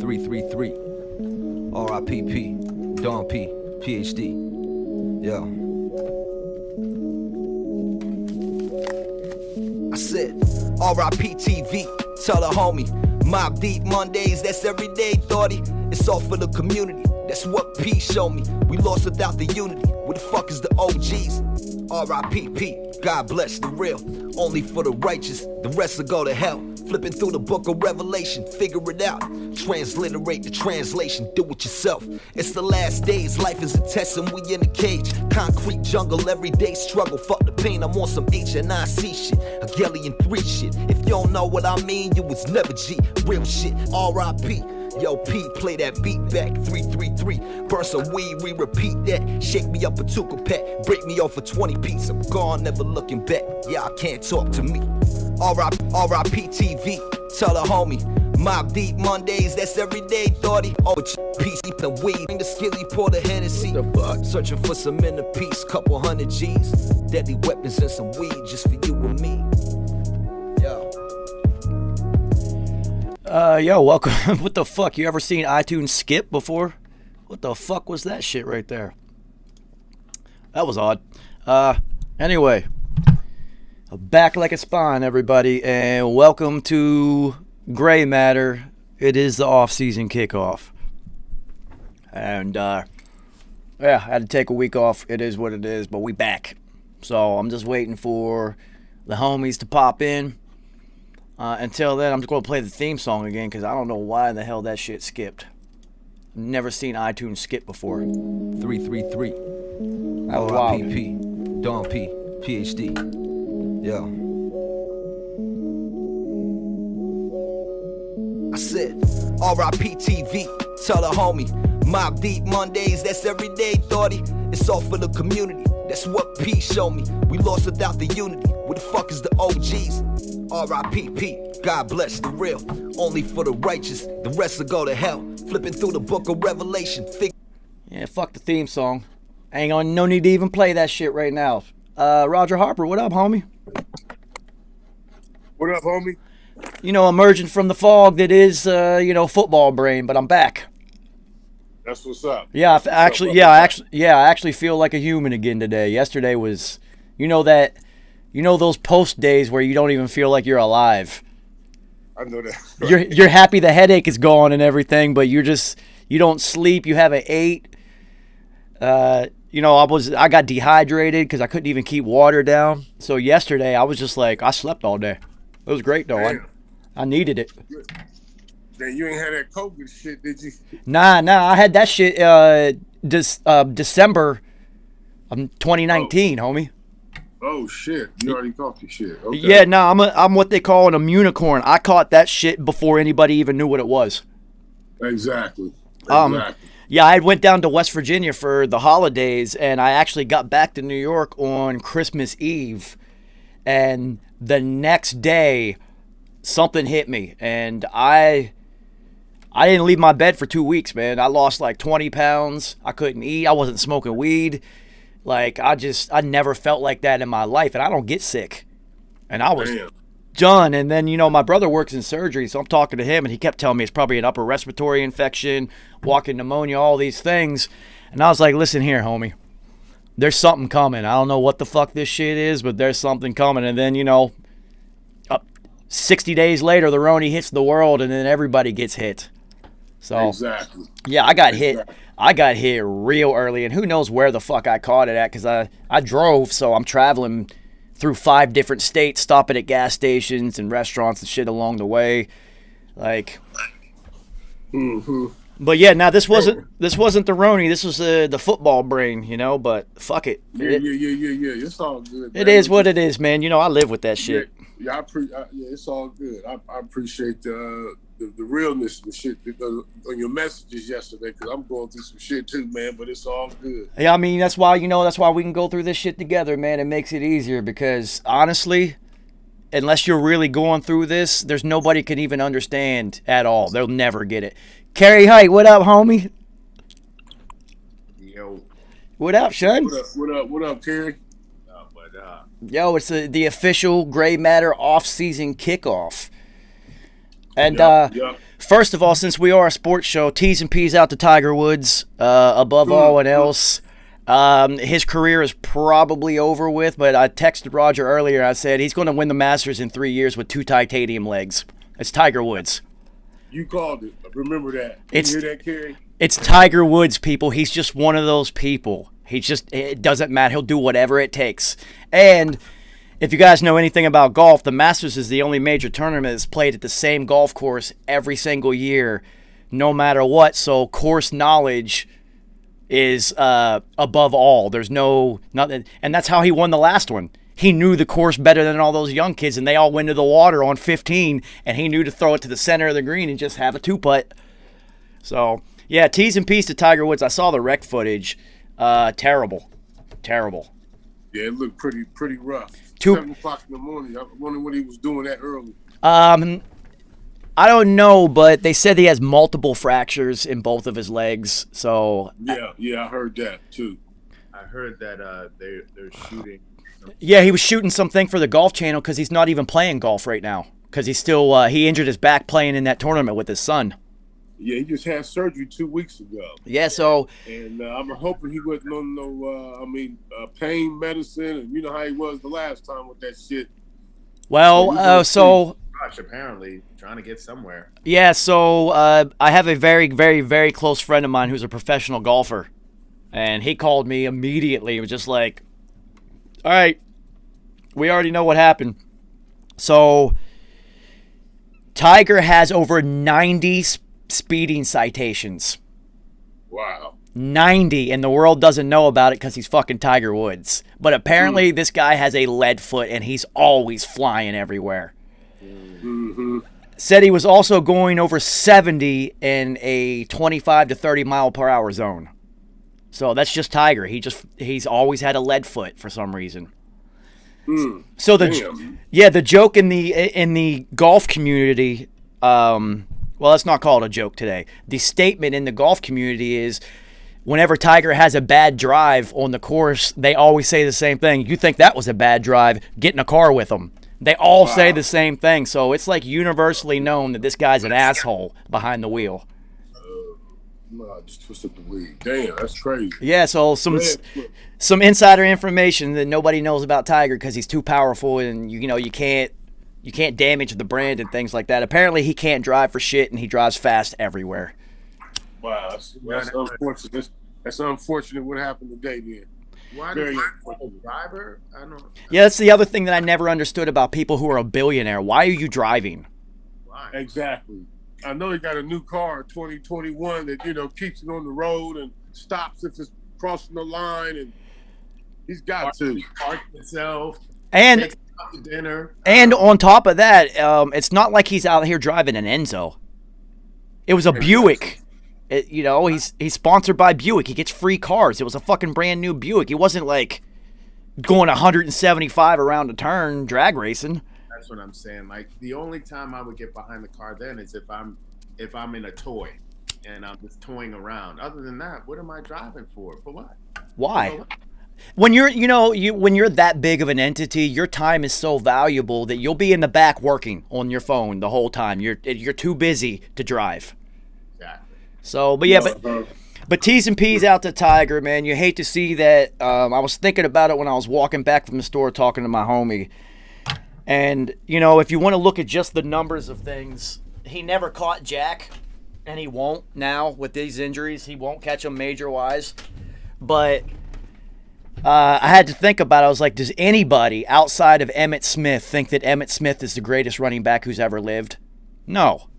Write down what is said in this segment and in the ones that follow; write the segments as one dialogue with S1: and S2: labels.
S1: 333 RIPP Don P PhD. Yeah. I said RIP TV, tell a homie. Mob Deep Mondays, that's everyday, thoughty. It's all for the community, that's what P showed me. We lost without the unity, where the fuck is the OGs? RIPP, God bless the real. Only for the righteous, the rest will go to hell. Flipping through the book of Revelation, figure it out. Transliterate the translation, do it yourself. It's the last days, life is a test and we in a cage. Concrete jungle, everyday struggle. Fuck the pain, I'm on some HNIC shit. A Gellion 3 shit. If you don't know what I mean, you was never G. Real shit, RIP. Yo, P, play that beat back, 333. Burn some weed, we repeat that. Shake me up a tuka pack, break me off a 20 piece. I'm gone, never looking back. Yeah, I can't talk to me. RIP TV, tell a homie. Mob Deep Mondays, that's everyday, thoughty. Oh, peace, deep and weed. Bring the skilly, pour the Hennessy. Searching for some inner peace, couple hundred G's. Deadly weapons and some weed just for you and me.
S2: Yo, welcome. What the fuck? You ever seen iTunes skip before? What the fuck was that shit right there? That was odd. Anyway. Back like a spine, everybody, and welcome to Gray Matter. It is the offseason kickoff. And, yeah, I had to take a week off. It is what it is, but we back. So I'm just waiting for the homies to pop in. Until then, I'm just going to play the theme song again because I don't know why the hell that shit skipped. Never seen iTunes skip before.
S1: 333
S2: That was wild.
S1: RIPP Don P PhD. Yeah. I said RIP TV, tell a homie. Mob Deep Mondays, that's everyday, thoughty. It's all for the community, that's what P showed me. We lost without the unity, where the fuck is the OGs? RIPP, God bless the real. Only for the righteous, the rest will go to hell. Flipping through the book of Revelation.
S2: Yeah, fuck the theme song. Ain't gonna no need to even play that shit right now. Roger Harper, what up, homie?
S3: What up, homie?
S2: You know, emerging from the fog that is, football brain, but I'm back.
S3: That's what's up.
S2: Yeah, I actually feel like a human again today. Yesterday was, those post days where you don't even feel like you're alive.
S3: I know that.
S2: You're happy the headache is gone and everything, but you don't sleep. You haven't ate. I got dehydrated because I couldn't even keep water down. So yesterday I was just like, I slept all day. It was great though. I needed it.
S3: Then you ain't had that COVID shit, did you?
S2: Nah. I had that shit December of 2019, homie.
S3: Oh shit! You already caught your shit. Okay.
S2: Yeah, I'm what they call an immunicorn. I caught that shit before anybody even knew what it was.
S3: Exactly.
S2: Yeah, I went down to West Virginia for the holidays, and I actually got back to New York on Christmas Eve, and the next day, something hit me, and I didn't leave my bed for 2 weeks, man. I lost like 20 pounds. I couldn't eat. I wasn't smoking weed. Like, I never felt like that in my life, and I don't get sick. And I was done. And then, my brother works in surgery, so I'm talking to him, and he kept telling me it's probably an upper respiratory infection, walking pneumonia, all these things. And I was like, listen here, homie. There's something coming. I don't know what the fuck this shit is, but there's something coming. And then, 60 days later, the Roni hits the world, and then everybody gets hit. So,
S3: exactly.
S2: Yeah, I got hit. I got hit real early, and who knows where the fuck I caught it at, because I drove, so I'm traveling through 5 different states, stopping at gas stations and restaurants and shit along the way. Like, But yeah, now this wasn't the Roni. This was the football brain, but fuck it.
S3: Yeah. It's all good, man.
S2: It is what it is, man. I live with that shit.
S3: Yeah, it's all good. I appreciate the realness and shit on your messages yesterday, because I'm going through some shit too, man, but it's all good.
S2: Yeah, I mean, that's why we can go through this shit together, man. It makes it easier because, honestly, unless you're really going through this, there's nobody can even understand at all. They'll never get it. Carrie Height, what up, homie?
S3: Yo.
S2: What up, son?
S3: What up, Terry?
S2: Yo, it's the official Gray Matter off-season kickoff. And first of all, since we are a sports show, T's and P's out to Tiger Woods. Above all else, his career is probably over with. But I texted Roger earlier. I said he's going to win the Masters in 3 years with 2 titanium legs. It's Tiger Woods.
S3: You called it. Remember that. You hear that, Kerry?
S2: It's Tiger Woods, people. He's just one of those people. It doesn't matter. He'll do whatever it takes. And if you guys know anything about golf, the Masters is the only major tournament that's played at the same golf course every single year, no matter what. So course knowledge is above all. There's nothing, and that's how he won the last one. He knew the course better than all those young kids, and they all went to the water on 15, and he knew to throw it to the center of the green and just have a 2-putt. So, yeah, T's and P's to Tiger Woods. I saw the wreck footage. Terrible.
S3: Yeah, it looked pretty rough.
S2: 7
S3: o'clock in the morning. I wonder what he was doing that early.
S2: I don't know, but they said he has multiple fractures in both of his legs. So
S3: yeah, I heard that too.
S4: I heard that they're shooting.
S2: Yeah, he was shooting something for the Golf Channel because he's not even playing golf right now because he's still he injured his back playing in that tournament with his son.
S3: Yeah, he just had surgery 2 weeks ago.
S2: Yeah, so
S3: and I'm hoping he wasn't on no pain medicine, and you know how he was the last time with that shit.
S2: Well, so
S4: Gosh, apparently trying to get somewhere.
S2: Yeah, so I have a very, very, very close friend of mine who's a professional golfer, and he called me immediately. He was just like, all right, we already know what happened. So Tiger has over 90 speeding citations.
S3: Wow.
S2: 90, and the world doesn't know about it because he's fucking Tiger Woods. But apparently this guy has a lead foot, and he's always flying everywhere.
S3: Mm-hmm.
S2: Said he was also going over 70 in a 25 to 30 mile per hour zone. So that's just Tiger. He's always had a lead foot for some reason. So the joke in the golf community, well, let's not call it a joke today. The statement in the golf community is whenever Tiger has a bad drive on the course, they always say the same thing. You think that was a bad drive, get in a car with him. They all say the same thing. So it's like universally known that this guy's an asshole behind the wheel.
S3: No, just twisted the weed. Damn, that's crazy.
S2: Yeah, so some insider information that nobody knows about Tiger because he's too powerful, and you can't damage the brand and things like that. Apparently, he can't drive for shit, and he drives fast everywhere.
S3: Wow, that's unfortunate. That's unfortunate. What happened today, then?
S4: Why does a driver? I don't.
S2: Yeah, that's the other thing that I never understood about people who are a billionaire. Why are you driving?
S4: Why?
S3: Exactly. I know he got a new car, 2021, that keeps it on the road and stops if it's crossing the line, and he's got to
S4: park himself
S2: and
S4: takes out to dinner.
S2: And on top of that, it's not like he's out here driving an Enzo. It was a Buick. He's sponsored by Buick. He gets free cars. It was a fucking brand new Buick. He wasn't like going 175 around a turn drag racing.
S4: That's what I'm saying. Like, the only time I would get behind the car then is if I'm in a toy and I'm just toying around. Other than that, what am I driving for? For what?
S2: Why? When when you're that big of an entity, your time is so valuable that you'll be in the back working on your phone the whole time. You're too busy to drive.
S4: Exactly.
S2: So, but T's and P's out to Tiger, man. You hate to see that. I was thinking about it when I was walking back from the store talking to my homie. And, if you want to look at just the numbers of things, he never caught Jack, and he won't now with these injuries. He won't catch them major-wise. But I had to think about it. I was like, does anybody outside of Emmitt Smith think that Emmitt Smith is the greatest running back who's ever lived? No.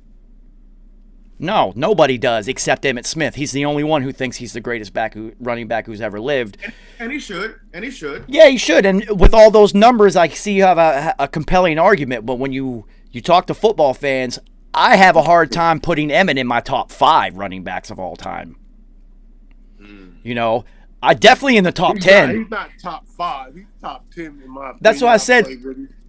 S2: No, nobody does except Emmitt Smith. He's the only one who thinks he's the greatest running back who's ever lived.
S4: And he should.
S2: Yeah, he should. And with all those numbers, I see you have a compelling argument. But when you talk to football fans, I have a hard time putting Emmitt in my top 5 running backs of all time. I definitely in the top 10.
S3: He's not top 5. He's top 10 in my opinion.
S2: That's what I said.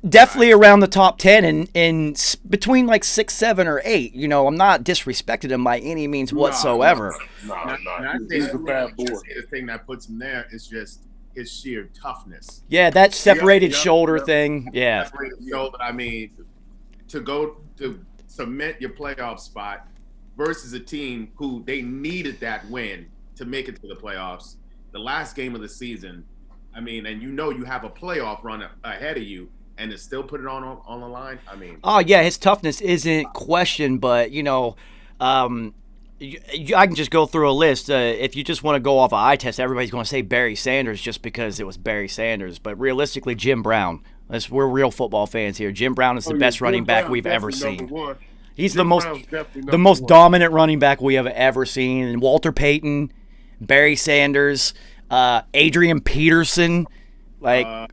S2: Definitely around the top 10 and in between like 6, 7, or 8. I'm not disrespecting him by any means whatsoever.
S3: He's a bad boy.
S4: The thing that puts him there is just his sheer toughness.
S2: Yeah, that separated shoulder thing. Yeah.
S4: Separated shoulder. I mean, to go to cement your playoff spot versus a team who they needed that win to make it to the playoffs. The last game of the season, I mean, and you have a playoff run ahead of you, and to still put it on the line. I mean,
S2: oh yeah, his toughness isn't questioned, but I can just go through a list. If you just want to go off an eye test, everybody's going to say Barry Sanders just because it was Barry Sanders. But realistically, Jim Brown. We're real football fans here. Jim Brown is the best running back we've ever seen. He's the most dominant running back we have ever seen. And Walter Payton, Barry Sanders, Adrian Peterson,
S4: I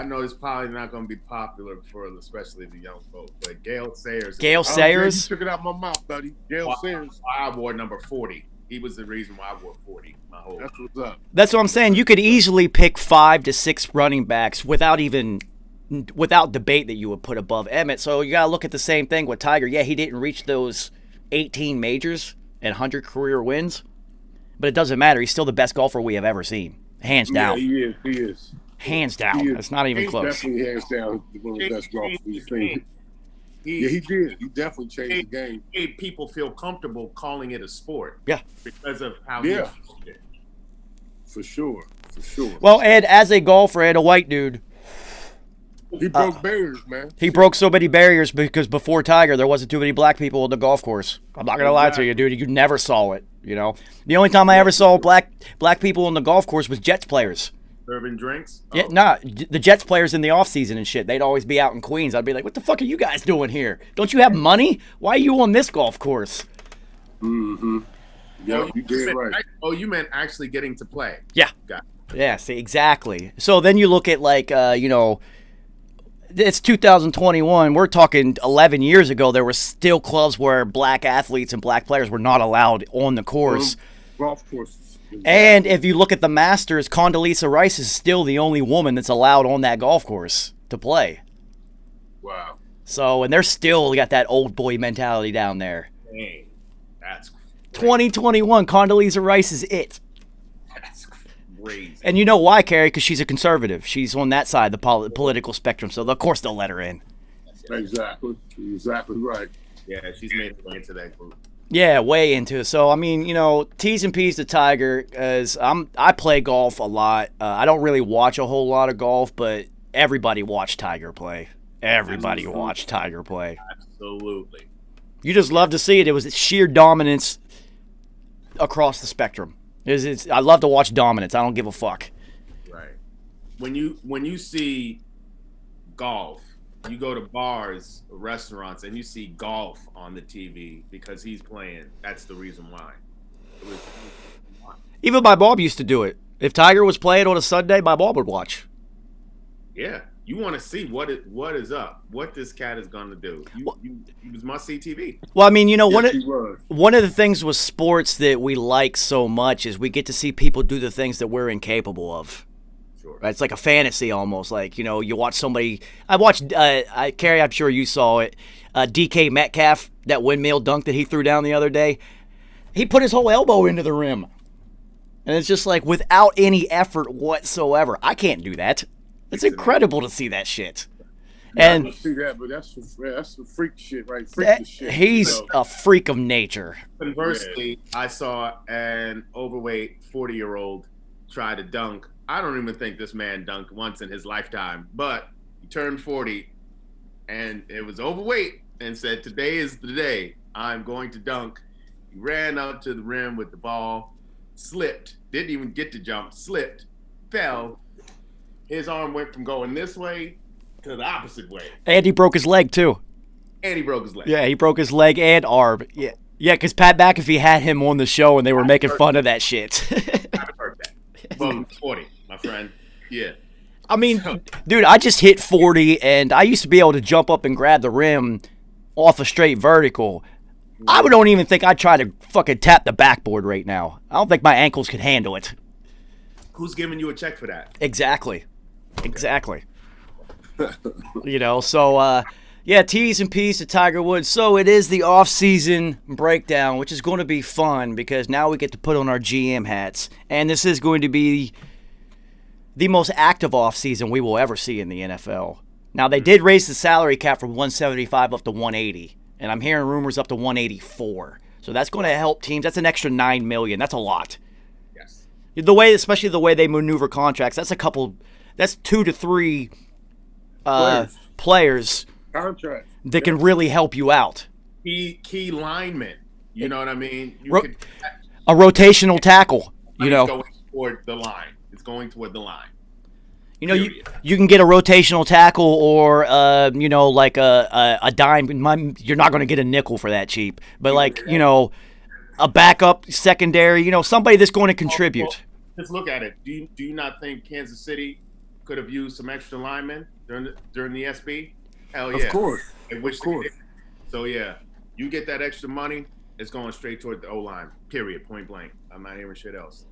S4: know it's probably not going to be popular for especially the young folks, but Gale Sayers.
S3: You took it out my mouth, buddy. Gale Sayers.
S4: I wore number 40. He was the reason why I wore 40.
S3: That's what's up.
S2: That's what I'm saying. You could easily pick 5 to 6 running backs without debate that you would put above Emmett. So you got to look at the same thing with Tiger. Yeah, he didn't reach those 18 majors and 100 career wins, but it doesn't matter. He's still the best golfer we have ever seen. Hands down.
S3: Yeah, he is.
S2: Hands down. That's not even close.
S3: Definitely hands down one of the best golfers we've seen. Yeah, he did. He definitely changed the game.
S4: Made people feel comfortable calling it a sport.
S2: Yeah.
S4: Because of how he did.
S3: For sure.
S2: Well, Ed, as a golfer and a white dude,
S3: he broke barriers, man.
S2: He broke so many barriers because before Tiger, there wasn't too many black people on the golf course. I'm not going to lie to you, dude. You never saw it, The only time I ever saw black people on the golf course was Jets players.
S4: Serving drinks? Oh.
S2: Yeah, the Jets players in the offseason and shit, they'd always be out in Queens. I'd be like, what the fuck are you guys doing here? Don't you have money? Why are you on this golf course?
S3: Mm-hmm. Yeah, you did right.
S4: Oh, you meant actually getting to play.
S2: Yeah.
S4: Got it.
S2: Yeah, see, exactly. So then you look at it's 2021. We're talking 11 years ago. There were still clubs where black athletes and black players were not allowed on the course.
S3: Golf courses.
S2: And if you look at the Masters, Condoleezza Rice is still the only woman that's allowed on that golf course to play.
S3: Wow.
S2: So, and they're still got that old boy mentality down there.
S4: Dang, that's crazy.
S2: 2021, Condoleezza Rice is it.
S4: That's crazy.
S2: And you know why, Carrie? Because she's a conservative. She's on that side of the political spectrum, so of course they'll let her in.
S3: Exactly right.
S4: Yeah, she's made her way into that group.
S2: Yeah, way into it. So, I mean, T's and P's to Tiger, because I play golf a lot. I don't really watch a whole lot of golf, but everybody watched Tiger play. Everybody watched Tiger play.
S4: Absolutely.
S2: You just love to see it. It was sheer dominance across the spectrum. I love to watch dominance. I don't give a fuck.
S4: Right. When you see golf, you go to bars or restaurants and you see golf on the TV because he's playing. That's the reason why.
S2: Even my mom used to do it. If Tiger was playing on a Sunday, my mom would watch.
S4: Yeah. You want to see what is up, what this cat is going to do. You was must-see TV.
S2: Well, I mean, one of the things with sports that we like so much is we get to see people do the things that we're incapable of.
S4: Sure.
S2: Right? It's like a fantasy almost. Like, you watch somebody. I watched, Carrie, I'm sure you saw it, DK Metcalf, that windmill dunk that he threw down the other day. He put his whole elbow into the rim. And it's just like without any effort whatsoever. I can't do that. It's incredible to see that shit. And
S3: I see that, but that's the freak shit, right? Freak shit.
S2: He's a freak of nature.
S4: Conversely, I saw an overweight 40-year-old try to dunk. I don't even think this man dunked once in his lifetime, but he turned 40 and it was overweight and said, today is the day I'm going to dunk. He ran up to the rim with the ball, slipped, didn't even get to jump, slipped, fell. His arm went from going this way to the opposite way.
S2: And he broke his leg, too.
S4: And he broke his leg.
S2: Yeah, he broke his leg and arm. Yeah, because Pat McAfee had him on the show and they were making fun of that shit.
S4: I've heard that. Well, 40, my friend. Yeah.
S2: I mean, dude, I just hit 40, and I used to be able to jump up and grab the rim off a straight vertical. I don't even think I'd try to fucking tap the backboard right now. I don't think my ankles could handle it.
S4: Who's giving you a check for that?
S2: Exactly. So, yeah, T's and P's to Tiger Woods. So it is the off-season breakdown, which is going to be fun because now we get to put on our GM hats. And this is going to be the most active off-season we will ever see in the NFL. Now, they did raise the salary cap from 175 up to 180, and I'm hearing rumors up to 184. So that's going to help teams. That's an extra $9 million. That's a lot.
S4: Yes.
S2: Especially the way they maneuver contracts, that's 2 to 3 players
S3: Contract
S2: that can really help you out.
S4: Key linemen. You know what I mean?
S2: A rotational tackle.
S4: It's going toward the line. It's going toward the line.
S2: You know, you can get a rotational tackle or, like a dime. You're not going to get a nickel for that cheap. But, a backup secondary, somebody that's going to contribute.
S4: Just look at it. Do you not think Kansas City could have used some extra linemen during the SB? Hell yeah.
S3: Of course.
S4: So, yeah, you get that extra money, it's going straight toward the O-line, period, point blank. I'm not hearing shit else.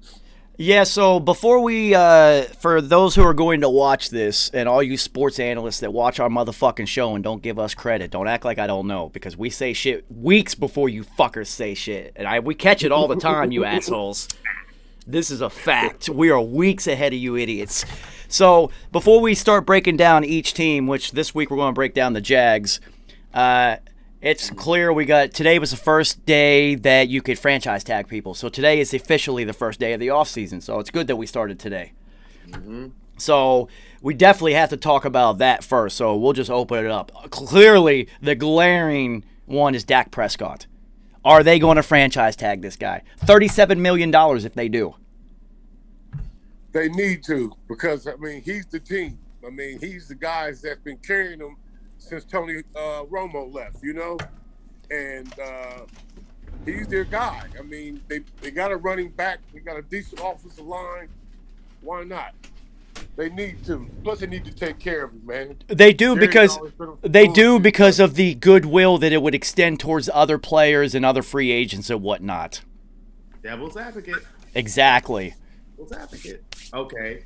S2: Yeah, so before we, for those who are going to watch this, and all you sports analysts that watch our motherfucking show and don't give us credit, don't act like I don't know, because we say shit weeks before you fuckers say shit. And we catch it all the time, you assholes. This is a fact. We are weeks ahead of you idiots. So before we start breaking down each team, which this week we're going to break down the Jags, it's clear today was the first day that you could franchise tag people. So today is officially the first day of the offseason. So it's good that we started today. Mm-hmm. So we definitely have to talk about that first. So we'll just open it up. Clearly, the glaring one is Dak Prescott. Are they going to franchise tag this guy? $37 million if they do.
S3: They need to, because, he's the team. He's the guys that's been carrying them since Tony Romo left, and he's their guy. They got a running back. They got a decent offensive line. Why not? They need to. Plus, they need to take care of him, man.
S2: They do because of the goodwill that it would extend towards other players and other free agents and whatnot.
S4: Devil's advocate.
S2: Exactly.
S4: Devil's advocate. Okay,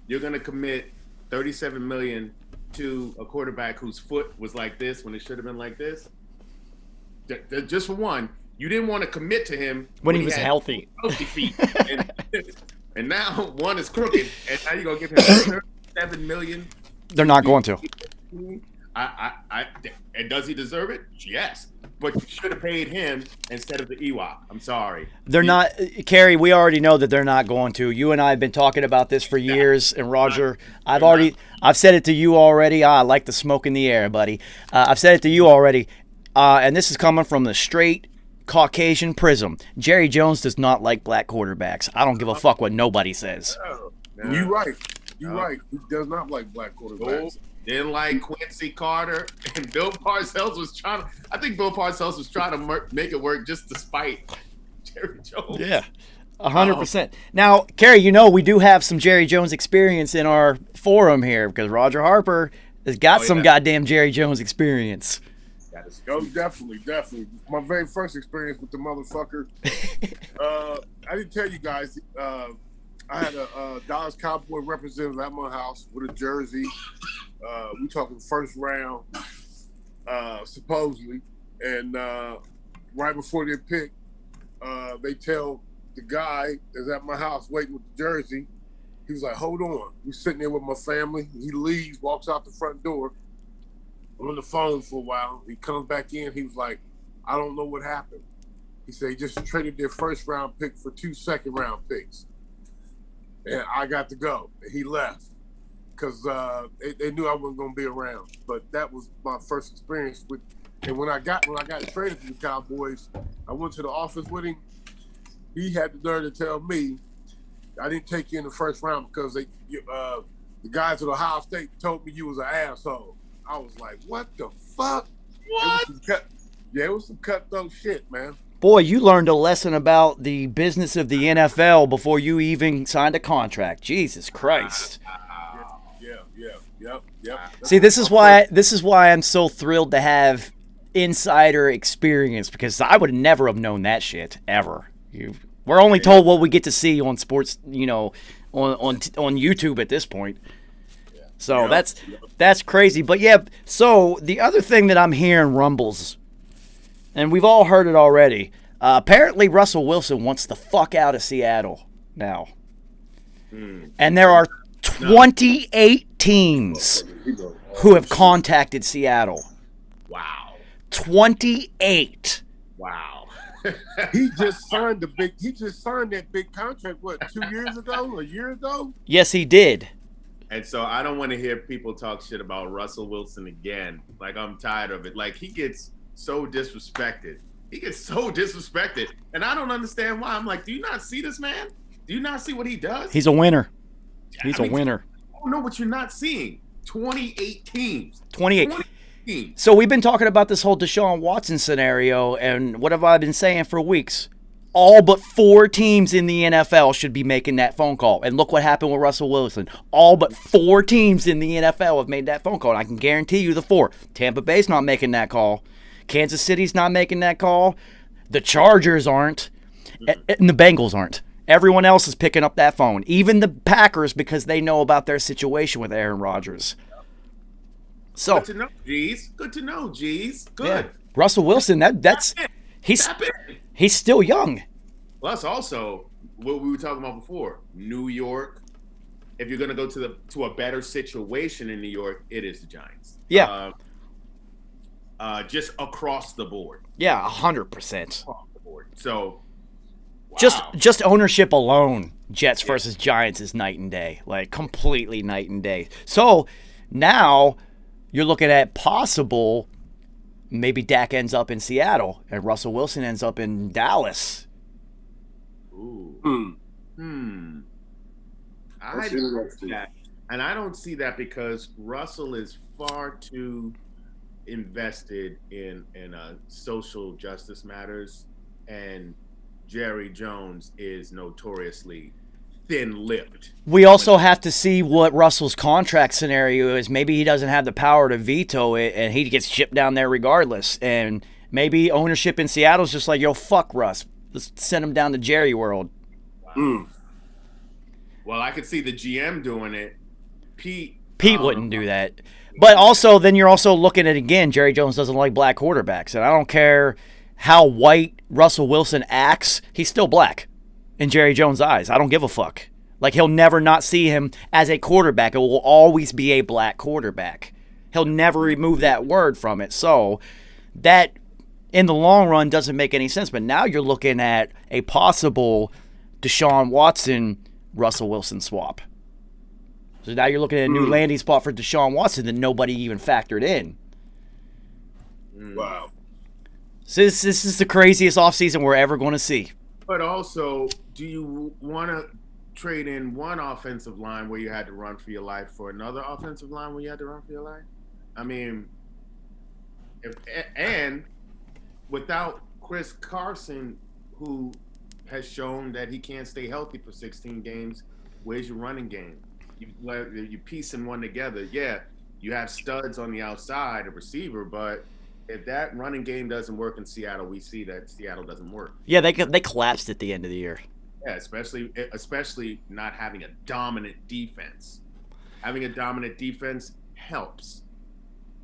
S4: you're gonna commit $37 million to a quarterback whose foot was like this when it should have been like this. Just for one, you didn't want to commit to him
S2: when he was healthy
S4: feet, and now one is crooked, and now you're gonna give him $37 million.
S2: They're not going to.
S4: And does he deserve it? Yes, but you should have paid him instead of the Ewok. I'm sorry.
S2: They're not, Kerry. We already know that they're not going to. You and I have been talking about this for years, and Roger, I've said it to you already. I like the smoke in the air, buddy. I've said it to you already, and this is coming from the straight Caucasian prism. Jerry Jones does not like black quarterbacks. I don't give a fuck what nobody says.
S3: No. You're right. You're right. He does not like black quarterbacks.
S4: Didn't like Quincy Carter, and Bill Parcells was trying to make it work just to spite Jerry Jones.
S2: Yeah, 100%. Now, Kerry, we do have some Jerry Jones experience in our forum here because Roger Harper has got some goddamn Jerry Jones experience.
S3: Oh, definitely. My very first experience with the motherfucker. I didn't tell you guys. I had a Dallas Cowboy representative at my house with a jersey. We talking first round, supposedly, and right before they pick, they tell the guy that's at my house waiting with the jersey. He was like, "Hold on." We're sitting there with my family. He leaves, walks out the front door. I'm on the phone for a while. He comes back in. He was like, "I don't know what happened." He said he just traded their first round pick for 2 second round picks, and I got to go. And he left. Because they knew I wasn't going to be around. But that was my first experience with. And when I got traded to the Cowboys, I went to the office with him. He had the nerve to tell me I didn't take you in the first round because the guys at Ohio State told me you was an asshole. I was like, what the fuck?
S4: What?
S3: It was some cutthroat shit, man.
S2: Boy, you learned a lesson about the business of the NFL before you even signed a contract. Jesus Christ.
S3: Yep.
S2: See, this is why I'm so thrilled to have insider experience because I would never have known that shit ever. We're only told what we get to see on sports, on YouTube at this point. So that's crazy. But yeah, so the other thing that I'm hearing rumbles, and we've all heard it already. Apparently, Russell Wilson wants the fuck out of Seattle now, and there are 28 teams who have contacted Seattle.
S4: Wow.
S2: 28.
S4: Wow.
S3: He just signed that big contract. What, 2 years ago? A year ago?
S2: Yes, he did.
S4: And so I don't want to hear people talk shit about Russell Wilson again. Like, I'm tired of it. Like, he gets so disrespected. And I don't understand why. I'm like, do you not see this man? Do you not see what he does?
S2: He's a winner. He's a winner.
S4: I don't know what you're not seeing. 28 teams.
S2: 28 teams. So we've been talking about this whole Deshaun Watson scenario, and what have I been saying for weeks? All but 4 teams in the NFL should be making that phone call. And look what happened with Russell Wilson. All but 4 teams in the NFL have made that phone call. And I can guarantee you the 4. Tampa Bay's not making that call. Kansas City's not making that call. The Chargers aren't. And the Bengals aren't. Everyone else is picking up that phone. Even the Packers, because they know about their situation with Aaron Rodgers. So
S4: good to know, G's. Good.
S2: Yeah. Russell Wilson, he's still young.
S4: Plus, also, what we were talking about before, New York. If you're going to go to a better situation in New York, it is the Giants.
S2: Yeah.
S4: Just across the board.
S2: Yeah, 100%.
S4: Across the board. So, wow.
S2: Just ownership alone, Jets versus Giants is night and day. Like, completely night and day. So, now you're looking at possible, maybe Dak ends up in Seattle and Russell Wilson ends up in Dallas.
S4: Ooh. I don't see that. And I don't see that because Russell is far too invested in social justice matters, and Jerry Jones is notoriously thin-lipped.
S2: We also have to see what Russell's contract scenario is. Maybe he doesn't have the power to veto it, and he gets shipped down there regardless. And maybe ownership in Seattle's just like, yo, fuck Russ. Let's send him down to Jerry World.
S4: Wow. Well, I could see the GM doing it. Pete
S2: wouldn't do that. But also, then you're also looking at, again, Jerry Jones doesn't like black quarterbacks. And I don't care how white Russell Wilson acts, he's still black in Jerry Jones' eyes. I don't give a fuck. Like, he'll never not see him as a quarterback. It will always be a black quarterback. He'll never remove that word from it. So that, in the long run, doesn't make any sense. But now you're looking at a possible Deshaun Watson, Russell Wilson swap. So now you're looking at a new landing spot for Deshaun Watson that nobody even factored in.
S3: Wow.
S2: So this is the craziest offseason we're ever going to see.
S4: But also, do you want to trade in one offensive line where you had to run for your life for another offensive line where you had to run for your life? I mean, and without Chris Carson, who has shown that he can't stay healthy for 16 games, where's your running game? You piecing one together. Yeah, you have studs on the outside, a receiver, but if that running game doesn't work in Seattle, we see that Seattle doesn't work.
S2: Yeah, they collapsed at the end of the year.
S4: Yeah, especially not having a dominant defense. Having a dominant defense helps,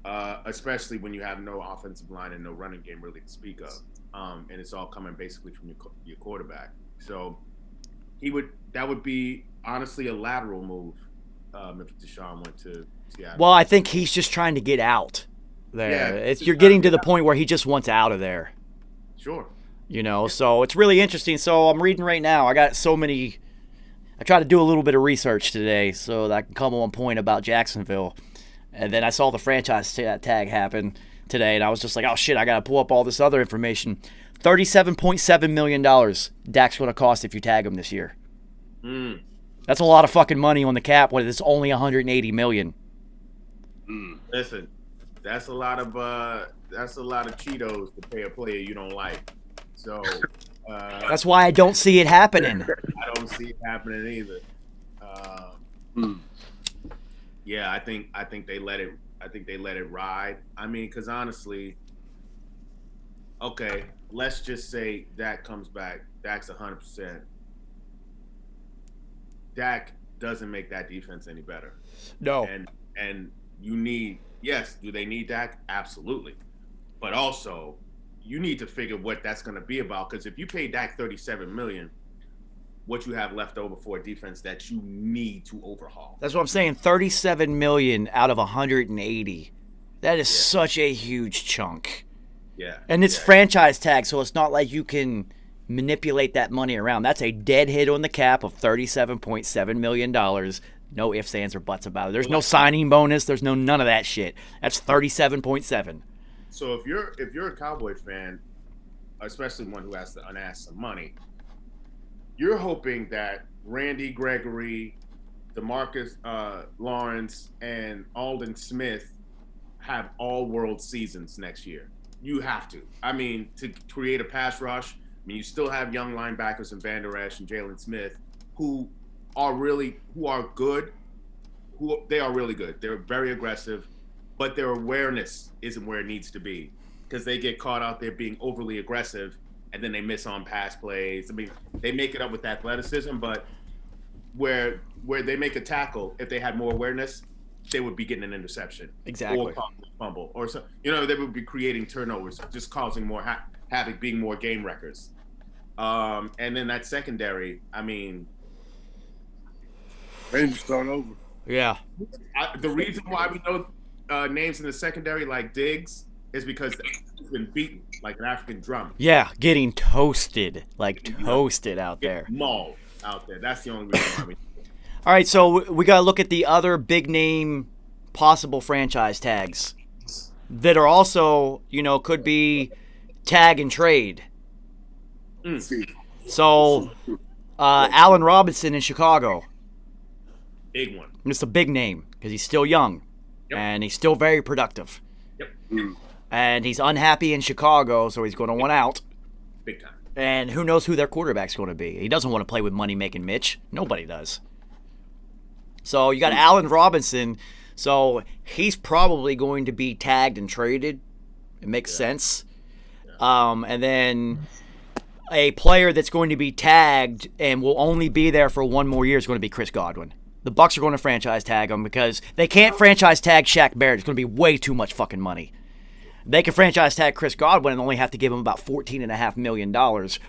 S4: especially when you have no offensive line and no running game really to speak of, and it's all coming basically from your quarterback. So that would be honestly a lateral move if Deshaun went to Seattle.
S2: Well, I think he's just trying to get out there. Yeah, you're getting to the point where he just wants out of there.
S4: Sure.
S2: So it's really interesting. So I'm reading right now. I got so many. I tried to do a little bit of research today so that I can come on point about Jacksonville. And then I saw the franchise tag happen today, and I was just like, oh, shit, I got to pull up all this other information. $37.7 million Dak's going to cost if you tag him this year. That's a lot of fucking money on the cap when it's only $180 million.
S4: Listen, that's a lot of Cheetos to pay a player you don't like. So
S2: that's why I don't see it happening.
S4: I don't see it happening either. Yeah, I think they let it ride. I mean, because honestly, okay, let's just say Dak comes back. Dak's 100%. Dak doesn't make that defense any better.
S2: No.
S4: And you need, yes, do they need Dak? Absolutely. But also, you need to figure what that's going to be about, because if you pay Dak $37 million, what you have left over for a defense that you need to overhaul.
S2: That's what I'm saying. $37 million out of $180. That is such a huge chunk.
S4: Yeah.
S2: And it's franchise tag, so it's not like you can manipulate that money around. That's a dead hit on the cap of $37.7 million. No ifs, ands, or buts about it. There's no signing bonus. There's no none of that shit. That's 37.7.
S4: So if you're a Cowboy fan, especially one who has to unask some money, you're hoping that Randy Gregory, DeMarcus Lawrence, and Aldon Smith have all-world seasons next year. You have to. I mean, to create a pass rush. I mean, you still have young linebackers in Van Der Esch and Jalen Smith who are good. They are really good. They're very aggressive, but their awareness isn't where it needs to be because they get caught out there being overly aggressive and then they miss on pass plays. I mean, they make it up with athleticism, but where they make a tackle, if they had more awareness, they would be getting an interception.
S2: Exactly.
S4: Or causing a fumble. Or so, they would be creating turnovers, just causing more havoc, being more game wreckers. And then that secondary, I mean,
S3: they need to start over.
S2: Yeah.
S4: The reason why we know names in the secondary like Diggs is because he's been beaten like an African drum.
S2: Yeah, getting toasted, out there.
S4: Mauled out there. That's the only reason why we.
S2: All right, so we got to look at the other big name possible franchise tags that are also, could be tag and trade. So, Allen Robinson in Chicago.
S4: Big one.
S2: It's a big name because he's still young and he's still very productive.
S4: Yep.
S2: And he's unhappy in Chicago, so he's going to want out.
S4: Big time.
S2: And who knows who their quarterback's going to be. He doesn't want to play with money-making Mitch. Nobody does. So you got Allen Robinson. So he's probably going to be tagged and traded. It makes sense. And then a player that's going to be tagged and will only be there for one more year is going to be Chris Godwin. The Bucs are going to franchise tag him because they can't franchise tag Shaq Barrett. It's going to be way too much fucking money. They can franchise tag Chris Godwin and only have to give him about $14.5 million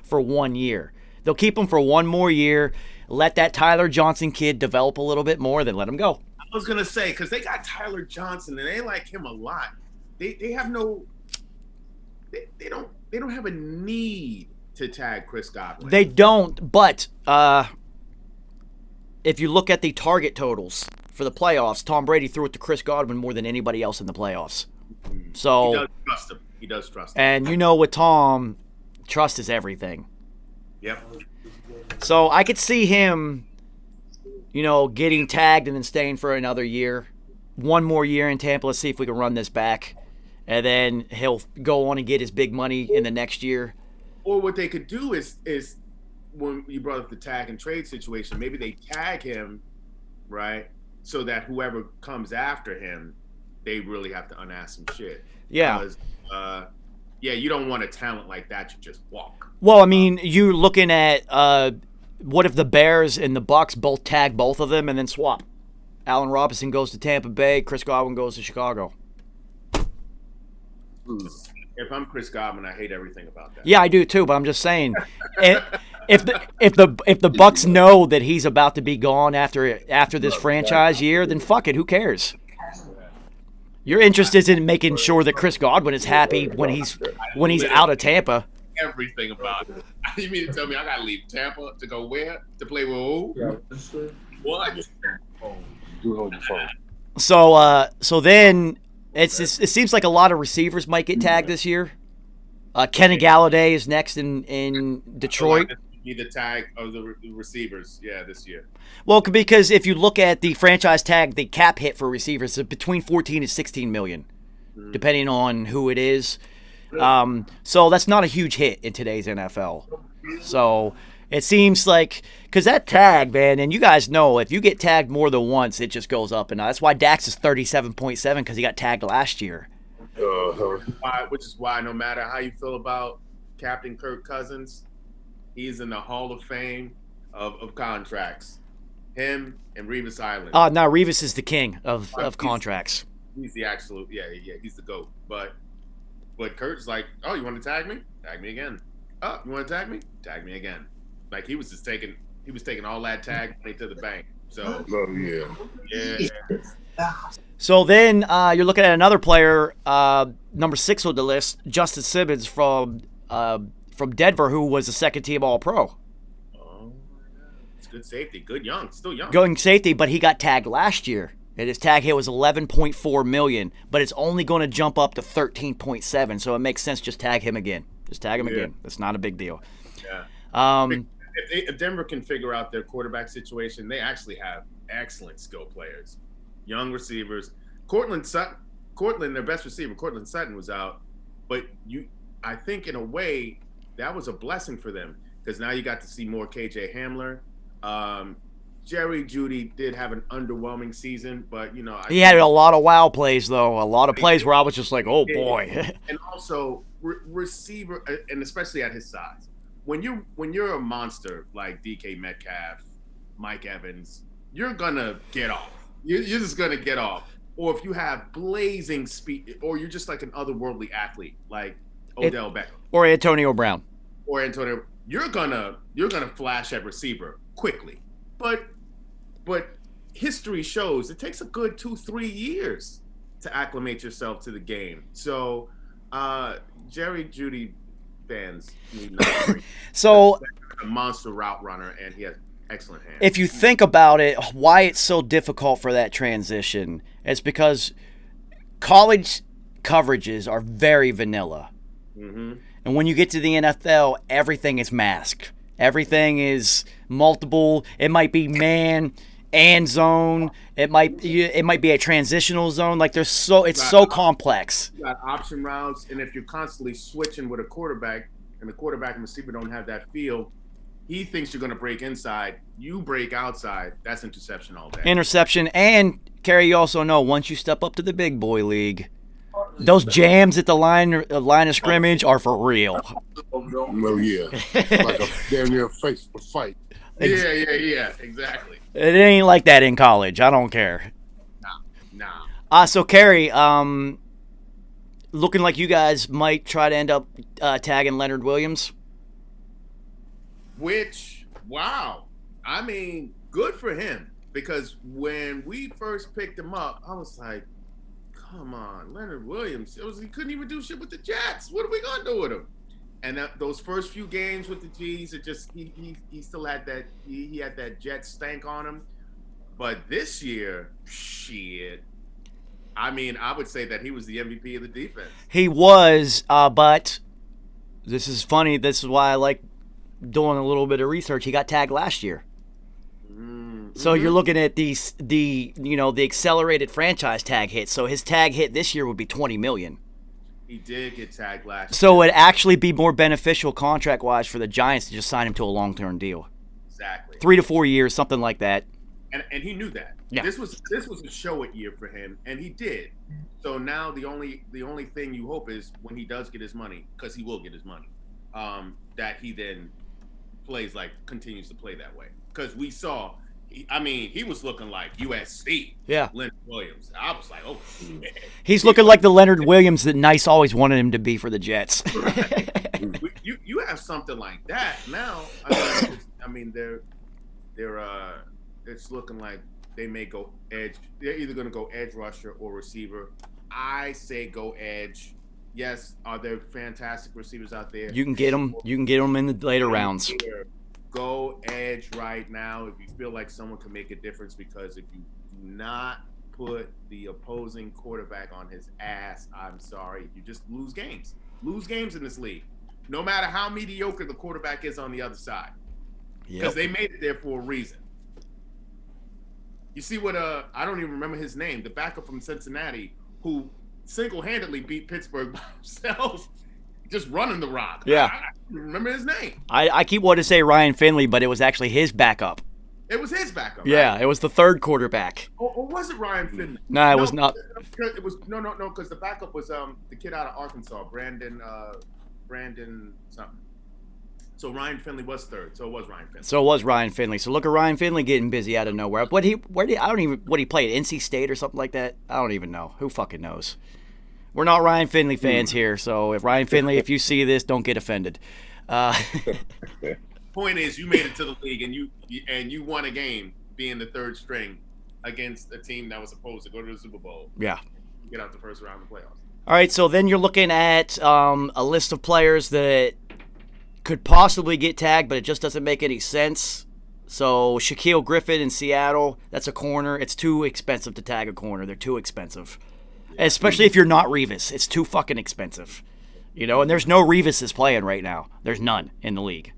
S2: for 1 year. They'll keep him for one more year, let that Tyler Johnson kid develop a little bit more, then let him go.
S4: I was going to say, because they got Tyler Johnson and they like him a lot. They have no – they don't have a need to tag Chris Godwin.
S2: They don't, but if you look at the target totals for the playoffs, Tom Brady threw it to Chris Godwin more than anybody else in the playoffs. So
S4: he does trust him.
S2: And with Tom, trust is everything.
S4: Yep.
S2: So I could see him, getting tagged and then staying for another year. One more year in Tampa. Let's see if we can run this back. And then he'll go on and get his big money in the next year.
S4: Or what they could do is when you brought up the tag and trade situation, maybe they tag him, right? So that whoever comes after him, they really have to unask some shit.
S2: Yeah.
S4: Because, you don't want a talent like that to just walk.
S2: Well, I mean, you're looking at what if the Bears and the Bucs both tag both of them and then swap? Allen Robinson goes to Tampa Bay, Chris Godwin goes to Chicago.
S4: If I'm Chris Godwin, I hate everything about that.
S2: Yeah, I do too, but I'm just saying, if the Bucs know that he's about to be gone after this franchise year, then fuck it, who cares? You're interested in making sure that Chris Godwin is happy when he's out of Tampa.
S4: Everything about it. You mean to tell me I gotta leave Tampa to go where? To play with who? What?
S2: So then it seems like a lot of receivers might get tagged this year. Kenny Galladay is next in Detroit.
S4: Be the tag of the receivers, this year.
S2: Well, because if you look at the franchise tag, the cap hit for receivers is between 14 and 16 million, depending on who it is. So that's not a huge hit in today's NFL. So it seems like, because that tag, man, and you guys know, if you get tagged more than once, it just goes up. And that's why Dax is 37.7, because he got tagged last year.
S4: Which is why no matter how you feel about Captain Kirk Cousins, he's in the Hall of Fame of contracts. Him and Revis Island.
S2: No, Revis is the king of contracts.
S4: He's the absolute, he's the GOAT. But Kurt's like, oh, you want to tag me? Tag me again. Oh, you want to tag me? Tag me again. Like he was taking all that tag money to the bank. So.
S3: Oh yeah.
S2: So then you're looking at another player, number 6 on the list, Justin Simmons from Denver, who was a second-team All-Pro.
S4: Oh, it's good safety. Good young. Still young.
S2: Going safety, but he got tagged last year. And his tag hit was $11.4 million, but it's only going to jump up to $13.7, so it makes sense just tag him again. Just tag him again. It's not a big deal.
S4: Yeah. If Denver can figure out their quarterback situation, they actually have excellent skill players. Young receivers. Cortland, their best receiver, Cortland Sutton, was out. But I think in a way, that was a blessing for them because now you got to see more KJ Hamler. Jerry Jeudy did have an underwhelming season, but,
S2: he had a lot of wow plays, though. A lot of plays where I was just like, oh, boy.
S4: And also, receiver, and especially at his size. When you're a monster like DK Metcalf, Mike Evans, you're going to get off. You're just going to get off. Or if you have blazing speed, or you're just like an otherworldly athlete like Odell Beckham.
S2: Or Antonio Brown.
S4: You're gonna flash at receiver quickly. But history shows it takes a good 2-3 years to acclimate yourself to the game. So Jerry Jeudy fans need not
S2: so
S4: a monster route runner, and he has excellent hands.
S2: If you think about it, why it's so difficult for that transition, it's because college coverages are very vanilla.
S4: Mm-hmm.
S2: And when you get to the NFL, everything is masked. Everything is multiple. It might be man and zone. It might be a transitional zone. Like it's so complex.
S4: You got option routes, and if you're constantly switching with a quarterback, and the quarterback and receiver don't have that feel, he thinks you're going to break inside. You break outside. That's interception all day.
S2: Interception, and Kerry, you also know once you step up to the big boy league, those jams at the line of scrimmage are for real.
S3: No, yeah. It's like a damn near face for fight.
S4: Yeah, exactly.
S2: It ain't like that in college. I don't care.
S4: Nah.
S2: So Kerry, looking like you guys might try to end up tagging Leonard Williams.
S4: Which, wow. I mean, good for him. Because when we first picked him up, I was like, come on, Leonard Williams. He couldn't even do shit with the Jets. What are we going to do with him? And those first few games with the G's, it just he still had that he had that Jet stank on him. But this year, shit. I mean, I would say that he was the MVP of the defense.
S2: He was, but this is funny. This is why I like doing a little bit of research. He got tagged last year.
S4: Mm-hmm.
S2: So you're looking at the accelerated franchise tag hit. So his tag hit this year would be $20 million.
S4: He did get tagged last year.
S2: So it'd actually be more beneficial contract-wise for the Giants to just sign him to a long-term deal.
S4: Exactly.
S2: 3 to 4 years, something like that.
S4: And he knew that.
S2: Yeah.
S4: This was a show-it year for him, and he did. So now the only thing you hope is when he does get his money, because he will get his money, that he then continues to play that way. Because we saw, he was looking like USC.
S2: Yeah.
S4: Leonard Williams. I was like, oh, man.
S2: He's looking like the Leonard Williams that Nice always wanted him to be for the Jets.
S4: You have something like that now. It's looking like they may go edge. They're either going to go edge rusher or receiver. I say go edge. Yes, are there fantastic receivers out there?
S2: You can get them. You can get them in the later rounds.
S4: Go edge right now if you feel like someone can make a difference, because if you do not put the opposing quarterback on his ass, I'm sorry, you just lose games. Lose games in this league, no matter how mediocre the quarterback is on the other side, because they made it there for a reason. You see what I don't even remember his name, the backup from Cincinnati, who single-handedly beat Pittsburgh by himself, just running the rock.
S2: Yeah.
S4: I don't remember his name.
S2: I keep wanting to say Ryan Finley, but it was actually his backup.
S4: It was his backup.
S2: Yeah,
S4: right?
S2: it was the third quarterback.
S4: Or was it Ryan Finley?
S2: No, it was not.
S4: It was no, because the backup was the kid out of Arkansas, Brandon something. So Ryan Finley was third. So it was Ryan Finley. So look at Ryan Finley getting busy out of nowhere. What he played at NC State or something like that? I don't even know. Who fucking knows? We're not Ryan Finley fans here, so if Ryan Finley, if you see this, don't get offended. Point is, you made it to the league and you won a game being the third string against a team that was supposed to go to the Super Bowl.
S2: Yeah.
S4: Get out the first round of the playoffs.
S2: All right, so then you're looking at a list of players that could possibly get tagged, but it just doesn't make any sense. So Shaquille Griffin in Seattle, that's a corner. It's too expensive to tag a corner. They're too expensive. Especially if you're not Revis. It's too fucking expensive. And there's no Revises playing right now. There's none in the league.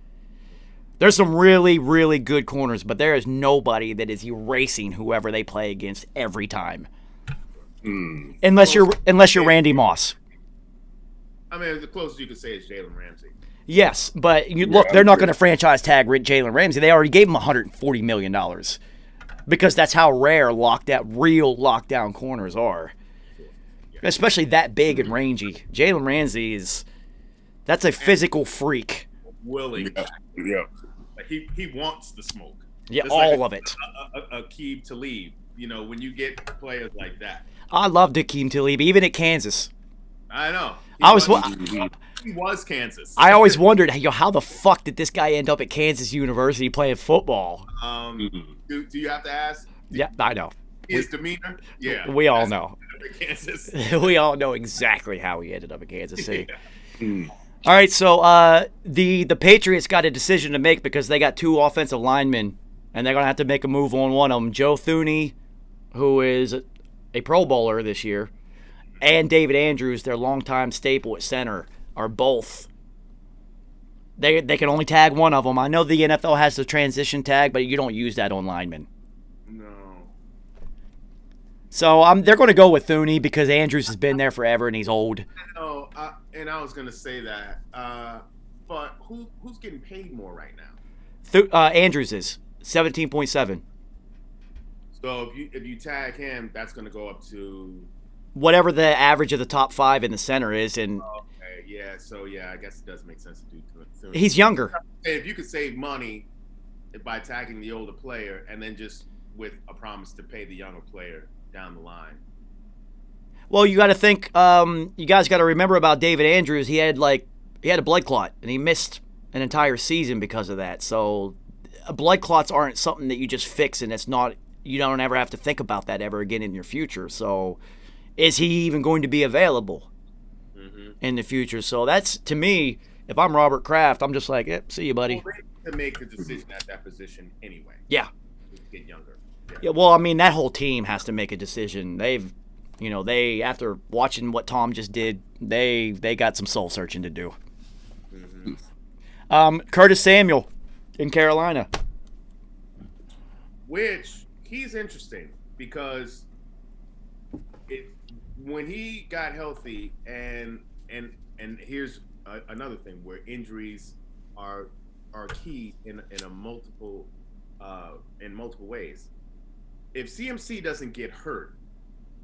S2: There's some really, really good corners, but there is nobody that is erasing whoever they play against every time. Unless you're Randy Moss.
S4: I mean, the closest you could say is Jalen Ramsey.
S2: Yes, but they're not going to franchise tag Jalen Ramsey. They already gave him $140 million because that's how rare real lockdown corners are. Especially that big and rangy. Jalen Ramsey that's a physical freak.
S4: Willing.
S3: Yeah.
S4: Like he wants the smoke.
S2: Yeah,
S4: it's
S2: all
S4: like
S2: of it.
S4: A Aqib Talib, when you get players like that.
S2: I loved Akeem Talib, even at Kansas.
S4: I know. He was Kansas.
S2: I always wondered, how the fuck did this guy end up at Kansas University playing football?
S4: Do you have to ask?
S2: Yeah, I know.
S4: His demeanor? Yeah.
S2: We all know.
S4: Kansas.
S2: We all know exactly how he ended up at Kansas City.
S4: Yeah.
S2: All right, so the Patriots got a decision to make because they got two offensive linemen, and they're going to have to make a move on one of them. Joe Thuney, who is a Pro Bowler this year, and David Andrews, their longtime staple at center, are both. They can only tag one of them. I know the NFL has the transition tag, but you don't use that on linemen.
S4: No.
S2: So they're going to go with Thuney because Andrews has been there forever and he's old.
S4: No, and I was going to say that. But who's getting paid more right now?
S2: Andrews is 17.7.
S4: So if you tag him, that's going to go up to
S2: whatever the average of the top five in the center is, and
S4: okay, yeah. So I guess it does make sense to do it.
S2: He's younger.
S4: If you could save money by tagging the older player, and then just with a promise to pay the younger player down the line.
S2: Well, you got to think. You guys got to remember about David Andrews. He had a blood clot, and he missed an entire season because of that. So, blood clots aren't something that you just fix, and it's not. You don't ever have to think about that ever again in your future. So, is he even going to be available in the future? So that's, to me, if I'm Robert Kraft, I'm just like, see you, buddy.
S4: Well, they to make the decision at that position anyway.
S2: Yeah.
S4: To get younger.
S2: Yeah. Well, I mean, that whole team has to make a decision. They've, after watching what Tom just did, they got some soul searching to do. Curtis Samuel in Carolina.
S4: Which, he's interesting because when he got healthy, and here's another thing where injuries are key in multiple ways. If CMC doesn't get hurt,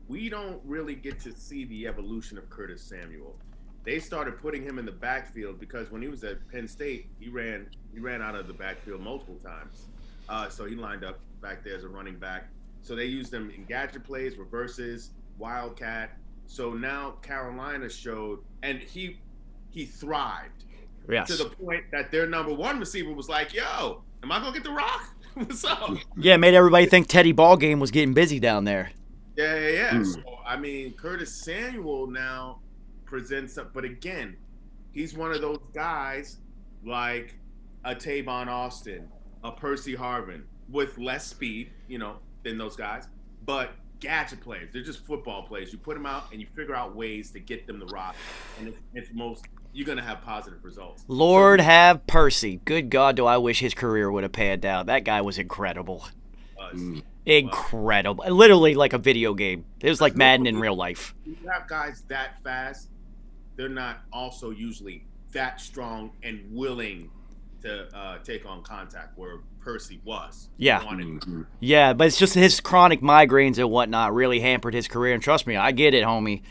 S4: we don't really get to see the evolution of Curtis Samuel. They started putting him in the backfield because when he was at Penn State, he ran out of the backfield multiple times. So he lined up back there as a running back. So they used him in gadget plays, reverses, wildcat. So now Carolina showed, and he thrived.
S2: Yes.
S4: To the point that their number one receiver was like, yo, am I going to get the rock? What's up?
S2: Yeah, made everybody think Teddy Ballgame was getting busy down there.
S4: Yeah. So, I mean, Curtis Samuel now presents up, but again, he's one of those guys like a Tavon Austin, a Percy Harvin, with less speed, than those guys, but gadget plays. They're just football plays. You put them out and you figure out ways to get them the rock, and you're going to have positive results.
S2: Lord have Percy. Good God, do I wish his career would have panned out. That guy was incredible. Incredible. Literally like a video game. It was like Madden in real life.
S4: You have guys that fast, they're not also usually that strong and willing to take on contact where Percy was.
S2: Yeah. Yeah, but it's just his chronic migraines and whatnot really hampered his career. And trust me, I get it, homie.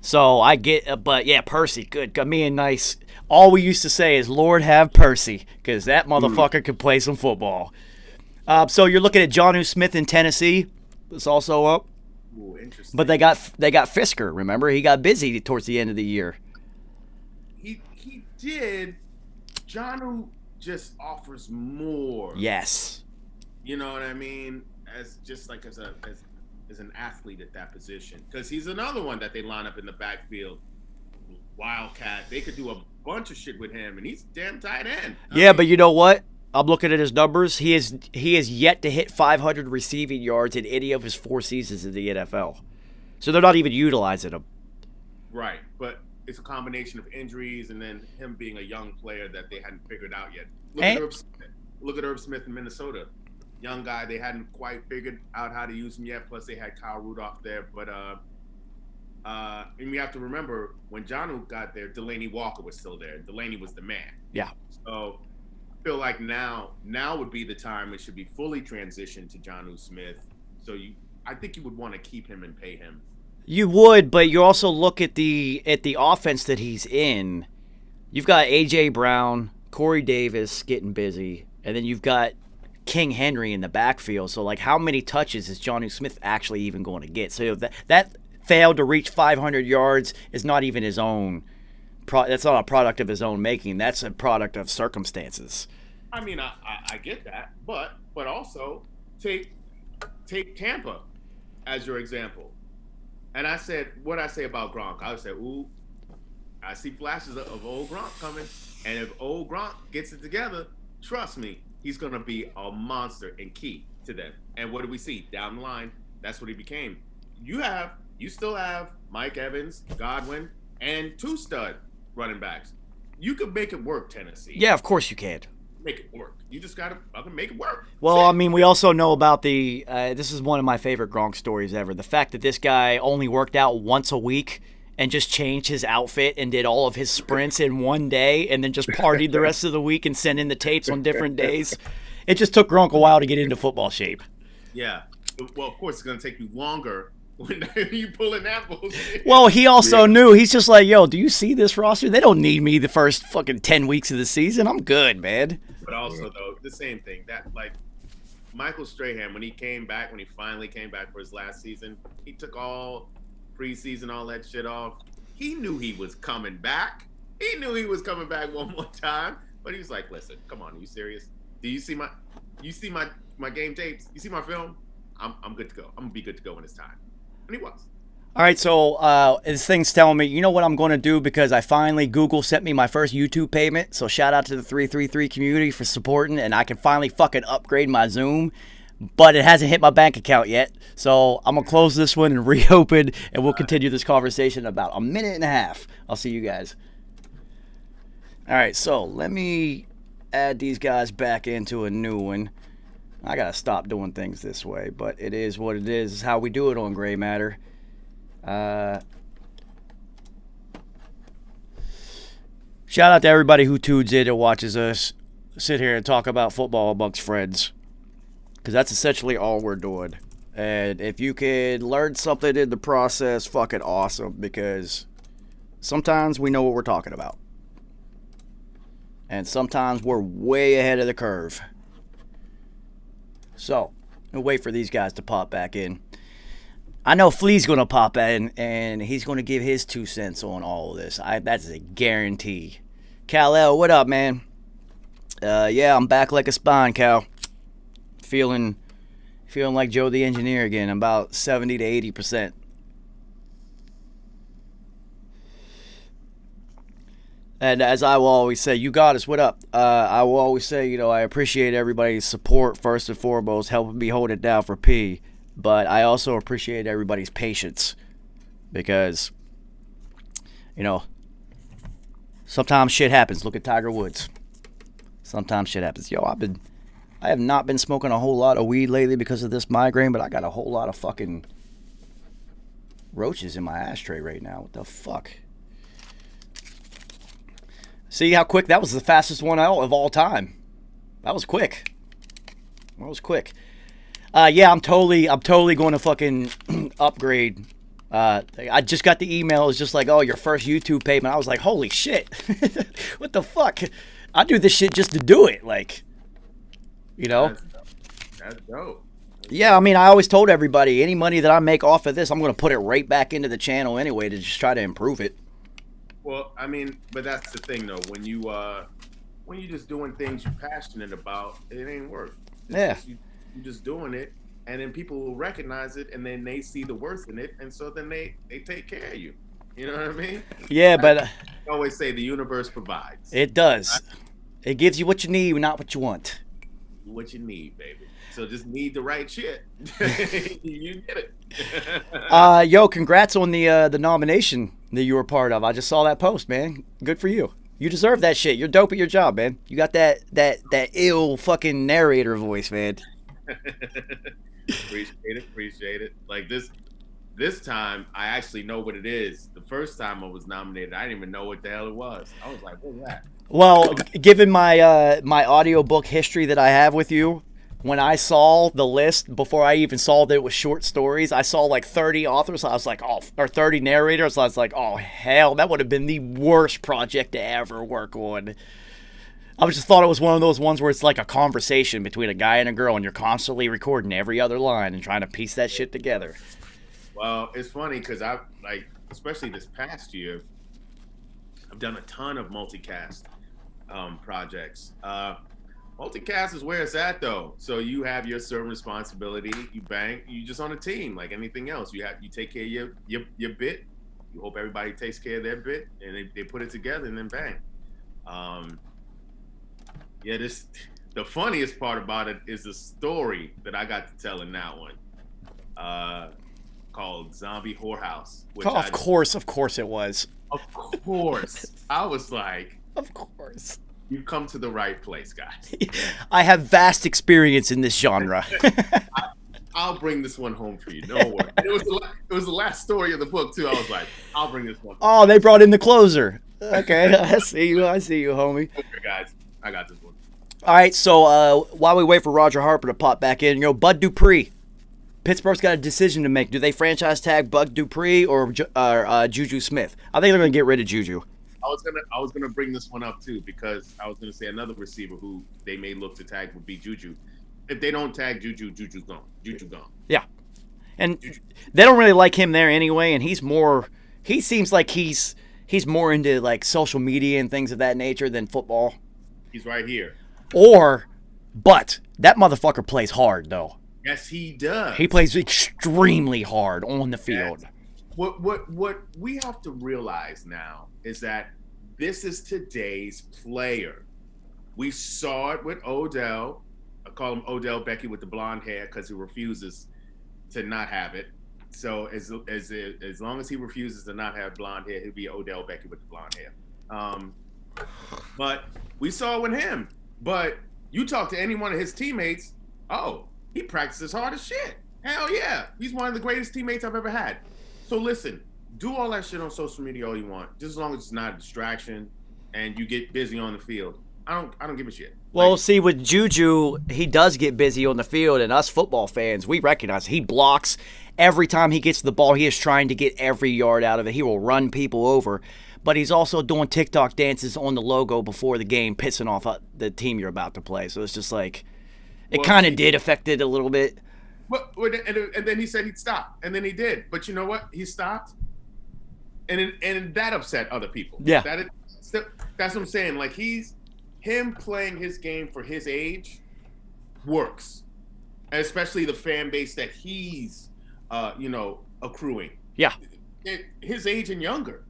S2: So I get, but yeah, Percy, good. Got me a nice. All we used to say is, Lord have Percy, because that motherfucker could play some football. So you're looking at Jonnu Smith in Tennessee. That's also up.
S4: Ooh, interesting.
S2: But they got Fisker. Remember, he got busy towards the end of the year.
S4: He did. Jonnu just offers more.
S2: Yes.
S4: You know what I mean? as just like as an athlete at that position, because he's another one that they line up in the backfield. Wildcat. They could do a bunch of shit with him, and he's a damn tight end.
S2: But you know what? I'm looking at his numbers. He is yet to hit 500 receiving yards in any of his 4 seasons in the NFL. So they're not even utilizing him.
S4: Right, but it's a combination of injuries and then him being a young player that they hadn't figured out yet. Look at Herb Smith in Minnesota. Young guy, they hadn't quite figured out how to use him yet. Plus, they had Kyle Rudolph there. But and we have to remember, when Jonnu got there, Delaney Walker was still there. Delaney was the man.
S2: Yeah.
S4: So I feel like now would be the time it should be fully transitioned to Jonnu Smith. So I think you would want to keep him and pay him.
S2: You would, but you also look at the offense that he's in. You've got A.J. Brown, Corey Davis getting busy, and then you've got King Henry in the backfield. So, like, how many touches is Jonnu Smith actually even going to get? So that failed to reach 500 yards is not even his own. That's not a product of his own making. That's a product of circumstances.
S4: I mean, I get that, but also take Tampa as your example. And I said, what I say about Gronk, I said, ooh, I see flashes of old Gronk coming. And if old Gronk gets it together, trust me, he's going to be a monster and key to them. And what do we see down the line? That's what he became. You still have Mike Evans, Godwin, and 2 stud running backs. You could make it work, Tennessee.
S2: Yeah, of course you can.
S4: Make it work. You just got to fucking make it work.
S2: Well, I mean, we also know about this is one of my favorite Gronk stories ever. The fact that this guy only worked out once a week and just changed his outfit and did all of his sprints in one day and then just partied the rest of the week and sent in the tapes on different days. It just took Gronk a while to get into football shape.
S4: Yeah. Well, of course, it's going to take you longer when you pulling that bullshit.
S2: Well, he also knew. He's just like, yo, do you see this roster? They don't need me the first fucking 10 weeks of the season. I'm good, man.
S4: But also, though, the same thing. That, like, Michael Strahan, when he finally came back for his last season, he took all preseason, all that shit off. He knew he was coming back. He knew he was coming back one more time. But he was like, listen, come on, are you serious? Do you see my game tapes? You see my film? I'm good to go. I'm going to be good to go when it's time. And he was.
S2: All right, so this thing's telling me, you know what I'm going to do, because Google sent me my first YouTube payment. So shout out to the 333 community for supporting, and I can finally fucking upgrade my Zoom. But it hasn't hit my bank account yet. So I'm going to close this one and reopen, and we'll continue this conversation in about a minute and a half. I'll see you guys. All right, so let me add these guys back into a new one. I got to stop doing things this way, but it is what it is. It's how we do it on Gray Matter. Shout out to everybody who tunes in and watches us sit here and talk about football amongst friends, because that's essentially all we're doing. And if you could learn something in the process, fucking awesome, because sometimes we know what we're talking about, and sometimes we're way ahead of the curve. So we'll wait for these guys to pop back in. I know Flea's going to pop in, and he's going to give his 2 cents on all of this. That's a guarantee. Kal-El, what up, man? Yeah, I'm back like a spine, Cal. Feeling like Joe the Engineer again. I'm about 70 to 80%. And as I will always say, you got us, what up? I will always say, I appreciate everybody's support, first and foremost, helping me hold it down for P. But I also appreciate everybody's patience, because, sometimes shit happens. Look at Tiger Woods. Sometimes shit happens. I have not been smoking a whole lot of weed lately because of this migraine, but I got a whole lot of fucking roaches in my ashtray right now. What the fuck? See how quick? That was the fastest one of all time. That was quick. Yeah, I'm totally going to fucking upgrade. I just got the email. It's just like, oh, your first YouTube payment. I was like, holy shit. What the fuck? I do this shit just to do it. Like,
S4: That's dope.
S2: Yeah, I mean, I always told everybody, any money that I make off of this, I'm going to put it right back into the channel anyway to just try to improve it.
S4: Well, I mean, but that's the thing, though. When you're just doing things you're passionate about, it ain't work. You're just doing it, and then people will recognize it, and then they see the worth in it, and so then they take care of you. You know what I mean?
S2: Yeah, but
S4: I always say the universe provides.
S2: it does. It gives you what you need, not what you want.
S4: What you need, baby. So just need the right shit. You get it.
S2: Yo, congrats on the nomination that you were part of. I just saw that post, man. Good for you. You deserve that shit. You're dope at your job, man. You got that ill fucking narrator voice, man.
S4: Appreciate it. Like this time, I actually know what it is. The first time I was nominated, I didn't even know what the hell it was. I was like, what was that?
S2: Well, given my my audiobook history that I have with you, when I saw the list before I even saw that it was short stories, I saw like 30 authors. I was like, oh, or 30 narrators. I was like, oh hell, that would have been the worst project to ever work on. I just thought it was one of those ones where it's like a conversation between a guy and a girl, and you're constantly recording every other line and trying to piece that shit together.
S4: Well, it's funny because I've especially this past year, I've done a ton of multicast projects. Multicast is where it's at though. So you have your certain responsibility. You bang. You just on a team like anything else. You take care of your bit. You hope everybody takes care of their bit, and they put it together, and then bang. Yeah, the funniest part about it is the story that I got to tell in that one, called Zombie Whorehouse. Which
S2: Of course it was.
S4: Of course. I was like,
S2: Of course.
S4: You've come to the right place, guys.
S2: I have vast experience in this genre.
S4: I'll bring this one home for you. Don't worry. It was the last story of the book too. I was like, I'll bring this one.
S2: Oh, they brought in the closer. Okay, I see you, homie.
S4: Okay, guys, I got this one.
S2: All right, so while we wait for Roger Harper to pop back in, Bud Dupree. Pittsburgh's got a decision to make. Do they franchise tag Bud Dupree or Juju Smith? I think they're going to get rid of Juju.
S4: I was gonna bring this one up too, because I was gonna say another receiver who they may look to tag would be Juju. If they don't tag Juju, Juju's gone. Juju gone.
S2: Yeah, and they don't really like him there anyway. And he seems like he's more into like social media and things of that nature than football.
S4: He's right here.
S2: But that motherfucker plays hard though.
S4: Yes, he does.
S2: He plays extremely hard on the field.
S4: What we have to realize now is that this is today's player. We saw it with Odell. I call him Odell Beckham with the blonde hair because he refuses to not have it. So as long as he refuses to not have blonde hair, he'll be Odell Beckham with the blonde hair. But we saw it with him. But you talk to any one of his teammates, oh, he practices hard as shit. Hell yeah. He's one of the greatest teammates I've ever had. So listen, do all that shit on social media all you want, just as long as it's not a distraction and you get busy on the field. I don't give a shit.
S2: Well, see, with Juju, he does get busy on the field, and us football fans, we recognize he blocks every time he gets the ball. He is trying to get every yard out of it. He will run people over, but he's also doing TikTok dances on the logo before the game, pissing off the team you're about to play. So it's just like, it kind of did affect it a little bit.
S4: And then he said he'd stop, and then he did. But you know what? He stopped, and that upset other people.
S2: Yeah,
S4: that's what I'm saying. Like him playing his game for his age works, and especially the fan base that he's, accruing.
S2: Yeah,
S4: his age and younger.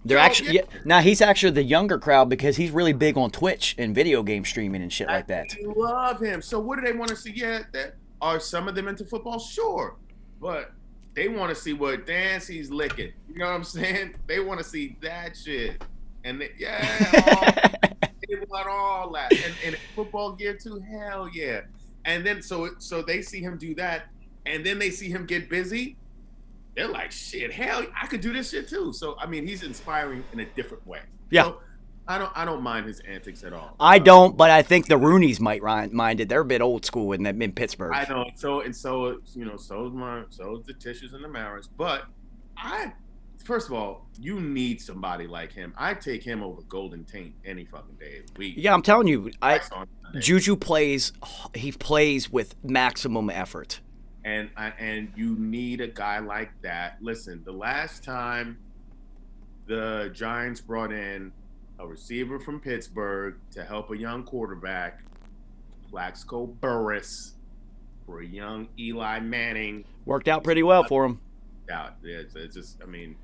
S2: They're actually now he's actually the younger crowd because he's really big on Twitch and video game streaming and shit like that.
S4: I love him. So what do they want to see? Yeah, are some of them into football? Sure, but they want to see what Dancy's licking. You know what I'm saying? They want to see that shit, and they want all that. And football gear too. Hell yeah! And then so they see him do that, and then they see him get busy. They're like, shit, hell, I could do this shit too. So I mean, he's inspiring in a different way.
S2: Yeah.
S4: So, I don't mind his antics at all.
S2: I don't, but I think the Rooneys might mind it. They're a bit old school in Pittsburgh.
S4: I know. So is the Tishes and the Maras. But first of all, you need somebody like him. I take him over Golden Tate any fucking day of the week.
S2: Yeah, I'm telling you, Juju plays with maximum effort.
S4: And you need a guy like that. Listen, the last time the Giants brought in a receiver from Pittsburgh to help a young quarterback, Plaxico Burress, for a young Eli Manning.
S2: Worked out pretty well for him.
S4: Yeah, it's just, I mean,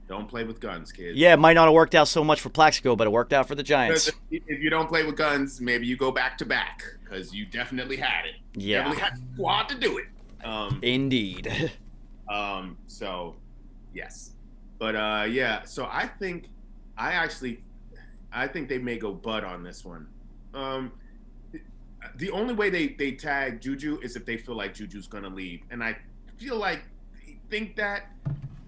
S4: don't play with guns, kids.
S2: Yeah, it might not have worked out so much for Plaxico, but it worked out for the Giants.
S4: If you don't play with guns, maybe you go back to back, because you definitely had it.
S2: Yeah.
S4: Definitely had the squad to do it.
S2: Indeed.
S4: So, yes. But, yeah, so I think they may go Bud on this one. The only way they tag Juju is if they feel like Juju's going to leave. And I feel like they think that,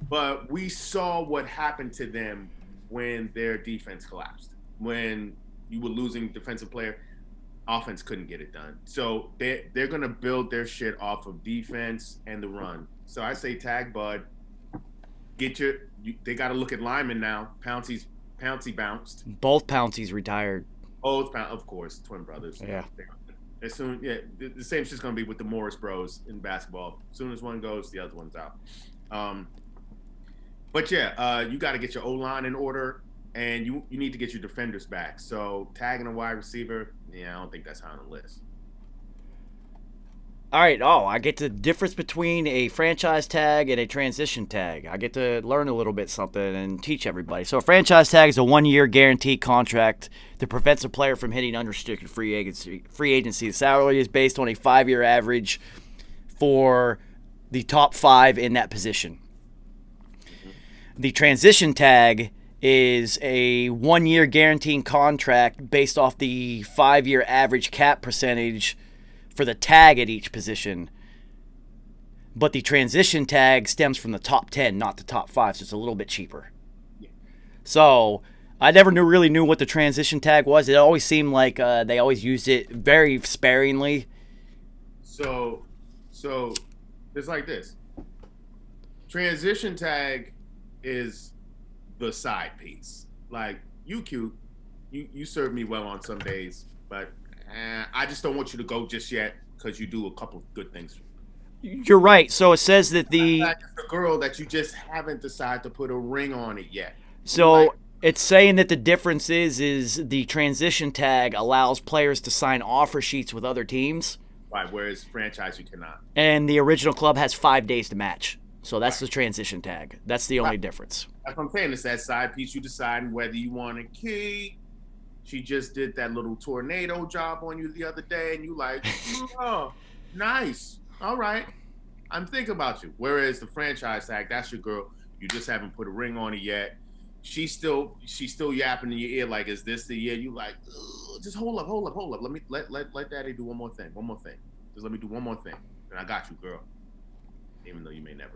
S4: but we saw what happened to them when their defense collapsed. When you were losing defensive player, offense couldn't get it done. So they're going to build their shit off of defense and the run. So I say tag Bud. They got to look at Lyman now. Pouncey bounced.
S2: Both Pouncey's retired.
S4: Of course, twin brothers.
S2: Yeah.
S4: As soon, the same shit's gonna be with the Morris Bros in basketball. As soon as one goes, the other one's out. But yeah, you got to get your O-line in order, and you need to get your defenders back. So tagging a wide receiver, I don't think that's high on the list.
S2: All right. Oh, I get the difference between a franchise tag and a transition tag. I get to learn a little bit something and teach everybody. So a franchise tag is a 1-year guaranteed contract that prevents a player from hitting unrestricted free agency. The salary is based on a 5-year average for the top 5 in that position. The transition tag is a 1-year guaranteed contract based off the 5-year average cap percentage for the tag at each position. But the transition tag stems from the top 10, not the top 5, so it's a little bit cheaper. Yeah. So I never really knew what the transition tag was. It always seemed like they always used it very sparingly.
S4: So it's like this. Transition tag is the side piece. Like, you cute. You serve me well on some days, but I just don't want you to go just yet because you do a couple of good things.
S2: You're right. So it says that the
S4: girl that you just haven't decided to put a ring on it yet.
S2: So it's saying that the difference is the transition tag allows players to sign offer sheets with other teams.
S4: Right, whereas franchise you cannot.
S2: And the original club has 5 days to match. So that's the transition tag. That's the only difference.
S4: That's what I'm saying. It's that side piece you deciding whether you want to keep. She just did that little tornado job on you the other day, and you like, oh, nice. All right. I'm thinking about you. Whereas the franchise tag, that's your girl. You just haven't put a ring on it yet. She's still yapping in your ear like, is this the year? You like, just hold up. Let me let daddy do one more thing. Just let me do one more thing. And I got you, girl. Even though you may never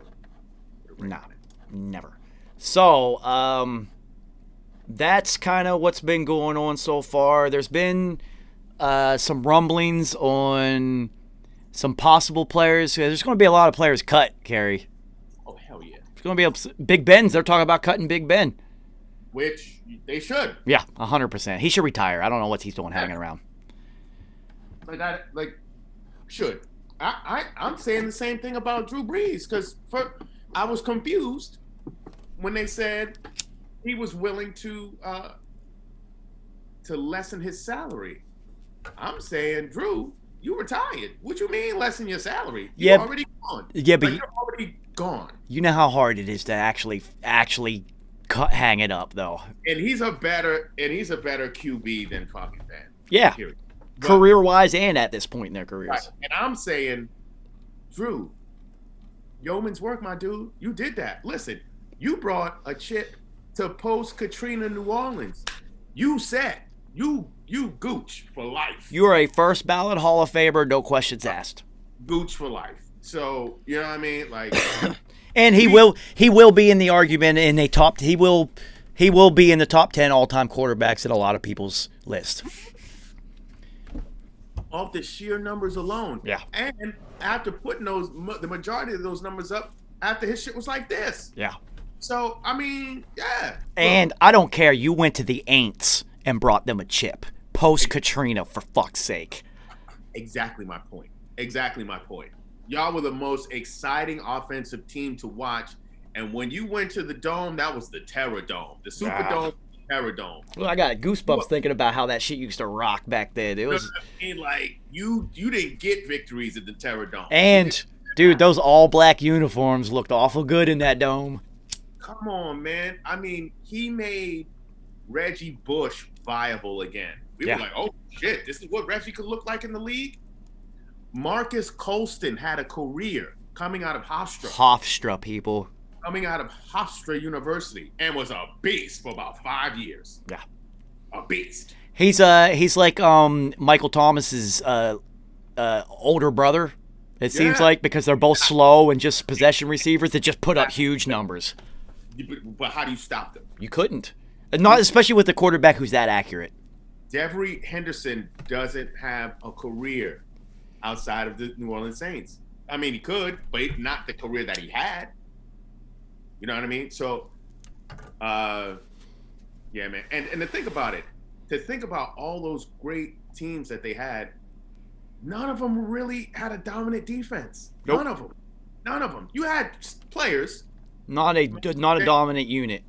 S4: put a ring on it.
S2: Never. So, that's kind of what's been going on so far. There's been some rumblings on some possible players. There's going to be a lot of players cut, Kerry.
S4: Oh, hell yeah.
S2: There's going to be Big Ben's. They're talking about cutting Big Ben.
S4: Which they should.
S2: Yeah, 100%. He should retire. I don't know what he's doing hanging around.
S4: Should. I'm saying the same thing about Drew Brees because I was confused when they said he was willing to lessen his salary. I'm saying, Drew, you retired. What you mean lessen your salary? You're already gone.
S2: Yeah, but
S4: you're already gone.
S2: You know how hard it is to actually hang it up, though.
S4: And he's a better QB than fucking Ben.
S2: Yeah, career-wise and at this point in their careers.
S4: Right. And I'm saying, Drew, yeoman's work, my dude. You did that. Listen, you brought a chip to post-Katrina New Orleans. You said you gooch for life.
S2: You are a first ballot Hall of Famer, no questions asked.
S4: Gooch for life. So, you know what I mean? Like,
S2: and he will be in the argument in a top. He will be in the top 10 all-time quarterbacks in a lot of people's list.
S4: Off the sheer numbers alone.
S2: Yeah.
S4: And after putting the majority of those numbers up, after his shit was like this.
S2: Yeah.
S4: So, I mean, yeah.
S2: And I don't care. You went to the Aints and brought them a chip. Post-Katrina, for fuck's sake.
S4: Exactly my point. Y'all were the most exciting offensive team to watch. And when you went to the Dome, that was the Terror Dome. The Superdome, Terror Dome.
S2: Well, I got goosebumps thinking about how that shit used to rock back then. It was,
S4: I mean, like you didn't get victories at the Terror Dome.
S2: and dude, those all black uniforms looked awful good in that dome.
S4: Come on, man. I mean, he made Reggie Bush viable again. We were like, oh shit, this is what Reggie could look like in the league. Marcus Colston had a career coming out of
S2: Hofstra, people.
S4: Coming out of Hofstra University, and was a beast for about 5 years.
S2: Yeah.
S4: A beast.
S2: He's like Michael Thomas's older brother. It seems like, because they're both slow and just possession receivers that just put up huge numbers.
S4: But how do you stop them?
S2: You couldn't. Not especially with the quarterback who's that accurate.
S4: Devery Henderson doesn't have a career outside of the New Orleans Saints. I mean, he could, but not the career that he had. You know what I mean? So, yeah, man. And to think about it, to think about all those great teams that they had, none of them really had a dominant defense.
S2: Nope.
S4: None of them. You had players.
S2: Not a dominant unit.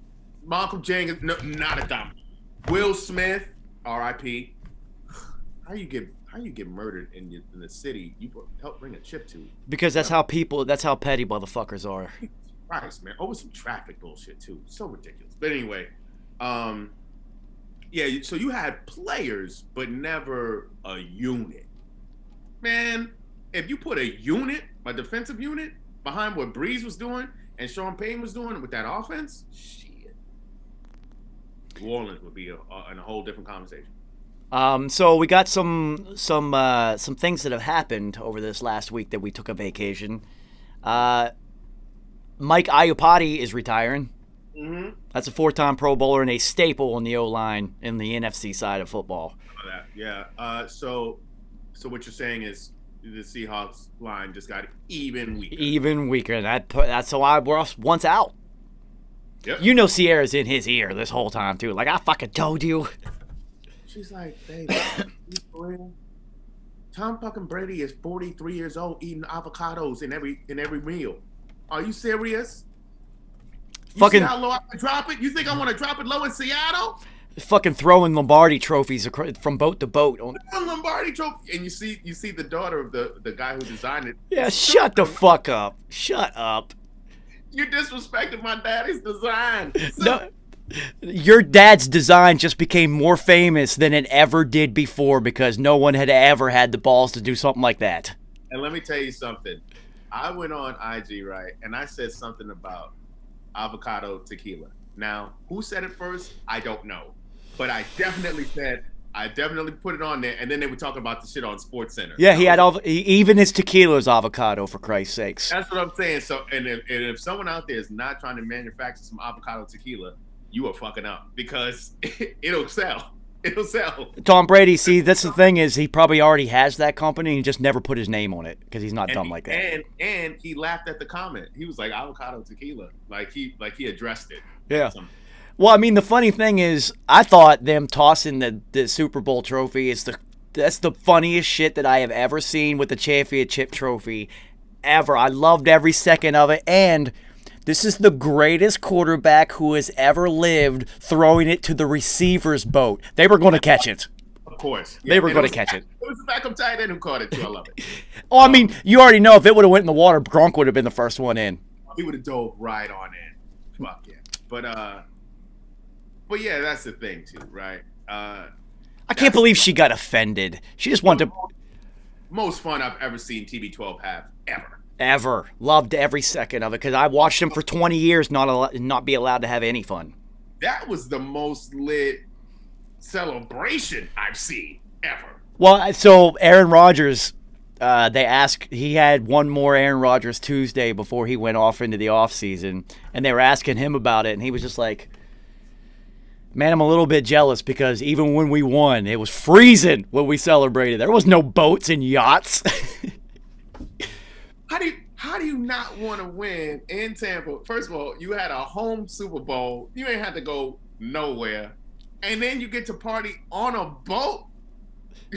S4: Malcolm Jenkins, no, not a dominant. Will Smith, R.I.P. How you get murdered in the city you help bring a chip to?
S2: Because that's how petty motherfuckers are.
S4: Christ, man. Over some traffic bullshit too. So ridiculous. But anyway, yeah. So you had players, but never a unit. Man, if you put a defensive unit, behind what Breeze was doing and Sean Payton was doing with that offense, shit, New Orleans would be in a whole different conversation.
S2: So we got some things that have happened over this last week that we took a vacation. Mike Iupati is retiring.
S4: Mm-hmm.
S2: That's a 4-time Pro Bowler and a staple in the O-line in the NFC side of football.
S4: Yeah. So what you're saying is the Seahawks line just got even weaker.
S2: Even weaker. That's why we're once out.
S4: Yep.
S2: You know Sierra's in his ear this whole time, too. Like, I fucking told you.
S4: She's like, baby, for real? Tom fucking Brady is 43 years old eating avocados in every meal. Are you serious? You see how low I can drop it? You think I want to drop it low in Seattle?
S2: Fucking throwing Lombardi trophies from boat to boat.
S4: Lombardi trophy, and you see the daughter of the guy who designed it.
S2: Yeah, shut the fuck up. Shut up.
S4: You disrespected my daddy's design.
S2: No, your dad's design just became more famous than it ever did before because no one had ever had the balls to do something like that.
S4: And let me tell you something. I went on IG, right, and I said something about avocado tequila. Now, who said it first? I don't know. But I definitely put it on there, and then they were talking about the shit on SportsCenter.
S2: Yeah, he had even his tequila is avocado, for Christ's sakes.
S4: That's what I'm saying. So, and if someone out there is not trying to manufacture some avocado tequila, you are fucking up because it'll sell. It'll sell.
S2: Tom Brady, see, that's the thing is he probably already has that company and he just never put his name on it because he's not dumb like that.
S4: And he laughed at the comment. He was like, avocado tequila. Like he addressed it.
S2: Yeah. Well, I mean, the funny thing is, I thought them tossing the Super Bowl trophy that's the funniest shit that I have ever seen with the championship trophy ever. I loved every second of it, and this is the greatest quarterback who has ever lived throwing it to the receiver's boat. They were going to catch it.
S4: Of course.
S2: Yeah, they were going to catch it.
S4: It was the backup tight end who caught it, too. I love it.
S2: Oh, I mean, you already know if it would have went in the water, Gronk would have been the first one in.
S4: He would have dove right on in. Fuck yeah. But yeah, that's the thing, too, right?
S2: I can't believe she got offended. She just wanted to...
S4: Most fun I've ever seen TB12 have, ever.
S2: Loved every second of it because I watched him for 20 years not be allowed to have any fun.
S4: That was the most lit celebration I've seen ever.
S2: Well, so Aaron Rodgers, he had one more Aaron Rodgers Tuesday before he went off into the offseason, and they were asking him about it, and he was just like, man, I'm a little bit jealous because even when we won, it was freezing when we celebrated. There was no boats and yachts.
S4: How do you not want to win in Tampa? First of all, you had a home Super Bowl. You ain't had to go nowhere. And then you get to party on a boat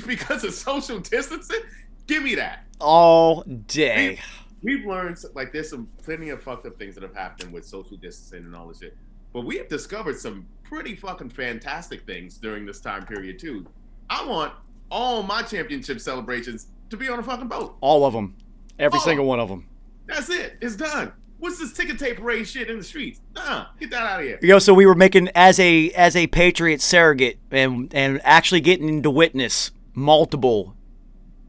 S4: because of social distancing? Give me that.
S2: All day.
S4: We've learned, like, there's plenty of fucked up things that have happened with social distancing and all this shit. But we have discovered some pretty fucking fantastic things during this time period too. I want all my championship celebrations to be on a fucking boat.
S2: All of them. Every single one of them.
S4: That's it. It's done. What's this ticker tape parade shit in the streets? Get that out of here.
S2: So we were making as a Patriot surrogate and actually getting to witness multiple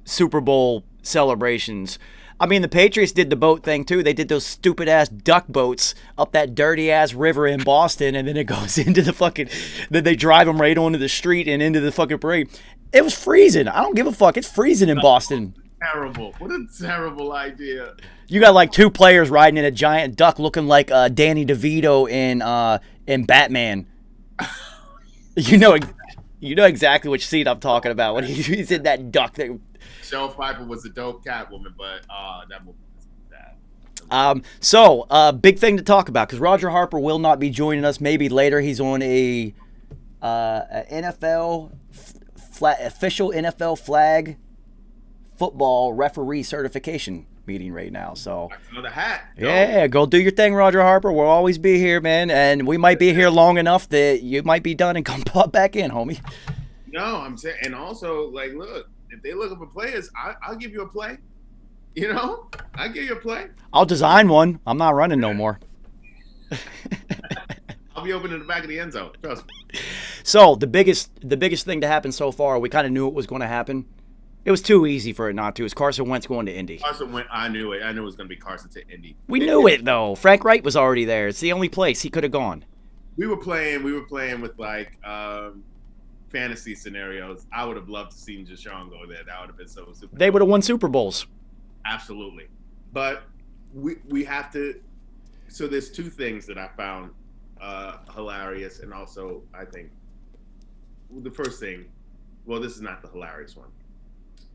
S2: Super Bowl celebrations. I mean, the Patriots did the boat thing too. They did those stupid ass duck boats up that dirty ass river in Boston, and then it goes into the fucking. Then they drive them right onto the street and into the fucking parade. It was freezing. I don't give a fuck. It's freezing in Boston.
S4: Terrible. What a terrible idea.
S2: You got like two players riding in a giant duck, looking like Danny DeVito in Batman. You know exactly which scene I'm talking about when he's in that duck thing.
S4: Michelle Pfeiffer was a dope Catwoman, but that movie was bad.
S2: So big thing to talk about because Roger Harper will not be joining us. Maybe later. He's on a NFL official NFL flag football referee certification meeting right now. So
S4: the hat.
S2: Yeah, go do your thing, Roger Harper. We'll always be here, man, and we might be here long enough that you might be done and come pop back in, homie.
S4: No, I'm saying, and also like, look, if they looking for players, I'll give you a play. You know, I'll give you a play.
S2: I'll design one. I'm not running no more.
S4: I'll be open in the back of the end zone. Trust me.
S2: So the biggest thing to happen so far, we kind of knew it was going to happen. It was too easy for it not to. Is Carson Wentz going to Indy?
S4: Carson Wentz. I knew it. I knew it was going to be Carson to Indy.
S2: We knew it though. Frank Wright was already there. It's the only place he could have gone.
S4: We were playing with like fantasy scenarios. I would have loved to see Deshaun go there. That would have been so super.
S2: They would have won Super Bowls.
S4: Absolutely. But we have to. So there's two things that I found hilarious, and also I think the first thing. Well, this is not the hilarious one.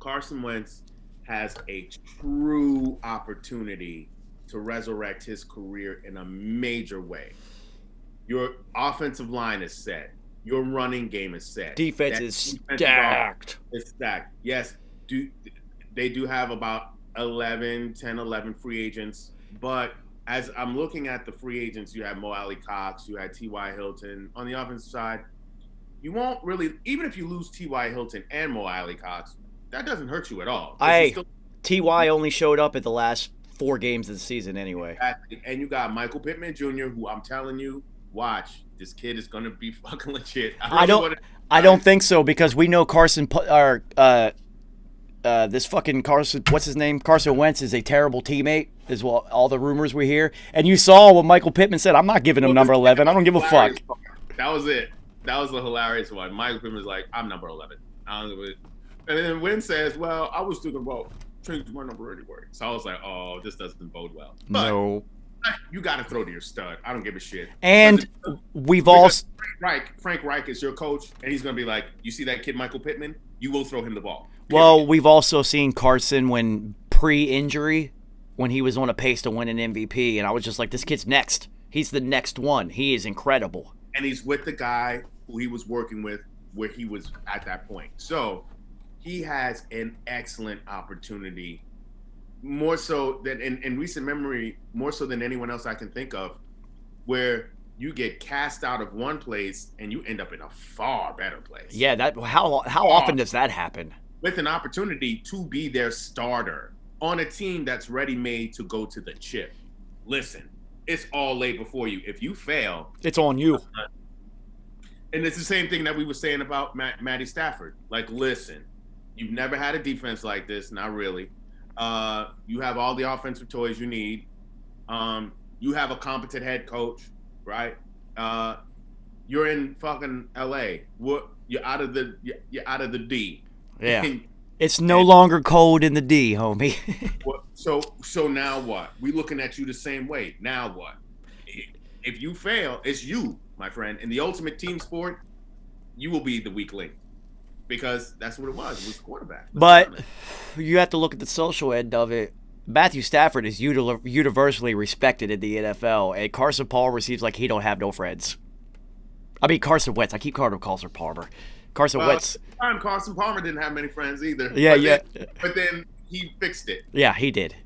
S4: Carson Wentz has a true opportunity to resurrect his career in a major way. Your offensive line is set. Your running game is set.
S2: Defense is stacked.
S4: It's stacked. Yes, they do have about 11 free agents. But as I'm looking at the free agents, you have Mo Alley Cox, you had T.Y. Hilton. On the offensive side, you won't really, even if you lose T.Y. Hilton and Mo Alley Cox, that doesn't hurt you at all.
S2: T.Y. only showed up at the last 4 games of the season anyway.
S4: Exactly. And you got Michael Pittman Jr., who I'm telling you, watch, this kid is going to be fucking legit.
S2: I don't think so because we know this fucking Carson, what's his name? Carson Wentz is a terrible teammate, is what all the rumors we hear. And you saw what Michael Pittman said. I'm not giving him number 11. I don't give a fuck.
S4: That was it. That was the hilarious one. Michael Pittman was like, I'm number 11. I don't give a. And then Wynn says, well, I was thinking about changing my number anyway. So I was like, oh, this doesn't bode well. But
S2: no.
S4: You got to throw to your stud. I don't give a shit.
S2: And we've all...
S4: Frank Reich is your coach, and he's going to be like, you see that kid Michael Pittman? You will throw him the ball.
S2: Well, we've also seen Carson when pre-injury, when he was on a pace to win an MVP, and I was just like, this kid's next. He's the next one. He is incredible.
S4: And he's with the guy who he was working with where he was at that point. So he has an excellent opportunity, more so than in recent memory, more so than anyone else I can think of, where you get cast out of one place and you end up in a far better place.
S2: Yeah, how often does that happen?
S4: With an opportunity to be their starter on a team that's ready-made to go to the chip. Listen, it's all laid before you. If you fail,
S2: it's on you.
S4: And it's the same thing that we were saying about Matty Stafford. Like, listen, you've never had a defense like this, not really. You have all the offensive toys you need. You have a competent head coach, right? You're in fucking LA. You're out of the D.
S2: Yeah. It's no longer cold in the D, homie.
S4: So now what? We looking at you the same way. Now what? If you fail, it's you, my friend. In the ultimate team sport, you will be the weak link. Because that's what it was. It was quarterback.
S2: But you have to look at the social end of it. Matthew Stafford is universally respected in the NFL, and Carson Palmer seems like he don't have no friends. I mean, Carson Wentz. I keep calling him Carson Palmer. Carson Wentz.
S4: Carson Palmer didn't have many friends either.
S2: Yeah,
S4: but then he fixed it.
S2: Yeah, he did.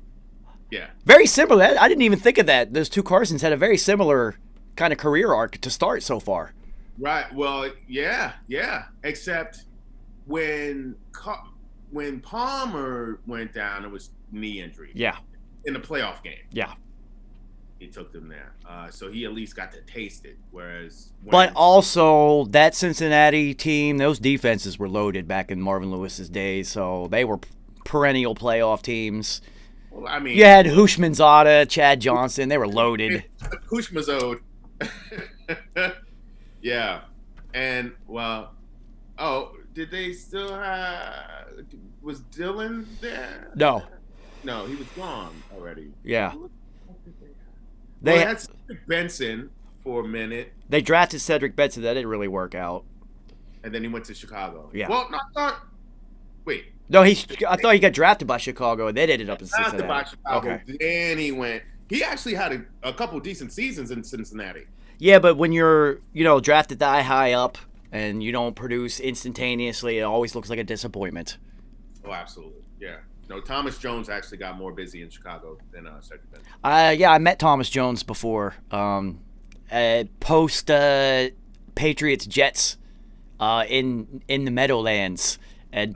S4: Yeah.
S2: Very similar. I didn't even think of that. Those two Carsons had a very similar kind of career arc to start so far.
S4: Right. Well, yeah. Except when Palmer went down, it was knee injury.
S2: Yeah.
S4: In the playoff game.
S2: Yeah.
S4: He took them there. So he at least got to taste it. Whereas
S2: But also, that Cincinnati team, those defenses were loaded back in Marvin Lewis's days, so they were perennial playoff teams.
S4: Well, I mean,
S2: you had Hushmanzada, Chad Johnson, they were loaded.
S4: Hushmazode. Yeah. And, well, did they still have, was Dylan there?
S2: No.
S4: No, he was gone already.
S2: Yeah.
S4: They had Cedric Benson for a minute.
S2: They drafted Cedric Benson. That didn't really work out.
S4: And then he went to Chicago.
S2: Yeah.
S4: Well, no, I thought. Wait.
S2: No, I thought he got drafted by Chicago, and then ended up in Cincinnati.
S4: Drafted by Chicago.
S2: Okay.
S4: Then he went. He actually had a couple decent seasons in Cincinnati.
S2: Yeah, but when you're, drafted that high up and you don't produce instantaneously, it always looks like a disappointment.
S4: Oh, absolutely. Yeah. No, Thomas Jones actually got more busy in Chicago than Cedric Benson.
S2: Yeah, I met Thomas Jones before. Post Patriots Jets in the Meadowlands, and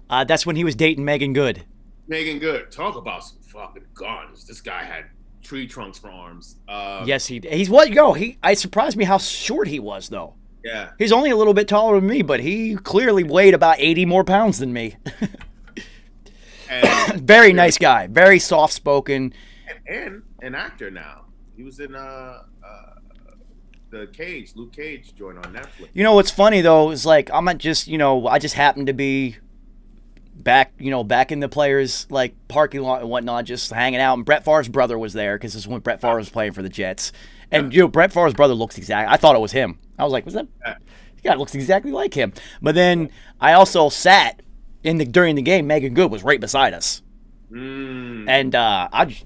S2: that's when he was dating Megan Good.
S4: Megan Good, talk about some fucking guns. This guy had tree trunks for arms.
S2: Yes, he's what? It surprised me how short he was, though.
S4: Yeah,
S2: he's only a little bit taller than me, but he clearly weighed about 80 more pounds than me.
S4: And
S2: very nice guy, very soft spoken,
S4: and an actor now. He was in the Luke Cage joint on Netflix.
S2: What's funny though is like I'm not just I just happened to be back in the players like parking lot and whatnot, just hanging out. And Brett Favre's brother was there because this is when Brett Favre was playing for the Jets. And Brett Favre's brother looks exact. I thought it was him. I was like, "Was that?" Yeah, it looks exactly like him. But then I also sat during the game. Megan Good was right beside us. And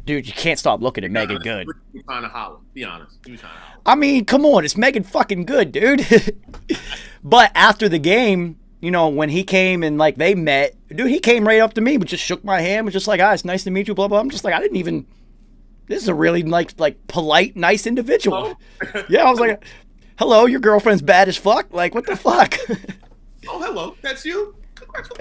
S2: dude, you can't stop looking at Megan Good.
S4: He was trying to holler. Be honest, he was trying to holler.
S2: I mean, come on, it's Megan fucking Good, dude. But after the game, when he came and like they met, dude, he came right up to me, but just shook my hand, was just like, "Ah, it's nice to meet you." Blah blah. I'm just like, I didn't even. This is a really like polite, nice individual. Oh. Yeah, I was like, "Hello, your girlfriend's bad as fuck." Like, what the fuck?
S4: Oh, hello, that's you.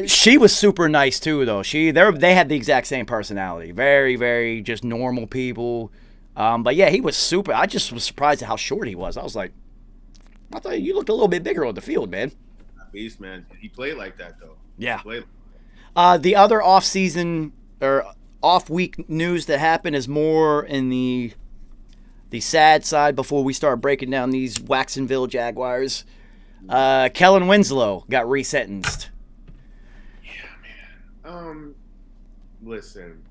S2: She was super nice too, though. They had the exact same personality. Very, very just normal people. But yeah, he was super. I just was surprised at how short he was. I was like, I thought you looked a little bit bigger on the field, man.
S4: Beast, man. He played like that though.
S2: Yeah. The other off-season or off-week news that happened is more in the sad side before we start breaking down these Jacksonville Jaguars. Kellen Winslow got resentenced.
S4: Listen,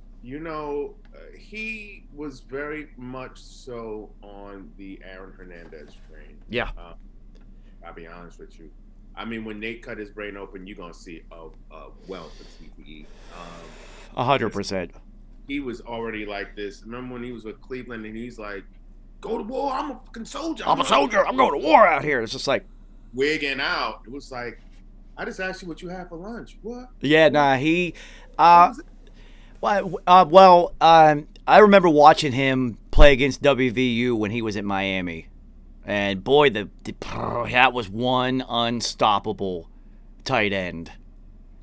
S4: he was very much so on the Aaron Hernandez train.
S2: Yeah.
S4: I'll be honest with you. I mean, when Nate cut his brain open, you're going to see a wealth of TPE.
S2: 100%.
S4: He was already like this. Remember when he was with Cleveland and he's like, "Go to war, I'm a fucking soldier.
S2: I'm a soldier. I'm going to war out here." It's just like.
S4: Wigging out. It was like, I just asked you what you had for lunch. What?
S2: Yeah, nah, he. I remember watching him play against WVU when he was at Miami, and boy, that was one unstoppable tight end.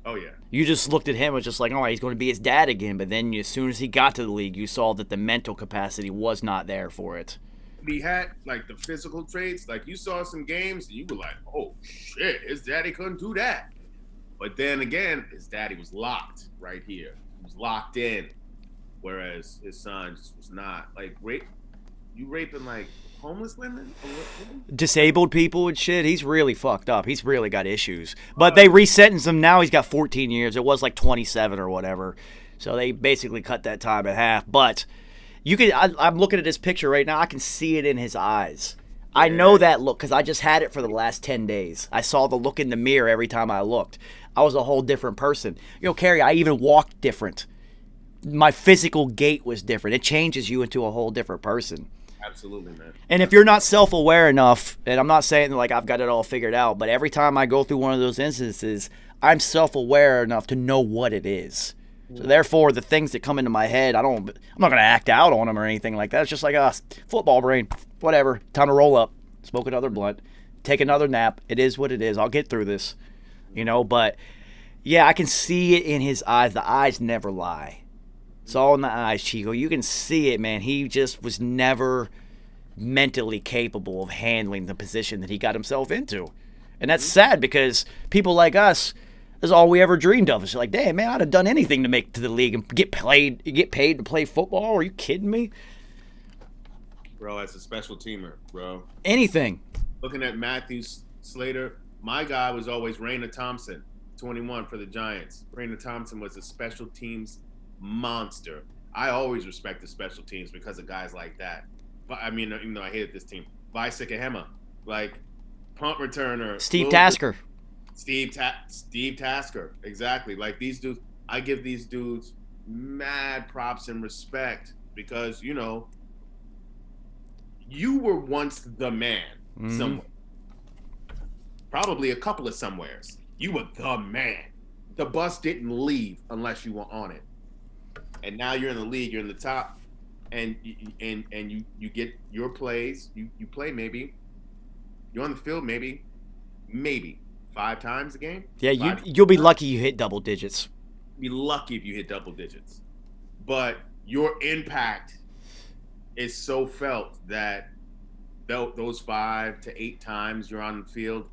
S4: Oh yeah.
S2: You just looked at him and was just like, "Oh, he's going to be his dad again." But then, as soon as he got to the league, you saw that the mental capacity was not there for it.
S4: He had like the physical traits. Like you saw some games, and you were like, "Oh shit, his daddy couldn't do that." But then again, his daddy was locked right here. He was locked in, whereas his son just was not. Like you raping like homeless women,
S2: disabled people and shit. He's really fucked up. He's really got issues. But they resentenced him. Now he's got 14 years. It was like 27 or whatever. So they basically cut that time in half. But I'm looking at his picture right now. I can see it in his eyes. Yeah. I know that look because I just had it for the last 10 days. I saw the look in the mirror every time I looked. I was a whole different person. Carrie, I even walked different. My physical gait was different. It changes you into a whole different person.
S4: Absolutely, man.
S2: And if you're not self-aware enough, and I'm not saying like I've got it all figured out, but every time I go through one of those instances, I'm self-aware enough to know what it is. So therefore, the things that come into my head, I'm not going to act out on them or anything like that. It's just like football brain, whatever. Time to roll up, smoke another blunt, take another nap. It is what it is. I'll get through this, But yeah, I can see it in his eyes. The eyes never lie. It's all in the eyes, Chico. You can see it, man. He just was never mentally capable of handling the position that he got himself into. And that's sad because people like us, that's all we ever dreamed of. It's like, damn, man, I'd have done anything to make it to the league and get paid to play football. Are you kidding me?
S4: Bro, as a special teamer, bro.
S2: Anything.
S4: Looking at Matthew Slater, my guy was always Raina Thompson, 21 for the Giants. Raina Thompson was a special teams monster. I always respect the special teams because of guys like that. But I mean, even though I hated this team, Visek Ahema, like punt returner,
S2: Steve Tasker.
S4: Steve Tasker, exactly. Like these dudes, I give these dudes mad props and respect because you were once the man somewhere. Probably a couple of somewheres. You were the man. The bus didn't leave unless you were on it. And now you're in the league, you're in the top, and you get your plays. You play maybe. You're on the field maybe 5 times a game.
S2: Yeah, you'll be lucky you hit double digits.
S4: Be lucky if you hit double digits. But your impact is so felt that those 5 to 8 times you're on the field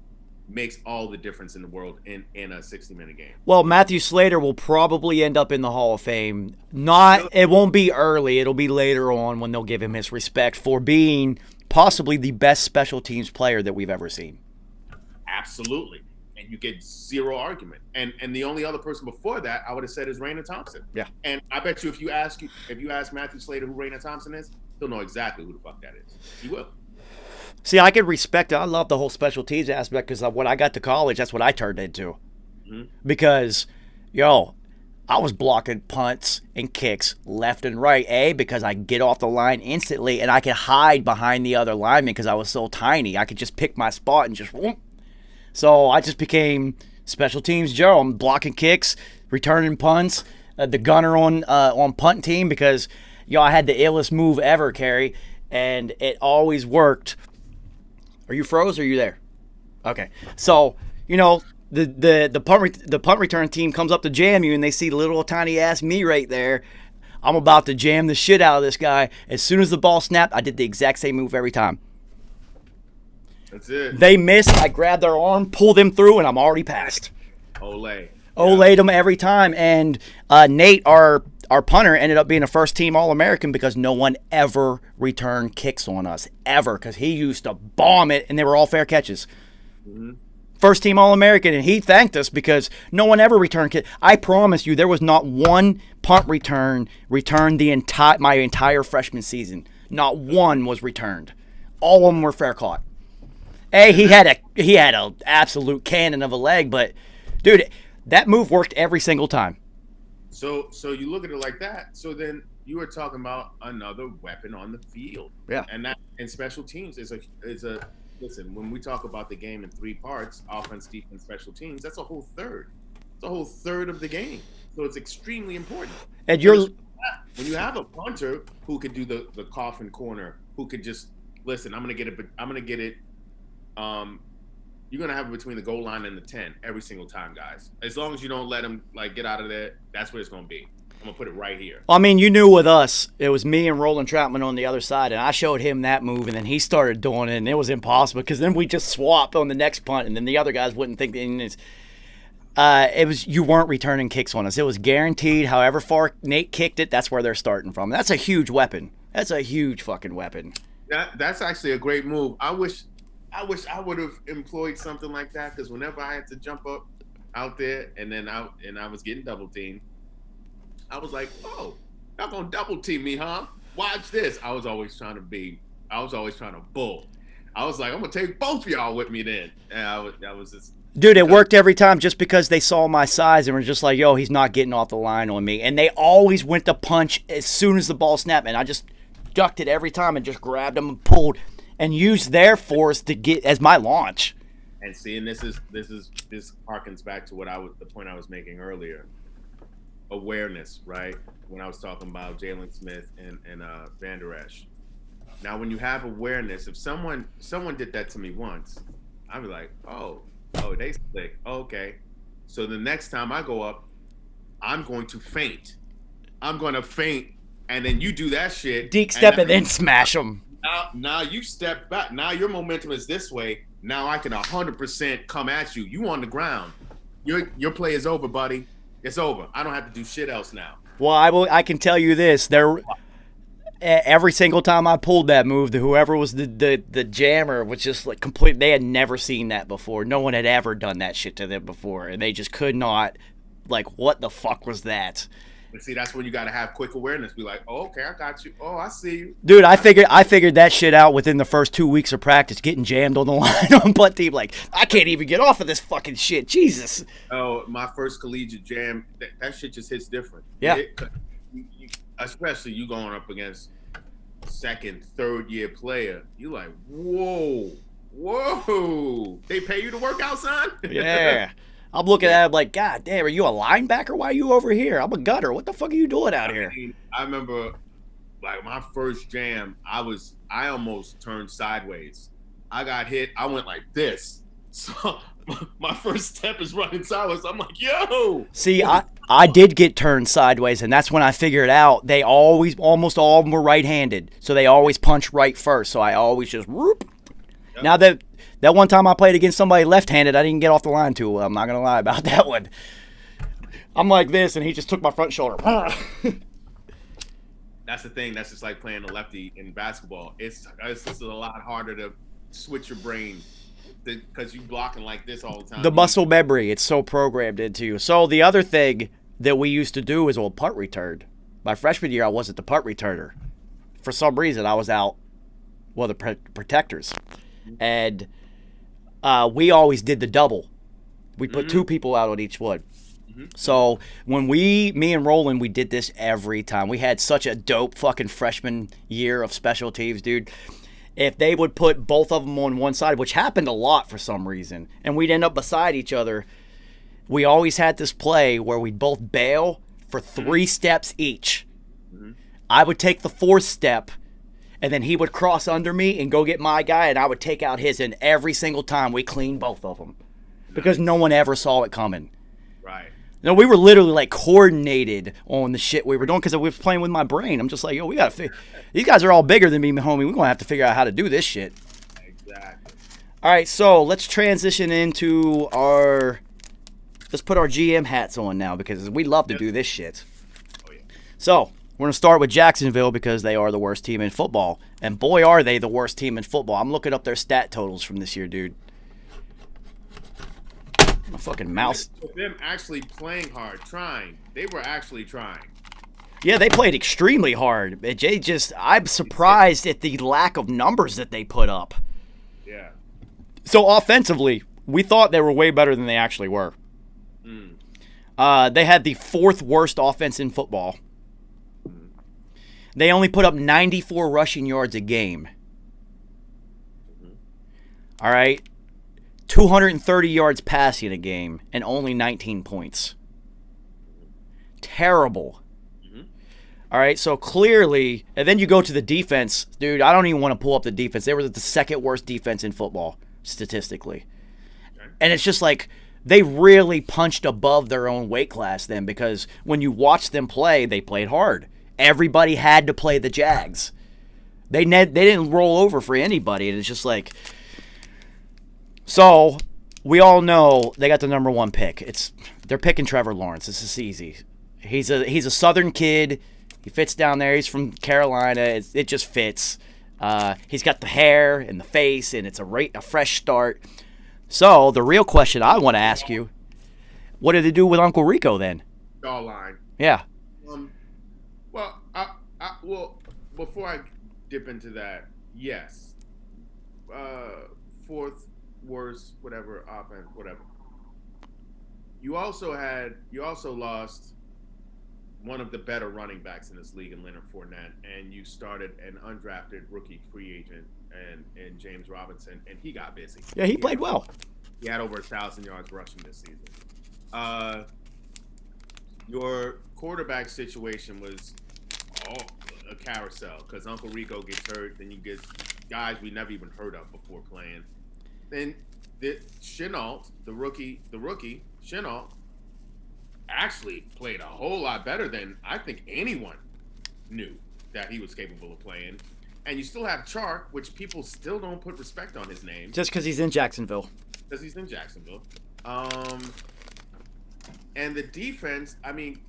S4: makes all the difference in the world in a 60-minute game.
S2: Well, Matthew Slater will probably end up in the Hall of Fame. It won't be early. It'll be later on when they'll give him his respect for being possibly the best special teams player that we've ever seen.
S4: Absolutely. And you get zero argument. And the only other person before that I would have said is Raina Thompson.
S2: Yeah.
S4: And I bet you if you ask Matthew Slater who Raina Thompson is, he'll know exactly who the fuck that is. He will.
S2: See, I could respect it. I love the whole special teams aspect because when I got to college, that's what I turned into. Mm-hmm. Because, I was blocking punts and kicks left and right, because I could get off the line instantly and I could hide behind the other lineman because I was so tiny. I could just pick my spot and just whoop. So I just became special teams Joe. I'm blocking kicks, returning punts, the gunner on punt team because, I had the illest move ever, Kerry, and it always worked. Are you froze or are you there? Okay. So, the punt return team comes up to jam you and they see little tiny ass me right there. I'm about to jam the shit out of this guy. As soon as the ball snapped, I did the exact same move every time.
S4: That's it.
S2: They missed. I grabbed their arm, pulled them through, and I'm already past. Olayed them every time. And Nate, our punter, ended up being a first-team All-American because no one ever returned kicks on us, ever, because he used to bomb it, and they were all fair catches. Mm-hmm. First-team All-American, and he thanked us because no one ever returned kicks. I promise you, there was not one punt returned my entire freshman season. Not one was returned. All of them were fair caught. He had a absolute cannon of a leg, but dude, that move worked every single time.
S4: So you look at it like that. So then you were talking about another weapon on the field.
S2: Yeah.
S4: And that in special teams is a listen, when we talk about the game in 3 parts, offense, defense, special teams, that's a whole third. It's a whole third of the game. So it's extremely important.
S2: And
S4: when you have a punter who could do the coffin corner, who could just listen, I'm gonna get it. You're gonna have it between the goal line and the 10 every single time, guys. As long as you don't let him get out of there, that's what it's gonna be. I'm gonna put it right here.
S2: I mean, you knew with us, it was me and Roland Troutman on the other side, and I showed him that move, and then he started doing it, and it was impossible because then we just swapped on the next punt, and then the other guys wouldn't think that. It was you weren't returning kicks on us. It was guaranteed. However far Nate kicked it, that's where they're starting from. That's a huge weapon. That's a huge fucking weapon.
S4: That's actually a great move. I wish I would have employed something like that because whenever I had to jump up out there and I was getting double teamed, I was like, "Oh, y'all gonna double team me, huh? Watch this." I was always trying to bull. I was like, "I'm gonna take both of y'all with me then." And that was just.
S2: Dude, it worked every time just because they saw my size and were just like, "Yo, he's not getting off the line on me." And they always went to punch as soon as the ball snapped, and I just ducked it every time and just grabbed them and pulled. And use their force to get as my launch.
S4: And see, and this harkens back to the point I was making earlier. Awareness, right? When I was talking about Jalen Smith and Van Der Esch. Now, when you have awareness, if someone did that to me once, I'd be like, oh, they slick. Okay. So the next time I go up, I'm going to feint. I'm going to feint, and then you do that shit.
S2: Deke step and then smash him.
S4: Now you step back. Now your momentum is this way. Now I can 100% come at you. You on the ground. Your play is over, buddy. It's over. I don't have to do shit else now.
S2: Well, I can tell you this. Every single time I pulled that move, whoever was the jammer was just like complete. They had never seen that before. No one had ever done that shit to them before, and they just could not. Like, what the fuck was that?
S4: And see, that's when you got to have quick awareness. Be like, oh, okay, I got you. Oh, I see you.
S2: Dude, I figured that shit out within the first 2 weeks of practice, getting jammed on the line on punt team. Like, I can't even get off of this fucking shit. Jesus.
S4: Oh, my first collegiate jam, that shit just hits different.
S2: Yeah.
S4: Especially you going up against second, third year player. You like, whoa. They pay you to work out, son?
S2: Yeah. I'm looking at him like, God damn, are you a linebacker? Why are you over here? I'm a gutter. What the fuck are you doing out here?
S4: I remember, like, my first jam, I almost turned sideways. I got hit. I went like this. So my first step is running sideways. I'm like, yo.
S2: See, I did get turned sideways, and that's when I figured out they almost all of them were right-handed. So they always punch right first. So I always just whoop. Yep. Now that one time I played against somebody left-handed, I didn't get off the line too well. I'm not going to lie about that one. I'm like this, and he just took my front shoulder.
S4: That's the thing. That's just like playing a lefty in basketball. It's just a lot harder to switch your brain because you blocking like this all the time.
S2: The muscle memory, it's so programmed into you. So the other thing that we used to do is punt return. My freshman year, I wasn't the punt returner. For some reason, I was out, the protectors. And we always did the double. We put two people out on each one. Mm-hmm. So when me and Roland, we did this every time. We had such a dope fucking freshman year of special teams, dude. If they would put both of them on one side, which happened a lot for some reason, and we'd end up beside each other, we always had this play where we'd both bail for 3 steps each. Mm-hmm. I would take the 4th step, and then he would cross under me and go get my guy, and I would take out his, and every single time we cleaned both of them. Because no one ever saw it coming.
S4: Right.
S2: No, we were literally like coordinated on the shit we were doing because we were playing with my brain. I'm just like, yo, we got to these guys are all bigger than me, homie. We're going to have to figure out how to do this shit.
S4: Exactly.
S2: All right, so let's transition into let's put our GM hats on now because we love to do this shit.
S4: Oh, yeah.
S2: So we're going to start with Jacksonville because they are the worst team in football. And boy, are they the worst team in football. I'm looking up their stat totals from this year, dude. My fucking mouse.
S4: With them actually playing hard, trying. They were actually trying.
S2: Yeah, they played extremely hard. I'm surprised at the lack of numbers that they put up.
S4: Yeah.
S2: So offensively, we thought they were way better than they actually were. They had the 4th worst offense in football. They only put up 94 rushing yards a game. All right. 230 yards passing a game and only 19 points. Terrible. All right, so clearly, and then you go to the defense. Dude, I don't even want to pull up the defense. They were the 2nd worst defense in football, statistically. And it's just like they really punched above their own weight class then because when you watch them play, they played hard. Everybody had to play the Jags. They didn't roll over for anybody, and it's just like... So, we all know they got the number 1 pick. They're picking Trevor Lawrence. This is easy. He's a Southern kid. He fits down there. He's from Carolina. It just fits. He's got the hair and the face, and it's a fresh start. So, the real question I want to ask you, what did they do with Uncle Rico then?
S4: Jawline.
S2: Yeah.
S4: Well, before I dip into that, yes. 4th worst, whatever, offense, whatever. You also lost one of the better running backs in this league in Leonard Fournette, and you started an undrafted rookie free agent and James Robinson, and he got busy.
S2: Yeah, he played well.
S4: He had over 1,000 yards rushing this season. Your quarterback situation was a carousel because Uncle Rico gets hurt, then you get guys we never even heard of before playing. Then Chenault, the rookie Chenault, actually played a whole lot better than I think anyone knew that he was capable of playing. And you still have Chark, which people still don't put respect on his name.
S2: Just because he's in Jacksonville.
S4: Because he's in Jacksonville. And the defense, I mean,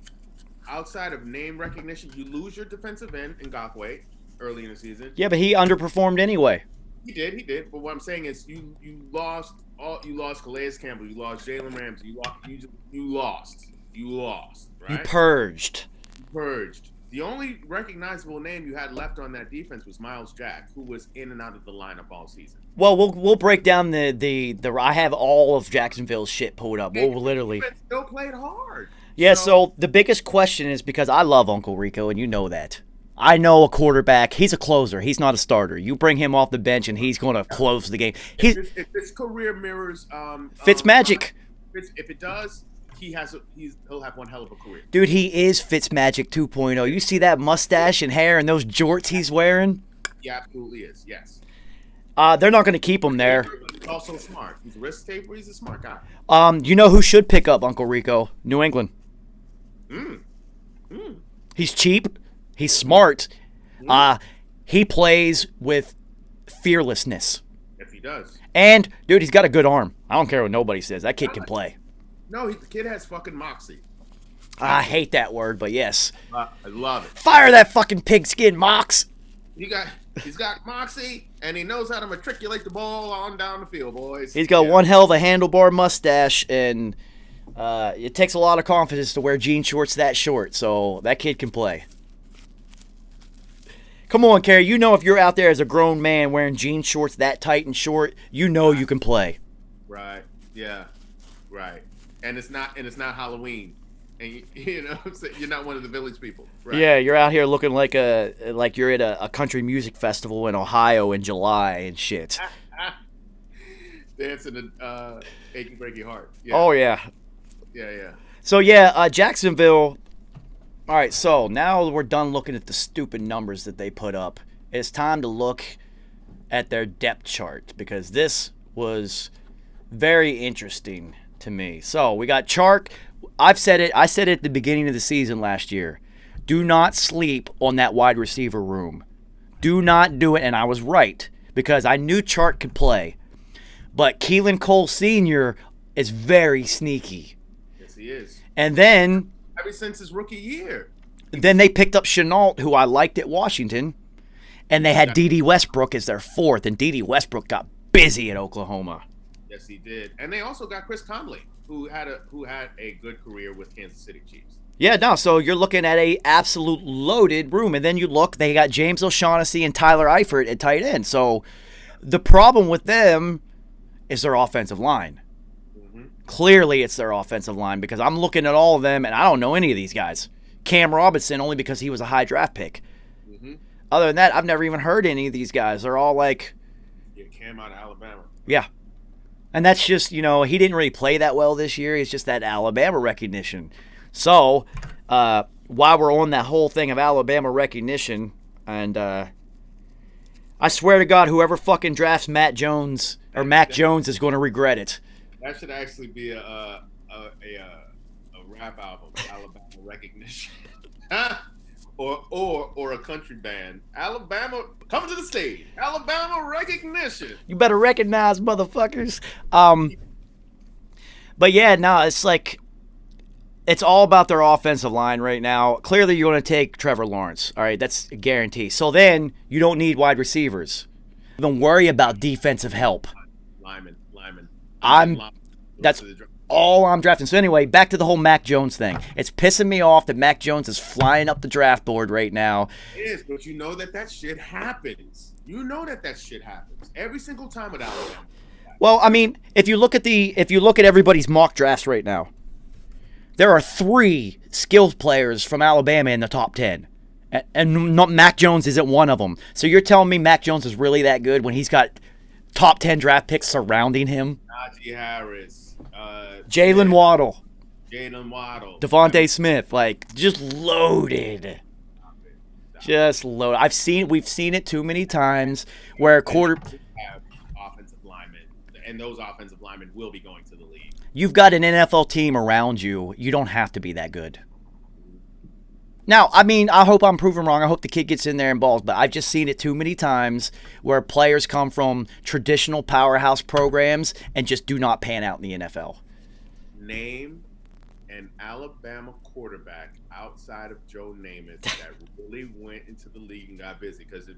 S4: outside of name recognition, you lose your defensive end in Ngakoue early in the season.
S2: Yeah, but he underperformed anyway.
S4: He did. But what I'm saying is, you lost Calais Campbell, you lost Jalen Ramsey, you lost, right?
S2: You purged. The only recognizable name you had left on that defense was Miles Jack, who was in and out of the lineup all season. Well, we'll break down the. I have all of Jacksonville's shit pulled up. We'll literally.
S4: Still played hard.
S2: Yeah. So the biggest question is, because I love Uncle Rico, and you know that. I know a quarterback. He's a closer. He's not a starter. You bring him off the bench, and he's going to close the game.
S4: If his career mirrors
S2: Fitzmagic.
S4: If it does, he'll have one hell of a career.
S2: Dude, he is Fitzmagic 2.0. You see that mustache and hair and those jorts he's wearing?
S4: He absolutely is. Yes.
S2: They're not going to keep him there.
S4: He's also smart. He's a risk taker. He's a smart guy.
S2: You know who should pick up Uncle Rico? New England. He's cheap. He's smart. He plays with fearlessness.
S4: Yes, he does.
S2: And, dude, he's got a good arm. I don't care what nobody says. That kid can play.
S4: No, the kid has fucking moxie.
S2: I hate that word, but yes.
S4: I love it.
S2: Fire that fucking pigskin, Mox.
S4: He's got moxie, and he knows how to matriculate the ball on down the field, boys.
S2: He's got one hell of a handlebar mustache, and it takes a lot of confidence to wear jean shorts that short, so that kid can play. Come on, Kerry. You know if you're out there as a grown man wearing jean shorts that tight and short, you know you can play.
S4: Right. Yeah. Right. And it's not Halloween. And you know, you're not one of the village people. Right?
S2: Yeah, you're out here looking like you're at a country music festival in Ohio in July and shit.
S4: Dancing an achy breaky heart. Yeah.
S2: Oh yeah.
S4: Yeah.
S2: So yeah, Jacksonville. All right, so now we're done looking at the stupid numbers that they put up. It's time to look at their depth chart, because this was very interesting to me. So we got Chark. I said it at the beginning of the season last year. Do not sleep on that wide receiver room. Do not do it, and I was right, because I knew Chark could play. But Keelan Cole Sr. is very sneaky.
S4: Yes, he is.
S2: And then...
S4: ever since his rookie year.
S2: Then they picked up Chenault, who I liked at Washington, and they had D.D. Westbrook as their fourth, and D.D. Westbrook got busy at Oklahoma.
S4: Yes, he did. And they also got Chris Conley, who had a good career with Kansas City Chiefs.
S2: Yeah, no, so you're looking at a absolute loaded room, and then you look, they got James O'Shaughnessy and Tyler Eifert at tight end. So the problem with them is their offensive line. Clearly, it's their offensive line, because I'm looking at all of them, and I don't know any of these guys. Cam Robinson, only because he was a high draft pick. Other than that, I've never even heard any of these guys. They're all like...
S4: yeah, Cam out of Alabama.
S2: Yeah. And that's just, he didn't really play that well this year. It's just that Alabama recognition. So, while we're on that whole thing of Alabama recognition, and I swear to God, whoever fucking drafts Mac Jones is going to regret it.
S4: That should actually be a rap album, Alabama Recognition, or a country band. Alabama, coming to the stage. Alabama Recognition.
S2: You better recognize, motherfuckers. But yeah, no, it's like it's all about their offensive line right now. Clearly, you're going to take Trevor Lawrence. All right, that's a guarantee. So then you don't need wide receivers. Don't worry about defensive help.
S4: Lineman.
S2: That's all I'm drafting. So anyway, back to the whole Mac Jones thing. It's pissing me off that Mac Jones is flying up the draft board right now.
S4: It is, but you know that shit happens. You know that shit happens every single time with Alabama.
S2: Well, I mean, if you look at everybody's mock drafts right now, there are 3 skilled players from Alabama in the top 10. And Mac Jones isn't one of them. So you're telling me Mac Jones is really that good when he's got top 10 draft picks surrounding him?
S4: Najee Harris,
S2: Jalen Waddle,
S4: Devontae
S2: Smith, like just loaded. Just loaded. We've seen it too many times where
S4: have offensive linemen. The and those offensive linemen will be going to the league.
S2: You've got an NFL team around you. You don't have to be that good. Now, I mean, I hope I'm proven wrong. I hope the kid gets in there and balls, but I've just seen it too many times where players come from traditional powerhouse programs and just do not pan out in the NFL.
S4: Name an Alabama quarterback outside of Joe Namath that really went into the league and got busy, because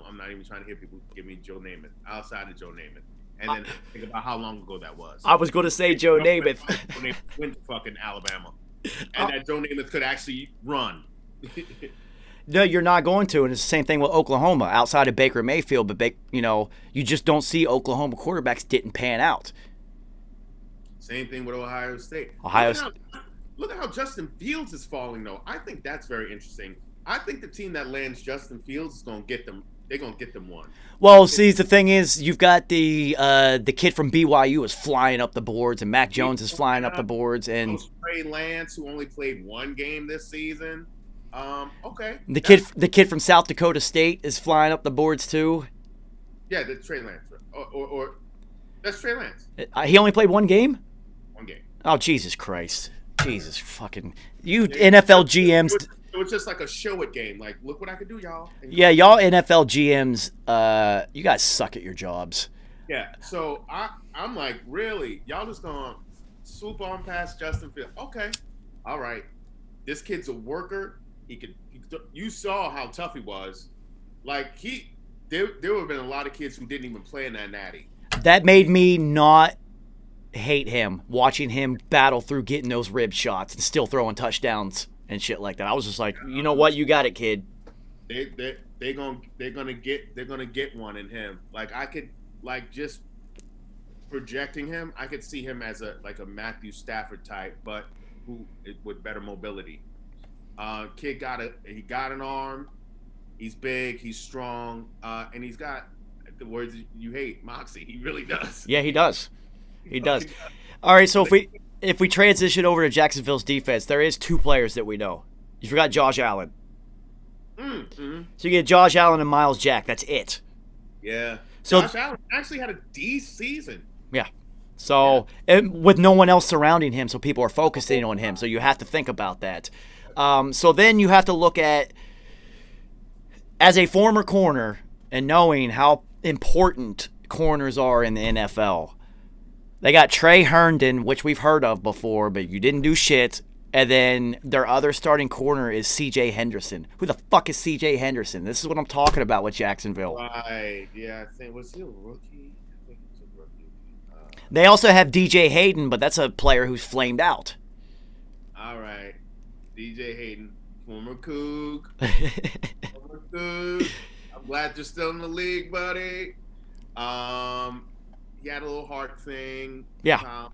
S4: I'm not even trying to hear people give me Joe Namath outside of Joe Namath. And then think about how long ago that was.
S2: I was going to say Joe Namath.
S4: When they went to fucking Alabama. And that Joe Namath could actually run.
S2: No, you're not going to, and it's the same thing with Oklahoma outside of Baker Mayfield. But you just don't see Oklahoma quarterbacks didn't pan out.
S4: Same thing with Ohio State. Look at how Justin Fields is falling, though. I think that's very interesting. I think the team that lands Justin Fields is going to get them. They're going to get them one.
S2: Well, see, the thing is, you've got the kid from BYU is flying up the boards, and Mac Jones is flying up the boards, and
S4: Trey Lance, who only played one game this season. Okay.
S2: The kid from South Dakota State is flying up the boards too.
S4: Yeah, that's Trey Lance, or that's Trey Lance.
S2: He only played one game.
S4: One game.
S2: Oh, Jesus Christ! Jesus fucking you NFL GMs.
S4: It was just like a show it game. Like, look what I could do, y'all.
S2: Yeah, y'all NFL GMs, you guys suck at your jobs.
S4: Yeah, so I'm like, really? Y'all just gonna swoop on past Justin Fields? Okay, all right. This kid's a worker. You saw how tough he was. Like there would have been a lot of kids who didn't even play in that natty.
S2: That made me not hate him, watching him battle through getting those rib shots and still throwing touchdowns and shit like that. I was just like, you know what, you got it, kid.
S4: They're gonna get one in him. Like, I could, like, just projecting him, I could see him as a Matthew Stafford type, but with better mobility. Kid got an arm. He's big. He's strong, and he's got the words you hate, moxie. He really does.
S2: Yeah, he does. He does. All right, so if we transition over to Jacksonville's defense, there is two players that we know. You forgot Josh Allen.
S4: Mm-hmm.
S2: So you get Josh Allen and Miles Jack. That's it.
S4: Yeah.
S2: So
S4: Josh Allen actually had a D season.
S2: Yeah. So and with no one else surrounding him, so people are focusing on him. So you have to think about that. So then you have to look at, as a former corner and knowing how important corners are in the NFL, they got Trey Herndon, which we've heard of before, but you didn't do shit. And then their other starting corner is C.J. Henderson. Who the fuck is C.J. Henderson? This is what I'm talking about with Jacksonville.
S4: Right. Yeah, I think, was he a rookie? I think he was a rookie.
S2: They also have DJ Hayden, but that's a player who's flamed out.
S4: All right. DJ Hayden, former Coug. I'm glad you're still in the league, buddy. He had a little heart thing.
S2: Yeah.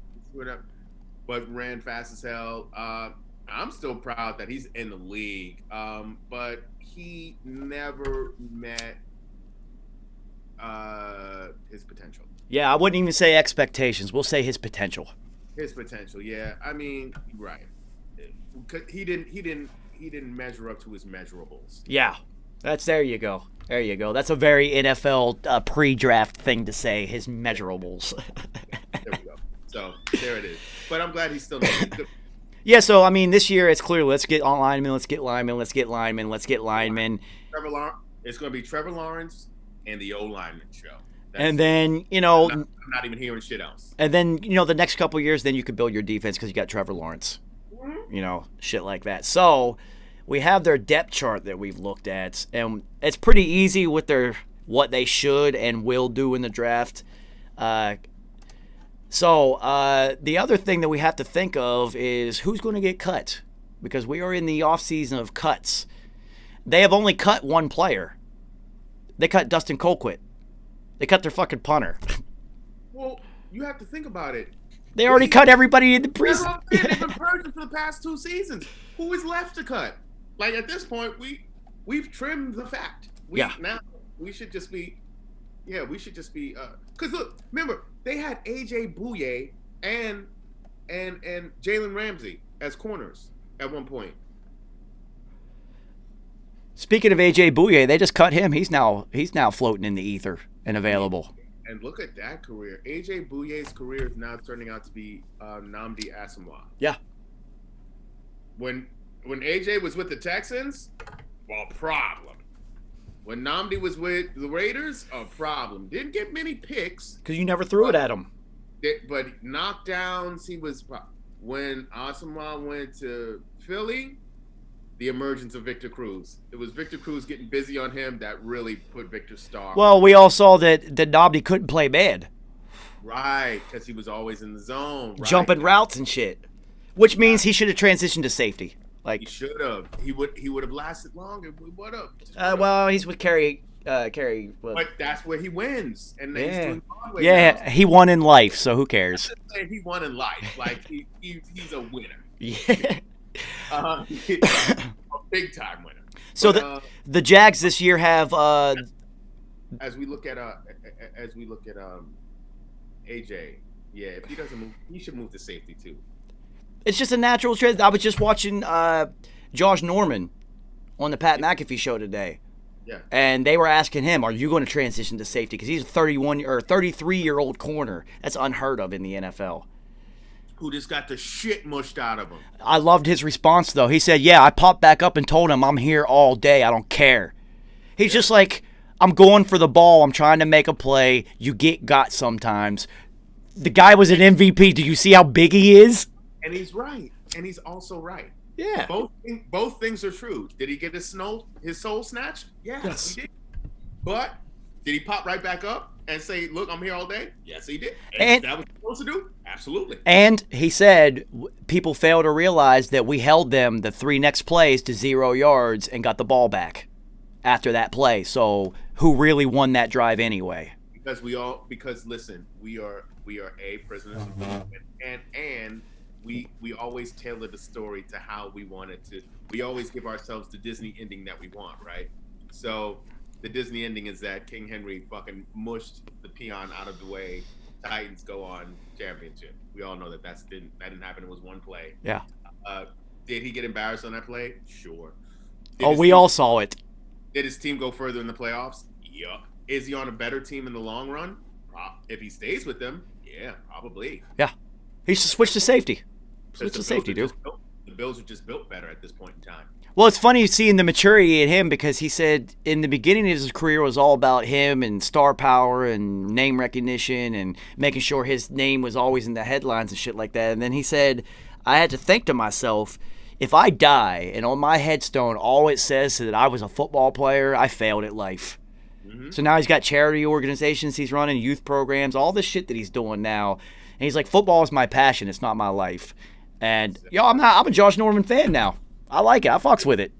S4: But ran fast as hell. I'm still proud that he's in the league. But he never met his potential.
S2: Yeah, I wouldn't even say expectations. We'll say his potential.
S4: His potential, yeah. I mean, right. He didn't measure up to his measurables.
S2: Yeah. There you go. There you go. That's a very NFL pre-draft thing to say, his measurables.
S4: There we go. So, there it is. But I'm glad he's still there.
S2: Yeah, so, I mean, this year it's clear, let's get on linemen, let's get linemen.
S4: It's going to be Trevor Lawrence and the O-lineman show.
S2: And then,
S4: I'm not even hearing shit else.
S2: And then, the next couple of years, then you could build your defense because you got Trevor Lawrence. Shit like that. So, we have their depth chart that we've looked at, and it's pretty easy with what they should and will do in the draft. So, the other thing that we have to think of is who's going to get cut, because we are in the offseason of cuts. They have only cut one player. They cut Dustin Colquitt. They cut their fucking punter.
S4: Well, you have to think about it.
S2: They already cut everybody in the preseason.
S4: They've been purging for the past 2 seasons. Who is left to cut? Like, at this point, we've trimmed the fat. Now we should just be. Yeah, we should just be. Because look, remember they had AJ Bouye and Jalen Ramsey as corners at one point.
S2: Speaking of AJ Bouye, they just cut him. He's now floating in the ether and available.
S4: And look at that career. AJ Bouye's career is now turning out to be Nnamdi Asomugha.
S2: Yeah.
S4: When AJ was with the Texans, a problem. When Nnamdi was with the Raiders, a problem. Didn't get many picks.
S2: Because you never threw it at him.
S4: But knockdowns, he was. When Asomugha went to Philly, the emergence of Victor Cruz. It was Victor Cruz getting busy on him that really put Victor's star.
S2: Well, we all saw that Nnamdi couldn't play bad.
S4: Right, because he was always in the zone. Right?
S2: Jumping routes and shit. Which means he should have transitioned to safety.
S4: He should have. He would have lasted longer. What up?
S2: Well, he's with Kerry.
S4: But that's where he wins, and he's doing Broadway now.
S2: He won in life, so who cares?
S4: He won in life. Like he's a winner.
S2: Yeah.
S4: A big time winner.
S2: So the Jags this year have
S4: as we look at AJ, yeah, if he doesn't move, he should move to safety too.
S2: It's just a natural trend. I was just watching Josh Norman on the Pat McAfee show today.
S4: Yeah.
S2: And they were asking him, "Are you going to transition to safety?" Because he's a 33-year-old corner. That's unheard of in the NFL.
S4: Who just got the shit mushed out of him.
S2: I loved his response, though. He said, "Yeah, I popped back up and told him I'm here all day. I don't care." He's just like, "I'm going for the ball. I'm trying to make a play. You get got sometimes." The guy was an MVP. Do you see how big he is?
S4: And he's right. And he's also right.
S2: Yeah.
S4: Both things are true. Did he get his soul snatched? Yes, he did. But did he pop right back up and say, "Look, I'm here all day"? Yes, he did. And that was supposed to do? Absolutely.
S2: And he said people fail to realize that we held them the 3 next plays to 0 yards and got the ball back after that play. So who really won that drive anyway?
S4: Because listen, we are prisoners of war, and we always tailor the story to how we want it to. We always give ourselves the Disney ending that we want, right? So the Disney ending is that King Henry fucking mushed the peon out of the way. Titans go on championship. We all know that didn't happen. It was one play.
S2: Yeah.
S4: Did he get embarrassed on that play? Sure.
S2: We all saw it.
S4: Did his team go further in the playoffs? Yeah. Is he on a better team in the long run? If he stays with them, yeah, probably.
S2: Yeah. He should switch to safety. Switch to safety, dude.
S4: The Bills are just built better at this point in time.
S2: Well, it's funny seeing the maturity in him because he said in the beginning of his career was all about him and star power and name recognition and making sure his name was always in the headlines and shit like that. And then he said, I had to think to myself, if I die and on my headstone all it says is that I was a football player, I failed at life. Mm-hmm. So now he's got charity organizations he's running, youth programs, all this shit that he's doing now. And he's like, football is my passion. It's not my life. And, I'm a Josh Norman fan now. I like it. I fucks with it.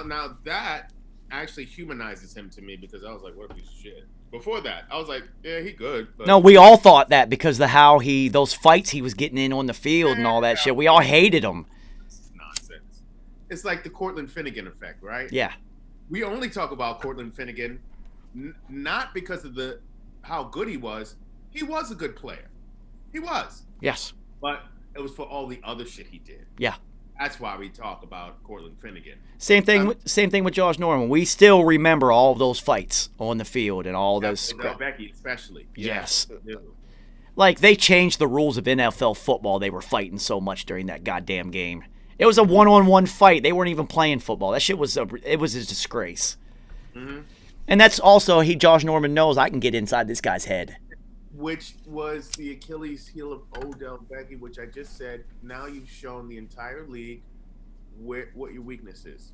S4: Now that actually humanizes him to me because I was like, what a piece of shit. Before that, I was like, yeah, he good. But
S2: no, we all thought that because of how those fights he was getting in on the field and all that shit. We all hated him.
S4: It's nonsense. It's like the Cortland Finnegan effect, right?
S2: Yeah.
S4: We only talk about Cortland Finnegan not because of how good he was. He was a good player. He was.
S2: Yes.
S4: But it was for all the other shit he did.
S2: Yeah.
S4: That's why we talk about Cortland Finnegan.
S2: Same thing with Josh Norman. We still remember all of those fights on the field and all those.
S4: Becky, especially.
S2: Yes. Like they changed the rules of NFL football. They were fighting so much during that goddamn game. It was a one-on-one fight. They weren't even playing football. That shit was a disgrace. Mm-hmm. And that's also Josh Norman knows I can get inside this guy's head.
S4: Which was the Achilles heel of Odell Beckham, which I just said. Now you've shown the entire league what your weakness is.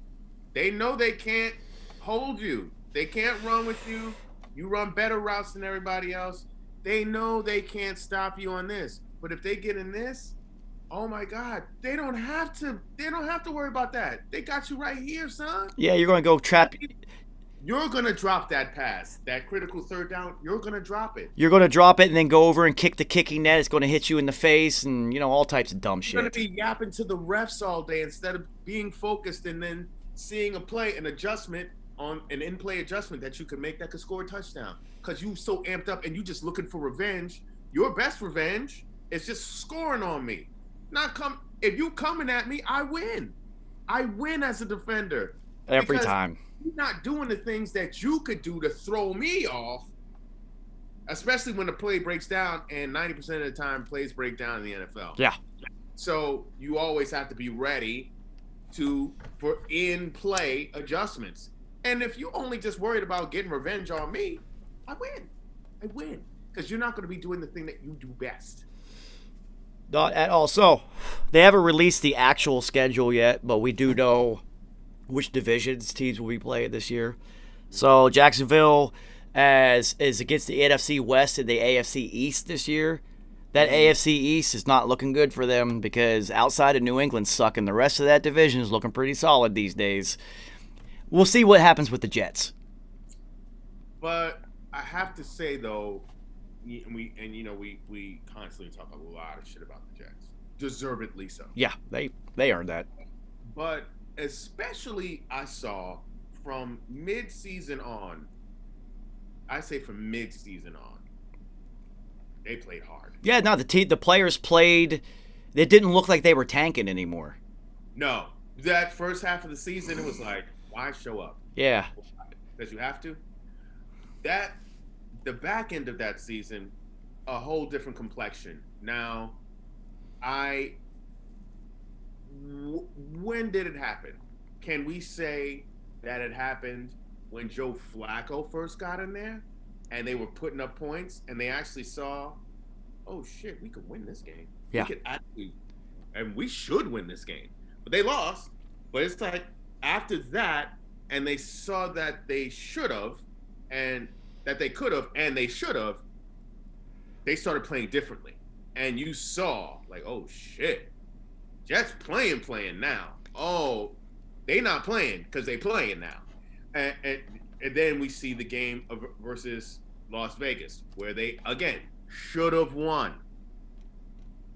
S4: They know they can't hold you. They can't run with you. You run better routes than everybody else. They know they can't stop you on this. But if they get in this, oh my God, they don't have to. They don't have to worry about that. They got you right here, son.
S2: Yeah, you're going to go trap.
S4: You're going to drop that pass, that critical third down. You're going to drop it.
S2: You're going to drop it and then go over and kick the kicking net. It's going to hit you in the face and, all types of dumb shit.
S4: You're going to be yapping to the refs all day instead of being focused and then seeing an in-play adjustment that you can make that could score a touchdown. Because you so amped up and you just looking for revenge. Your best revenge is just scoring on me. If you coming at me, I win. I win as a defender.
S2: Every time.
S4: You're not doing the things that you could do to throw me off. especially when the play breaks down, and 90% of the time plays break down in the NFL.
S2: Yeah.
S4: So you always have to be ready for in-play adjustments. And if you're only just worried about getting revenge on me, I win. Because you're not going to be doing the thing that you do best.
S2: Not at all. So, they haven't released the actual schedule yet, but we do know which divisions teams will be playing this year. So, Jacksonville is against the NFC West and the AFC East this year. That AFC East is not looking good for them because outside of New England sucking, the rest of that division is looking pretty solid these days. We'll see what happens with the Jets.
S4: But I have to say, though, we constantly talk a lot of shit about the Jets. Deservedly so.
S2: Yeah, they earned that.
S4: But especially I saw from mid-season on, they played hard.
S2: Yeah, no, the players played. It didn't look like they were tanking anymore.
S4: No, that first half of the season, it was like, why show up?
S2: Yeah,
S4: because you have to. The back end of that season, a whole different complexion. Now, when did it happen? Can we say that it happened when Joe Flacco first got in there and they were putting up points and they actually saw, oh shit, we could win this game.
S2: Yeah.
S4: We could actually, and we should win this game. But they lost. But it's like after that, and they saw that they should have, and that they could have, and they should have, they started playing differently. And you saw, like, oh shit, Jets playing now. Oh, they not playing because they playing now. And then we see the game versus Las Vegas, where they, again, should have won.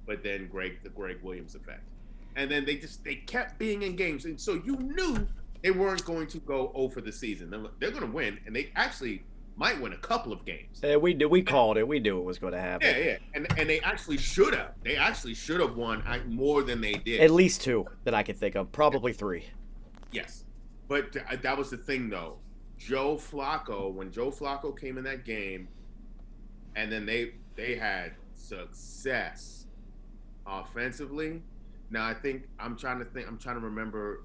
S4: But then the Greg Williams effect. And then they kept being in games. And so you knew they weren't going to go 0 for the season. They're going to win, and they actually might win a couple of games.
S2: We called it. We knew it was going to happen.
S4: Yeah. And they actually should have. They actually should have won more than they did.
S2: At least 2 that I could think of. Probably 3.
S4: Yes. But that was the thing, though. When Joe Flacco came in that game, and then they had success offensively. Now, I'm trying to remember,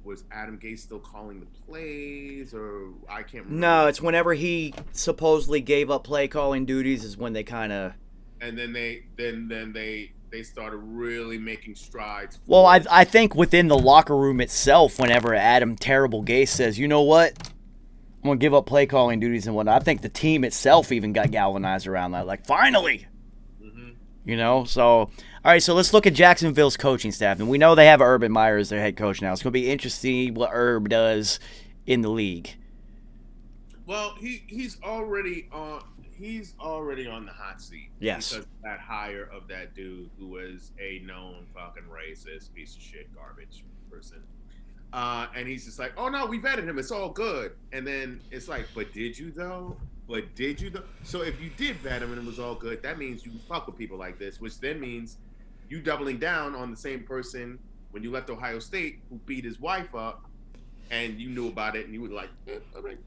S4: was Adam Gase still calling the plays, or I can't remember.
S2: No, it's whenever he supposedly gave up play calling duties is when they kind of.
S4: And then they started really making strides.
S2: Well, I think within the locker room itself, whenever Adam Terrible Gase says, you know what, I'm going to give up play calling duties and whatnot, I think the team itself even got galvanized around that. Like, finally! Mm-hmm. You know, so, all right, so let's look at Jacksonville's coaching staff. And we know they have Urban Meyer as their head coach now. It's going to be interesting what Herb does in the league.
S4: Well, he's already on the hot seat.
S2: Yes.
S4: Because of that hire of that dude who was a known fucking racist, piece of shit, garbage person. And he's just like, oh no, we vetted him. It's all good. And then it's like, but did you though? So if you did vet him and it was all good, that means you fuck with people like this, which then means you doubling down on the same person when you left Ohio State who beat his wife up, and you knew about it and you were like, all right.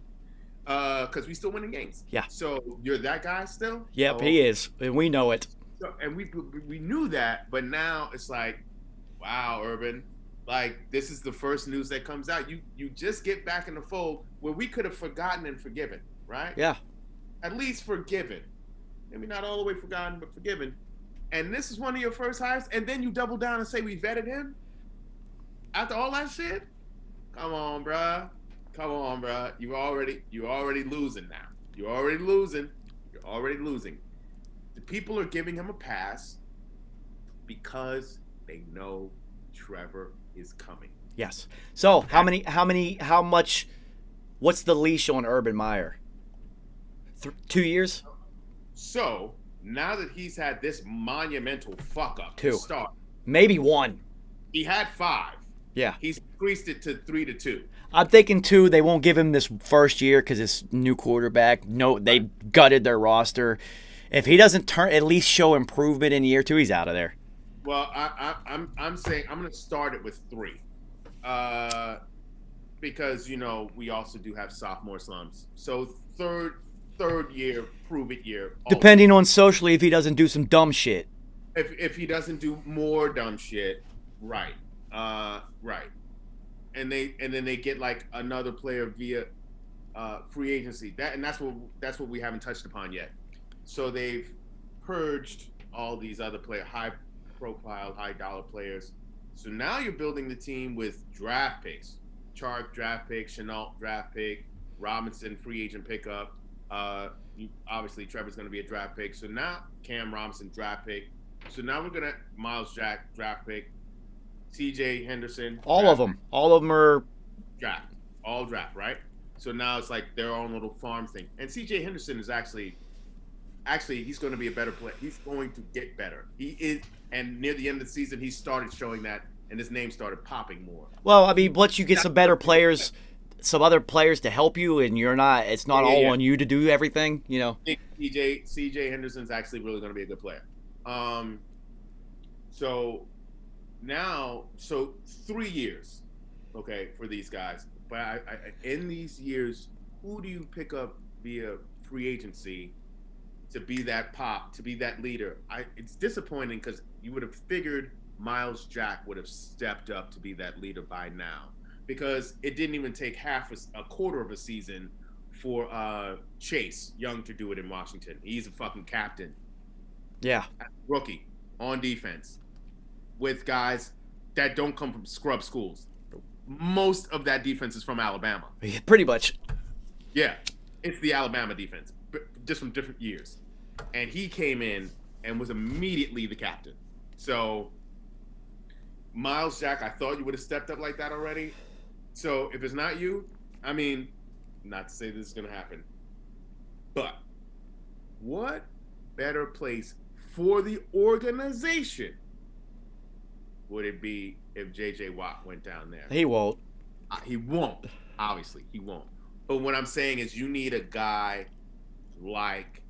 S4: Because we still winning games.
S2: Yeah.
S4: So you're that guy still?
S2: Yep, he is. And we know it.
S4: So, and we knew that, but now it's like, wow, Urban. Like, this is the first news that comes out. You just get back in the fold where we could have forgotten and forgiven, right?
S2: Yeah.
S4: At least forgiven. Maybe not all the way forgotten, but forgiven. And this is one of your first hires, and then you double down and say we vetted him? After all that shit? Come on, bruh. You're already losing now. You're already losing. The people are giving him a pass because they know Trevor is coming.
S2: Yes. So how much, what's the leash on Urban Meyer? 2 years?
S4: So now that he's had this monumental fuck up
S2: 2.
S4: to start,
S2: maybe 1.
S4: he had 5.
S2: Yeah.
S4: He's increased it to 3-2.
S2: I'm thinking 2. They won't give him this first year because it's new quarterback. No, they gutted their roster. If he doesn't at least show improvement in year 2, he's out of there.
S4: Well, I'm saying I'm going to start it with 3, because we also do have sophomore slumps. So third year, prove it year.
S2: Depending on socially if he doesn't do some dumb shit.
S4: If he doesn't do more dumb shit, right. Right. And then they get like another player via free agency. That's what we haven't touched upon yet. So they've purged all these other high profile, high dollar players. So now you're building the team with draft picks. Chark draft pick, Chenault draft pick, Robinson free agent pickup. Obviously Trevor's going to be a draft pick. So now Cam Robinson draft pick. So now we're gonna Miles Jack draft pick, C.J. Henderson.
S2: All of them are
S4: draft. All draft, right? So now it's like their own little farm thing. And C.J. Henderson is actually he's going to be a better player. He's going to get better. He is, and near the end of the season, he started showing that, and his name started popping more.
S2: Well, I mean, once you get some better players, some other players to help you, and it's not all on you to do everything, you know.
S4: I think C.J. Henderson's actually really going to be a good player. So 3 years, okay, for these guys. But I in these years, who do you pick up via free agency to be that pop, to be that leader? It's disappointing because you would have figured Miles Jack would have stepped up to be that leader by now, because it didn't even take a quarter of a season for Chase Young to do it in Washington. He's a fucking captain.
S2: Yeah.
S4: Rookie on defense with guys that don't come from scrub schools. Most of that defense is from Alabama.
S2: Yeah, pretty much.
S4: Yeah, it's the Alabama defense, just from different years. And he came in and was immediately the captain. So, Miles Jack, I thought you would have stepped up like that already. So, if it's not you, I mean, not to say this is going to happen, but what better place for the organization would it be if J.J. Watt went down there?
S2: He won't.
S4: He won't. Obviously, he won't. But what I'm saying is you need a guy like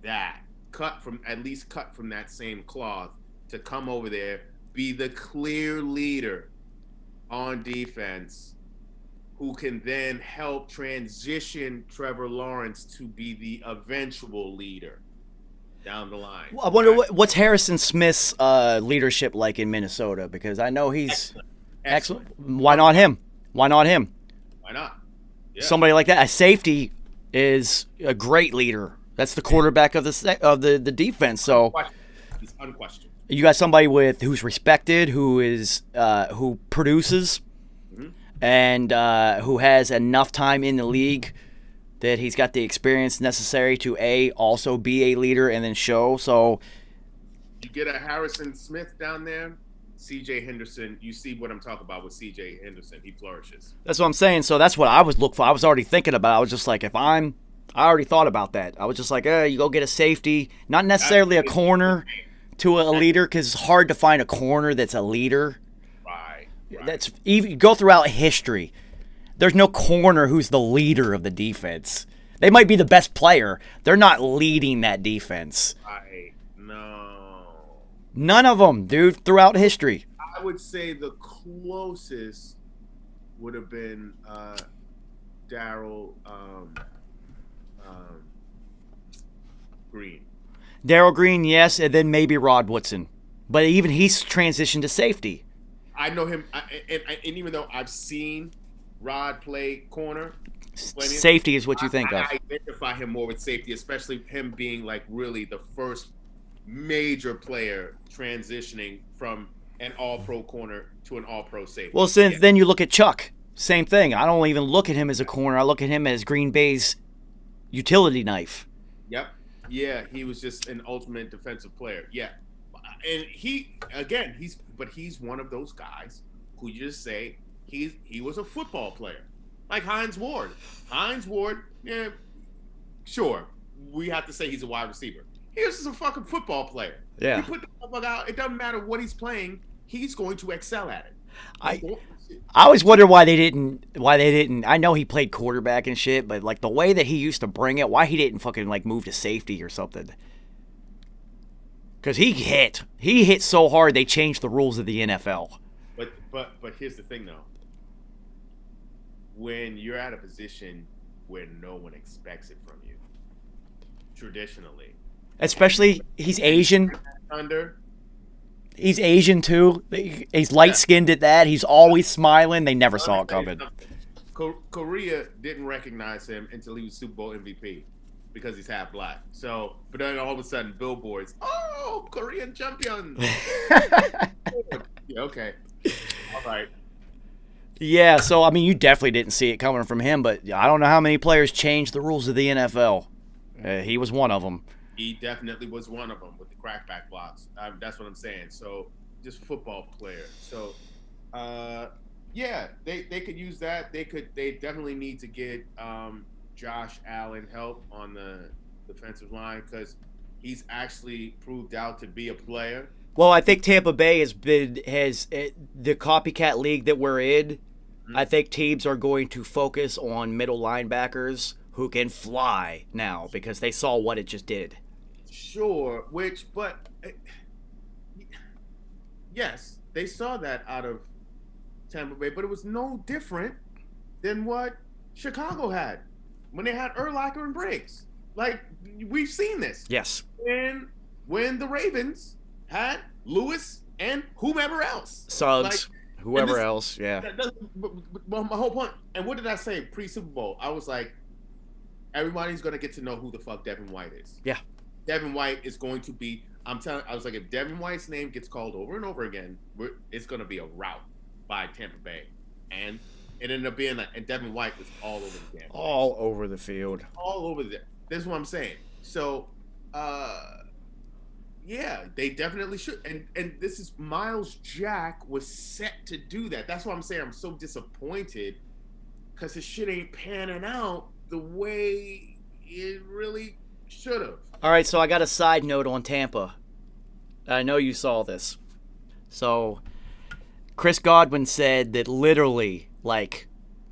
S4: that, cut from that same cloth, to come over there, be the clear leader on defense, who can then help transition Trevor Lawrence to be the eventual leader down the line.
S2: I wonder what's Harrison Smith's leadership like in Minnesota, because I know he's excellent. Why not him? Why not? Yeah. Somebody like that. A safety is a great leader. That's the quarterback of the defense. So
S4: he's unquestioned.
S2: You got somebody who's respected, who produces, and who has enough time in the league that he's got the experience necessary to also be a leader and then show. So
S4: you get a Harrison Smith down there, C.J. Henderson. You see what I'm talking about with C.J. Henderson. He flourishes.
S2: That's what I'm saying. So that's what I was looking for. I was already thinking about. I was just like, I already thought about that. I was just like, you go get a safety, not necessarily a corner to a leader, because it's hard to find a corner that's a leader.
S4: Right.
S2: That's even, you go throughout history. There's no corner who's the leader of the defense. They might be the best player. They're not leading that defense.
S4: No.
S2: None of them, dude, throughout history.
S4: I would say the closest would have been Darryl Green.
S2: Darryl Green, yes, and then maybe Rod Woodson. But even he's transitioned to safety.
S4: I know him, and even though I've seen Rod play corner,
S2: safety is what you think of.
S4: I identify him more with safety, especially him being like really the first major player transitioning from an all-pro corner to an all-pro safety.
S2: Well, then you look at Chuck. Same thing. I don't even look at him as a corner. I look at him as Green Bay's utility knife.
S4: Yep. Yeah, he was just an ultimate defensive player. Yeah. And he's one of those guys who you just say he was a football player. Like Hines Ward. Yeah, sure. We have to say he's a wide receiver. He was just a fucking football player.
S2: Yeah.
S4: You put the motherfucker out, it doesn't matter what he's playing, he's going to excel at it.
S2: I always wonder why they didn't. I know he played quarterback and shit, but like the way that he used to bring it, why he didn't fucking like move to safety or something? Because he hit so hard they changed the rules of the NFL.
S4: But here's the thing though. When you're at a position where no one expects it from you, traditionally.
S2: Especially, he's Asian.
S4: Under.
S2: He's Asian too. He's light-skinned at that. He's always smiling. They never saw it coming.
S4: Korea didn't recognize him until he was Super Bowl MVP because he's half black. So, but then all of a sudden, billboards, oh, Korean champion. Yeah, okay. All right.
S2: Yeah, so, I mean, you definitely didn't see it coming from him, but I don't know how many players changed the rules of the NFL. He was one of them.
S4: He definitely was one of them with the crackback blocks. That's what I'm saying. So, just football player. So, yeah, they could use that. They definitely need to get Josh Allen help on the defensive line because he's actually proved out to be a player.
S2: Well, I think Tampa Bay has the copycat league that we're in. Mm-hmm. I think teams are going to focus on middle linebackers who can fly now because they saw what it just did.
S4: Sure, yes, they saw that out of Tampa Bay, but it was no different than what Chicago had when they had Urlacher and Briggs. Like, we've seen this.
S2: Yes.
S4: And when the Ravens had Lewis and whomever else.
S2: Suggs, whoever else, yeah.
S4: Well, my whole point, and what did I say pre-Super Bowl? I was like, everybody's going to get to know who the fuck Devin White is.
S2: Yeah.
S4: Devin White is going to be, I was like, if Devin White's name gets called over and over again, it's going to be a rout by Tampa Bay. And it ended up being that, and Devin White was all over the game.
S2: All over the field.
S4: All over the, that's what I'm saying. So, yeah, they definitely should. And this is Miles Jack was set to do that. That's why I'm saying I'm so disappointed because his shit ain't panning out the way it really should have.
S2: All right, so I got a side note on Tampa. I know you saw this. So, Chris Godwin said that literally, like,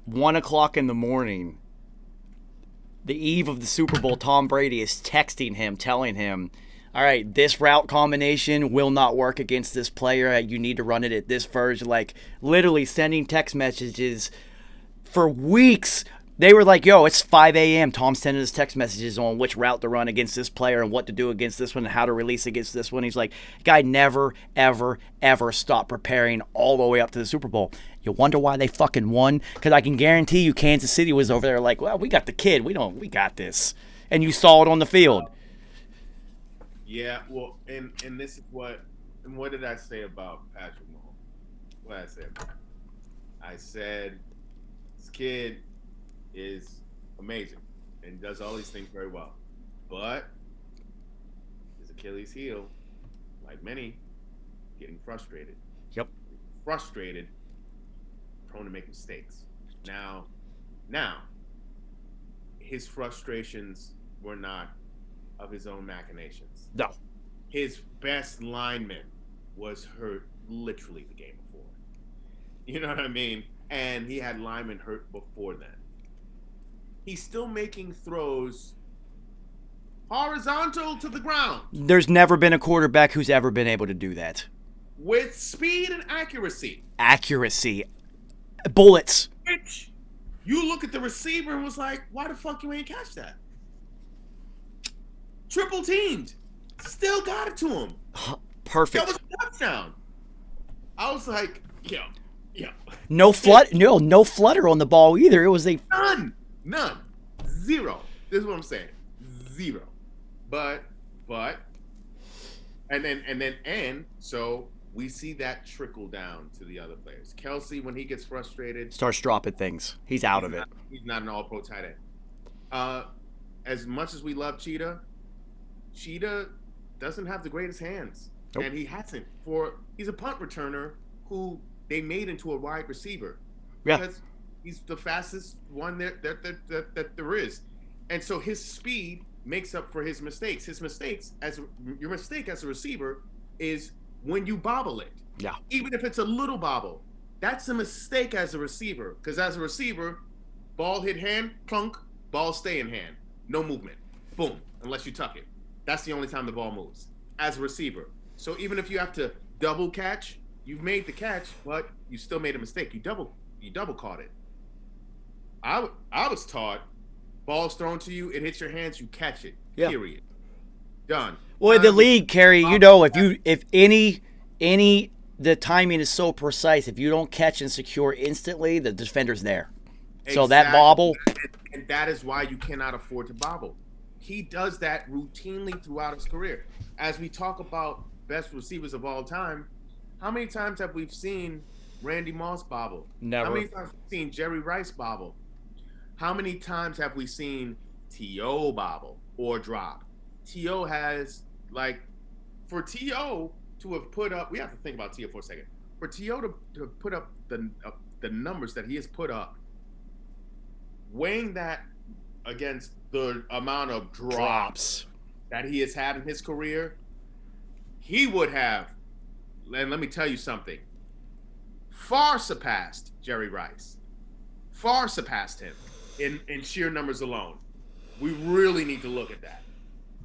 S2: 1 o'clock in the morning, the eve of the Super Bowl, Tom Brady is texting him, telling him, all right, this route combination will not work against this player. You need to run it at this version. Like, literally sending text messages for weeks. They were like, yo, it's 5 a.m. Tom's sending us text messages on which route to run against this player and what to do against this one and how to release against this one. He's like, guy never, ever, ever stopped preparing all the way up to the Super Bowl. You wonder why they fucking won? Because I can guarantee you Kansas City was over there like, well, we got the kid. We got this. And you saw it on the field.
S4: Yeah, well, and this is what did I say about Patrick Mahomes? What did I say about him? I said, this kid is amazing and does all these things very well. But his Achilles heel, like many, getting frustrated.
S2: Yep.
S4: Frustrated, prone to make mistakes. Now, his frustrations were not of his own machinations.
S2: No.
S4: His best lineman was hurt literally the game before. You know what I mean? And he had linemen hurt before then. He's still making throws horizontal to the ground.
S2: There's never been a quarterback who's ever been able to do that.
S4: With speed and accuracy.
S2: Accuracy. Bullets.
S4: Which you look at the receiver and was like, why the fuck you ain't catch that? Triple teamed. Still got it to him.
S2: Perfect.
S4: That was a touchdown. I was like, yo.
S2: No flutter on the ball either. It was
S4: None. Zero. This is what I'm saying. Zero. But so we see that trickle down to the other players. Kelsey, when he gets frustrated,
S2: starts dropping things. He's out of it.
S4: He's not an all-pro tight end. As much as we love Cheetah doesn't have the greatest hands. Nope. And he hasn't. He's a punt returner who they made into a wide receiver.
S2: Yeah.
S4: Because he's the fastest one that there is. And so his speed makes up for his mistakes. Your mistake as a receiver is when you bobble it.
S2: Yeah.
S4: Even if it's a little bobble, that's a mistake as a receiver. Because as a receiver, ball hit hand, clunk, ball stay in hand. No movement. Boom. Unless you tuck it. That's the only time the ball moves. As a receiver. So even if you have to double catch, you've made the catch, but you still made a mistake. You double caught it. I was taught, ball's thrown to you, it hits your hands, you catch it.
S2: Yeah.
S4: Period. Done.
S2: Well, the league, Kerry, the timing is so precise. If you don't catch and secure instantly, the defender's there. So that bobble.
S4: And that is why you cannot afford to bobble. He does that routinely throughout his career. As we talk about best receivers of all time, how many times have we seen Randy Moss bobble?
S2: Never.
S4: How many times have we seen Jerry Rice bobble? How many times have we seen T.O. bobble or drop? T.O. has, for T.O. to have put up, we have to think about T.O. for a second. For T.O. to put up the numbers that he has put up, weighing that against the amount of drops that he has had in his career, he would have, and let me tell you something, far surpassed Jerry Rice. Far surpassed him in sheer numbers alone. We really need to look at that.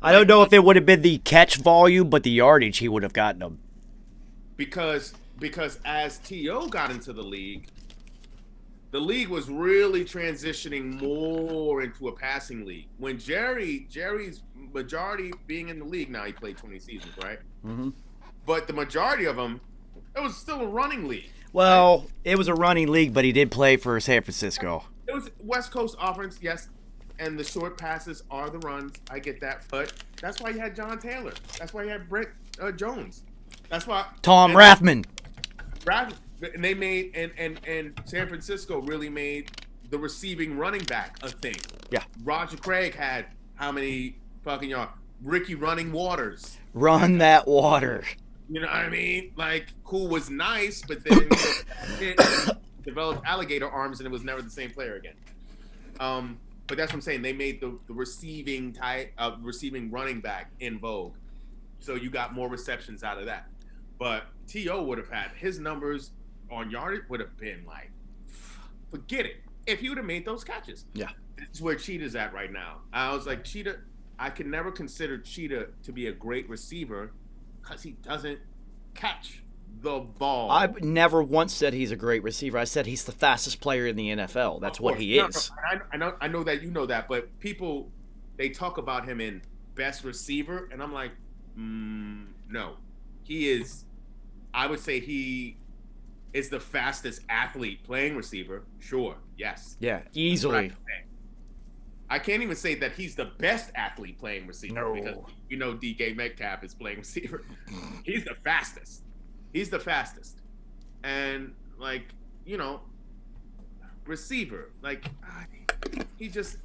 S2: I don't know if it would have been the catch volume, but the yardage he would have gotten them.
S4: Because as T.O. got into the league was really transitioning more into a passing league. When Jerry's majority being in the league now, he played 20 seasons, right?
S2: Mm-hmm.
S4: But the majority of them, it was still a running league.
S2: Well,
S4: right?
S2: It was a running league, but he did play for San Francisco.
S4: It was West Coast offense, yes. And the short passes are the runs. I get that. But that's why you had John Taylor. That's why you had Brett Jones. That's why
S2: Tom Rathman.
S4: And they made and San Francisco really made the receiving running back a thing.
S2: Yeah.
S4: Roger Craig had how many fucking yards? Ricky Running Waters.
S2: Run that water.
S4: You know what I mean? Cool was nice, but then it developed alligator arms and it was never the same player again. But that's what I'm saying. They made the receiving receiving running back in vogue. So you got more receptions out of that. But T.O. would have had his numbers on yardage would have been forget it. If he would have made those catches.
S2: Yeah.
S4: This is where Cheetah's at right now. I was like, Cheetah, I can never consider Cheetah to be a great receiver because he doesn't catch the ball.
S2: I've never once said he's a great receiver. I said he's the fastest player in the NFL. That's what he is.
S4: No, I know that you know that, but people, they talk about him in best receiver, and I'm like, no. He is, I would say he is the fastest athlete playing receiver. Sure, yes.
S2: Yeah, easily.
S4: I can't even say that he's the best athlete playing receiver.
S2: No.
S4: Because DK Metcalf is playing receiver. He's the fastest. He's the fastest. And, receiver. He just,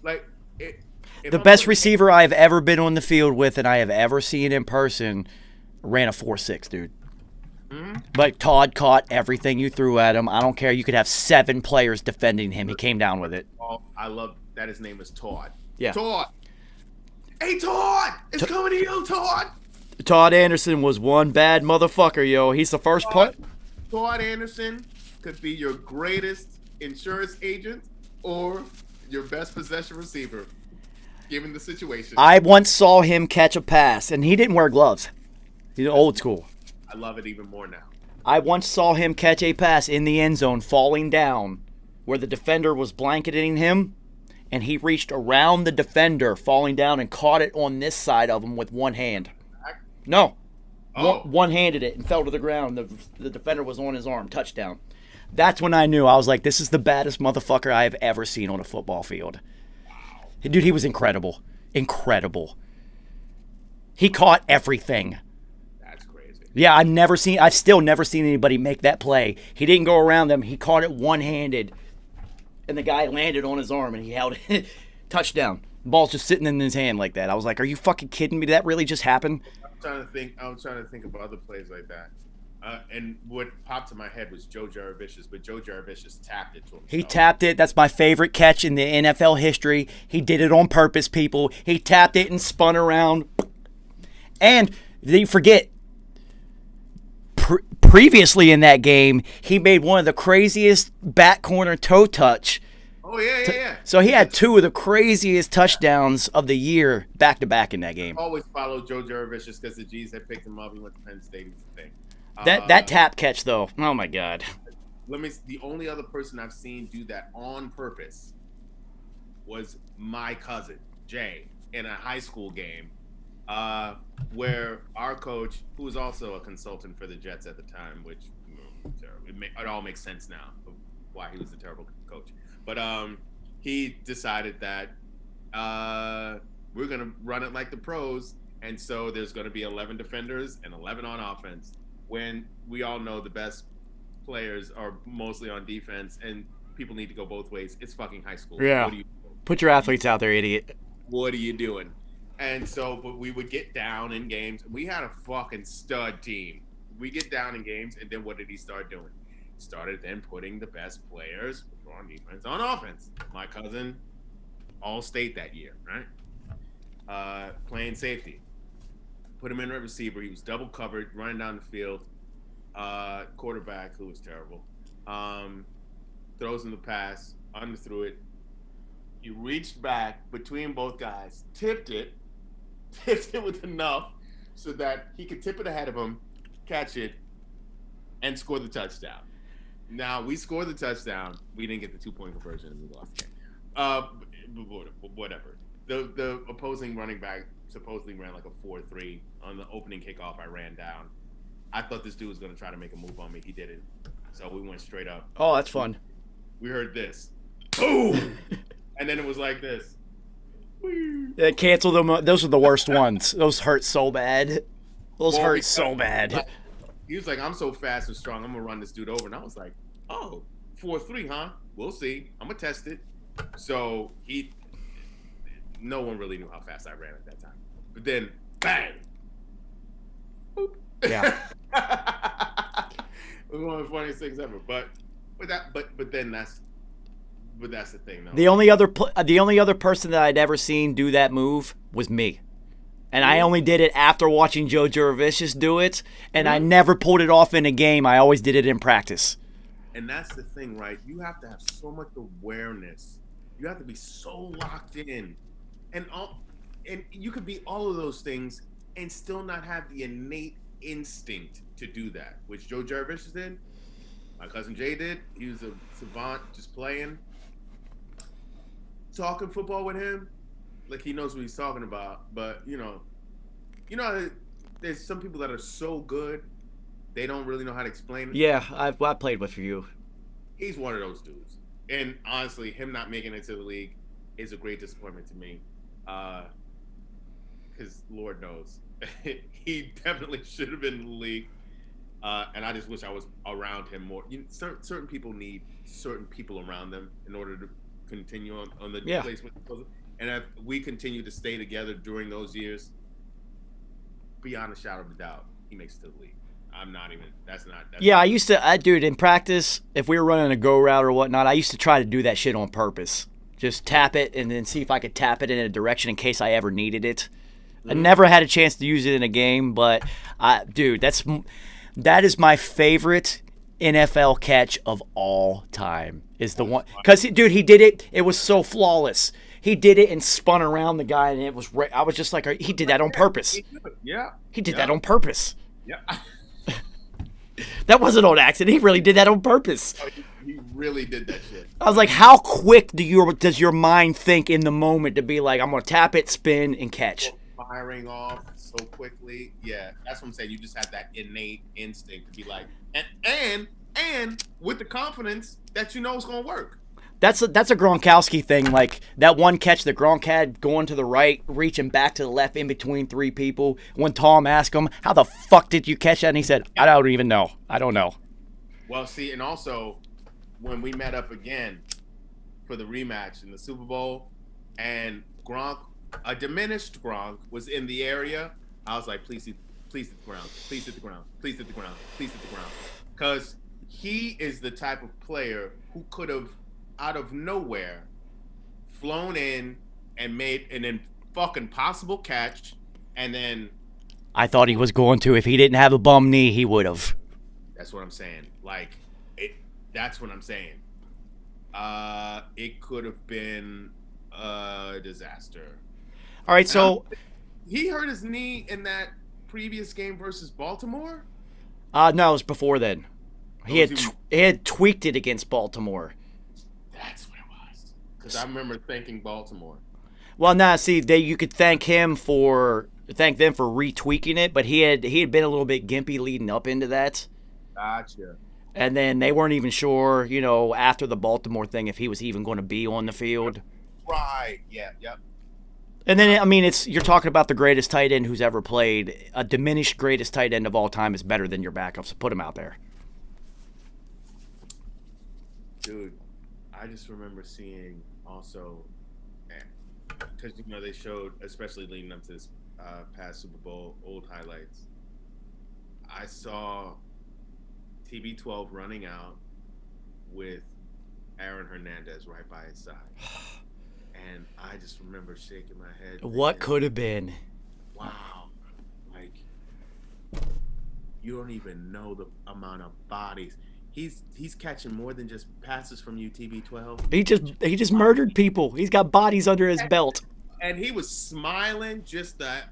S2: the best receiver I have ever been on the field with and I have ever seen in person ran a 4.6, dude. Mm-hmm. Todd caught everything you threw at him. I don't care. You could have 7 players defending him. He came down with it.
S4: Oh, I love that his name is Todd.
S2: Yeah.
S4: Todd. Hey, Todd! It's coming to you, Todd!
S2: Todd Anderson was one bad motherfucker, yo. He's the first
S4: Todd Anderson could be your greatest insurance agent or your best possession receiver, given the situation.
S2: I once saw him catch a pass, and he didn't wear gloves. He's old school.
S4: I love it even more now.
S2: I once saw him catch a pass in the end zone, falling down, where the defender was blanketing him, and he reached around the defender, falling down, and caught it on this side of him with one hand. No.
S4: Oh.
S2: One-handed it and fell to the ground. The defender was on his arm. Touchdown. That's when I knew. I was like, this is the baddest motherfucker I have ever seen on a football field. Wow. Dude, he was incredible. Incredible. He caught everything.
S4: That's crazy.
S2: Yeah, I've still never seen anybody make that play. He didn't go around them. He caught it one-handed. And the guy landed on his arm and he held it. Touchdown. The ball's just sitting in his hand like that. I was like, are you fucking kidding me? Did that really just happen?
S4: I was trying to think of other plays like that. And what popped in my head was Joe Jaravicious, but Joe Jaravicious tapped it to himself.
S2: He tapped it. That's my favorite catch in the NFL history. He did it on purpose, people. He tapped it and spun around. And you forget, previously in that game, he made one of the craziest back corner toe touch.
S4: Oh, yeah.
S2: So he had 2 of the craziest touchdowns of the year back-to-back in that game.
S4: Always followed Joe Jaravicious because the G's had picked him up. He went to Penn State. Thing.
S2: That tap catch, though, oh, my God.
S4: The only other person I've seen do that on purpose was my cousin, Jay. in a high school game, where our coach, who was also a consultant for the Jets at the time, which it all makes sense now of why he was a terrible coach. But he decided that we're going to run it like the pros, and so there's going to be 11 defenders and 11 on offense, when we all know the best players are mostly on defense, and people need to go both ways. It's fucking high school.
S2: Yeah. Put your athletes out there, idiot.
S4: What are you doing? And so, but we would get down in games. We had a fucking stud team. We get down in games, and then what did he start doing? He started then putting the best players on defense on offense. My cousin, All-State that year, right? Playing safety. Put him in at receiver. He was double covered, running down the field. Quarterback, who was terrible. Throws him the pass, underthrew it. He reached back between both guys, tipped it with enough so that he could tip it ahead of him, catch it, and score the touchdown. Now, we scored the touchdown. We didn't get the 2-point conversion, and we lost the game. Whatever. The opposing running back supposedly ran like a 4-3. On the opening kickoff, I ran down. I thought this dude was going to try to make a move on me. He didn't. So we went straight up.
S2: Oh, that's fun.
S4: We heard this. Boom! And then it was like this.
S2: Yeah, cancel them. Those are the worst ones. Those hurt so bad. Those hurt so bad.
S4: He was like, I'm so fast and strong, I'm going to run this dude over. And I was like, oh, 4-3, huh? We'll see. I'm going to test it. So no one really knew how fast I ran at that time. But then, bang! Boop.
S2: Yeah.
S4: It was one of the funniest things ever. But then that's the thing, though.
S2: The only other person that I'd ever seen do that move was me. And I only did it after watching Joe Jurevicius do it, and I never pulled it off in a game. I always did it in practice.
S4: And that's the thing, right? You have to have so much awareness. You have to be so locked in. And you could be all of those things and still not have the innate instinct to do that, which Joe Jurevicius did. My cousin Jay did. He was a savant just playing. Talking football with him, like he knows what he's talking about. But you know, there's some people that are so good, they don't really know how to explain it.
S2: Yeah, I played with you.
S4: He's one of those dudes. And honestly, him not making it to the league is a great disappointment to me. Because Lord knows, he definitely should have been in the league. And I just wish I was around him more. Certain people need certain people around them in order to continue on the placement. And if we continue to stay together during those years, beyond a shadow of a doubt, he makes it to the league. I used to, dude, in practice, if we were running a go route or whatnot, I used to try to do that shit on purpose. Just tap it and then see if I could tap it in a direction in case I ever needed it. I never had a chance to use it in a game, but, dude, that is my favorite NFL catch of all time. Is the one, because dude, he did it. It was so flawless. He did it and spun around the guy, and it was. I was just like, he did that on purpose. Yeah,
S2: he did that on purpose.
S4: Yeah,
S2: that wasn't on accident. He really did that on purpose.
S4: Oh, he really did that shit.
S2: I was like, how quick does your mind think in the moment to be like, I'm gonna tap it, spin, and catch?
S4: Firing off so quickly. Yeah, that's what I'm saying. You just have that innate instinct to be like, and with the confidence that you know it's gonna work.
S2: That's a Gronkowski thing. Like that one catch that Gronk had going to the right, reaching back to the left in between three people. When Tom asked him, how the fuck did you catch that? And he said, I don't even know. I don't know.
S4: Well, see, and also when we met up again for the rematch in the Super Bowl, and Gronk, a diminished Gronk, was in the area, I was like, please hit the ground. Please hit the ground. Please hit the ground. Please hit the ground. Because he is the type of player who could have, out of nowhere, flown in and made an fucking possible catch, and then...
S2: I thought he was going to. If he didn't have a bum knee, he would have.
S4: That's what I'm saying. That's what I'm saying. It could have been a disaster.
S2: All right, so...
S4: He hurt his knee in that previous game versus Baltimore?
S2: No, it was before then. He had tweaked it against Baltimore.
S4: That's what it was. Because I remember thinking Baltimore.
S2: Well, now see, you could thank them for retweaking it, but he had been a little bit gimpy leading up into that.
S4: Gotcha.
S2: And then they weren't even sure, after the Baltimore thing, if he was even going to be on the field.
S4: Right. Yeah. Yep.
S2: And then, I mean, you're talking about the greatest tight end who's ever played. A diminished greatest tight end of all time is better than your backup, so put him out there.
S4: Dude, I just remember seeing also, because they showed, especially leading up to this past Super Bowl, old highlights. I saw TB12 running out with Aaron Hernandez right by his side. And I just remember shaking my head.
S2: What could have been?
S4: Wow. Like, you don't even know the amount of bodies. He's catching more than just passes from you, TB12.
S2: He just murdered people. He's got bodies under his belt.
S4: And he was smiling just that.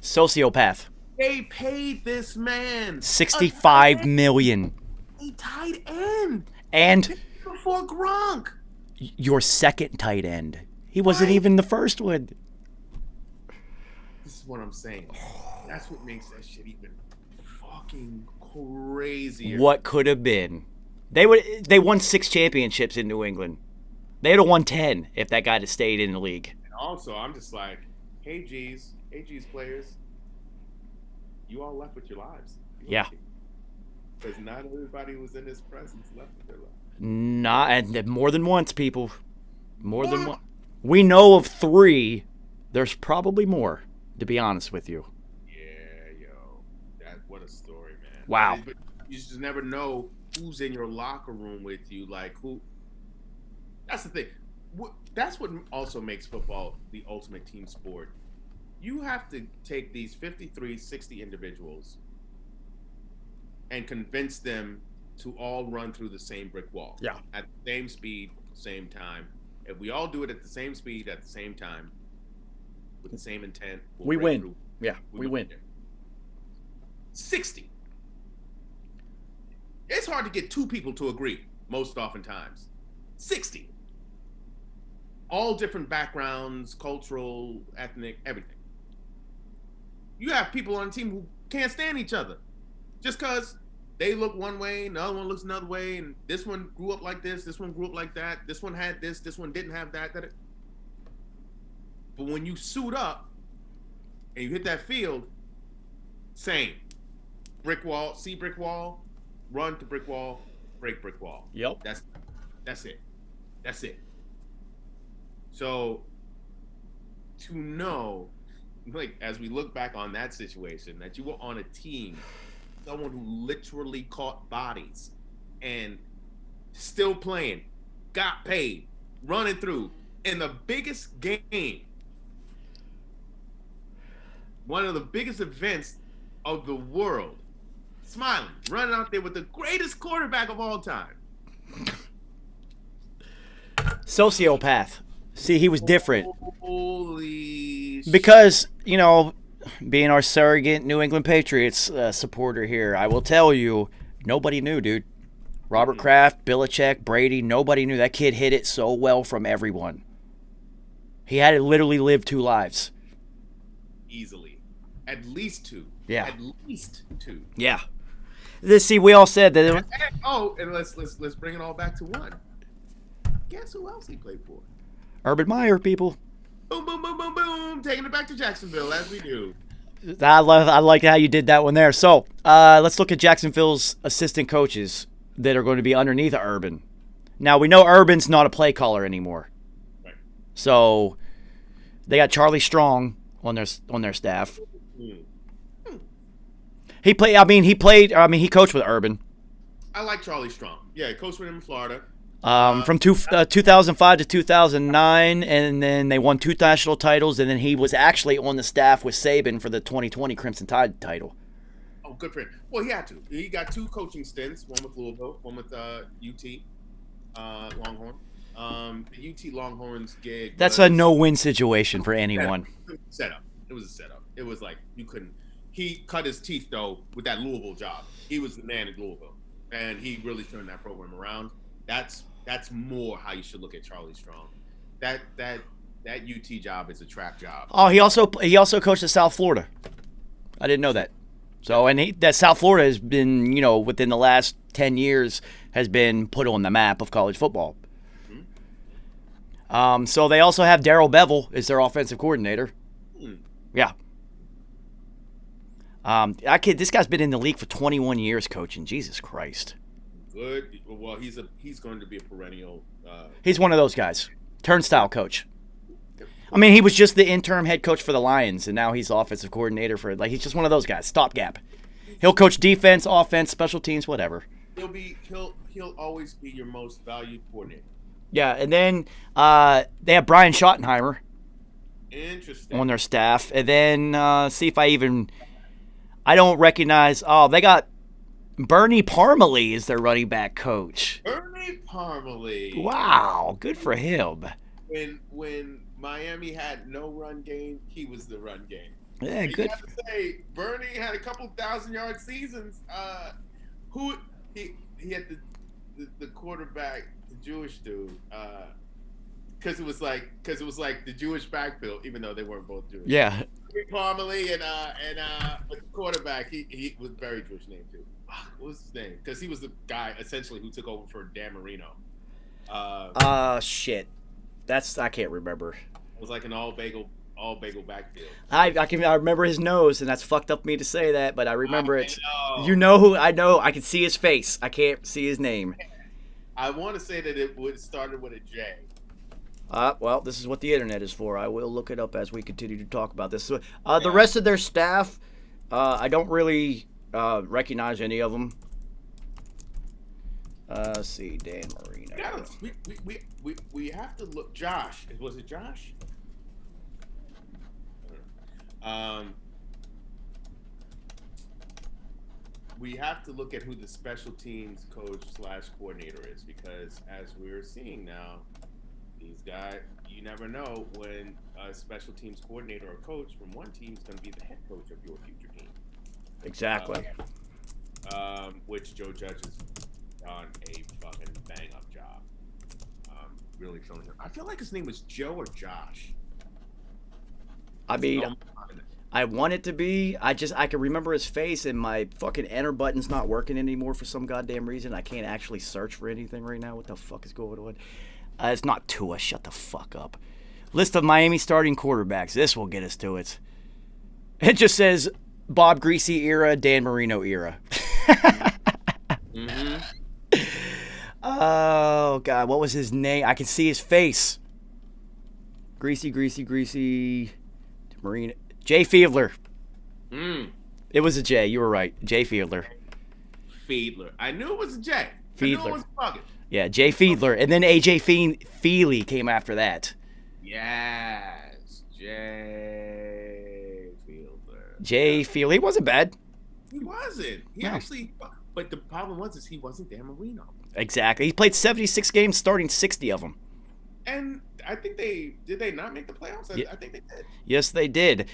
S2: Sociopath.
S4: They paid this man
S2: $65 million.
S4: A tight end.
S2: And
S4: before Gronk.
S2: Your second tight end. He wasn't even the first one.
S4: This is what I'm saying. That's what makes that shit even fucking crazier.
S2: What could have been? They won 6 championships in New England. They'd have won 10 if that guy had stayed in the league.
S4: And also, I'm just like, hey G's players, you all left with your lives.
S2: Yeah.
S4: Because not everybody who was in his presence left with their lives.
S2: And more than once, people. More than one. We know of 3. There's probably more, to be honest with you.
S4: Yeah, yo. What a story, man.
S2: Wow.
S4: But you just never know who's in your locker room with you. Like, who. That's the thing. That's what also makes football the ultimate team sport. You have to take these 53, 60 individuals and convince them to all run through the same brick wall.
S2: Yeah.
S4: At the same speed, same time. If we all do it at the same speed, at the same time, with the same intent,
S2: we win. Yeah, we win.
S4: 60. It's hard to get 2 people to agree, most oftentimes. 60. All different backgrounds, cultural, ethnic, everything. You have people on the team who can't stand each other. Just because they look one way and the other one looks another way, and this one grew up like this one grew up like that, this one had this one didn't have that. But when you suit up and you hit that field, same. Brick wall, see brick wall, run to brick wall, break brick wall.
S2: Yep.
S4: That's it. That's it. So to know, like, as we look back on that situation, that you were on a team, someone who literally caught bodies and still playing, got paid, running through in the biggest game, one of the biggest events of the world, smiling, running out there with the greatest quarterback of all time.
S2: Sociopath. See, he was different.
S4: Holy
S2: because, being our surrogate New England Patriots supporter here, I will tell you, nobody knew, dude. Robert Kraft, Belichick, Brady, nobody knew. That kid hit it so well from everyone. He had to literally live 2 lives.
S4: Easily. At least 2.
S2: Yeah.
S4: At least 2.
S2: Yeah. See, we all said that.
S4: And let's bring it all back to one. Guess who else he played for?
S2: Urban Meyer, people.
S4: Boom, boom, boom, boom, boom. Taking it back to Jacksonville, as we do.
S2: I like how you did that one there. So, let's look at Jacksonville's assistant coaches that are going to be underneath Urban. Now, we know Urban's not a play caller anymore.
S4: Right.
S2: So, they got Charlie Strong on their staff. He coached with Urban.
S4: I like Charlie Strong. Yeah, he coached with him in Florida.
S2: From 2005 to 2009, and then they won 2 national titles, and then he was actually on the staff with Saban for the 2020 Crimson Tide title.
S4: Oh, good for him. Well, he had to. He got 2 coaching stints, one with Louisville, one with UT Longhorn. The UT Longhorns gig.
S2: That's a no-win situation for anyone.
S4: Setup. It was a setup. It was like you couldn't. He cut his teeth though with that Louisville job. He was the man at Louisville, and he really turned that program around. That's more how you should look at Charlie Strong. That that UT job is a trap job.
S2: Oh, he also coached at South Florida. I didn't know that. So, and that South Florida has been, within the last 10 years, has been put on the map of college football. So they also have Darrell Bevell as their offensive coordinator. Yeah. This guy's been in the league for 21 years coaching. Jesus Christ.
S4: Good. Well, he's going to be a perennial.
S2: He's one of those guys. Turnstile coach. I mean, he was just the interim head coach for the Lions, and now he's the offensive coordinator for he's just one of those guys. Stopgap. He'll coach defense, offense, special teams, whatever.
S4: He'll always be your most valued coordinator.
S2: Yeah, and then they have Brian Schottenheimer.
S4: Interesting.
S2: On their staff, and then see if I don't recognize. Oh, they got Bernie Parmalee as their running back coach.
S4: Bernie Parmalee.
S2: Wow, good for him.
S4: When Miami had no run game, he was the run game.
S2: Yeah,
S4: you
S2: good.
S4: have to say, Bernie had a couple 1,000-yard seasons. He had the quarterback, the Jewish dude, because it was like the Jewish backfield, even though they weren't both Jewish.
S2: Yeah.
S4: Parmalee and the quarterback, he was a very Jewish name too. What was his name? Because he was the guy essentially who took over for Dan Marino.
S2: Shit. I can't remember.
S4: It was like an all bagel backfield.
S2: I remember his nose, and that's fucked up me to say that, but I remember it.
S4: Know.
S2: You know who I know? I can see his face. I can't see his name.
S4: I want to say that it started with a J.
S2: Well, this is what the internet is for. I will look it up as we continue to talk about this. The rest of their staff, I don't really recognize any of them. Let's see, Dan Marino.
S4: We have to look. Josh, was it Josh? We have to look at who the special teams coach / coordinator is, because as we're seeing now, these guys, you never know when a special teams coordinator or coach from one team is going to be the head coach of your future team.
S2: Exactly.
S4: Which Joe Judge has done a fucking bang up job. Really filling him. I feel like his name was Joe or Josh.
S2: I mean, I want it to be. I can remember his face, and my fucking enter button's not working anymore for some goddamn reason. I can't actually search for anything right now. What the fuck is going on? It's not Tua. Shut the fuck up. List of Miami starting quarterbacks. This will get us to it. It just says Bob Greasy era, Dan Marino era.
S4: Mm-hmm.
S2: Oh, God. What was his name? I can see his face. Greasy. Marino. Jay Fiedler. It was a J. You were right. Jay Fiedler.
S4: Fiedler. I knew it was a J.
S2: Fiedler.
S4: I knew it was a fucking.
S2: Yeah, Jay Fiedler. And then A.J. Feely came after that.
S4: Yes. Jay Fiedler.
S2: Jay Feely. He wasn't bad.
S4: He wasn't. He actually. But the problem was he wasn't Dan Marino.
S2: Exactly. He played 76 games, starting 60 of them.
S4: And I think did they not make the playoffs? I think they did.
S2: Yes, they did.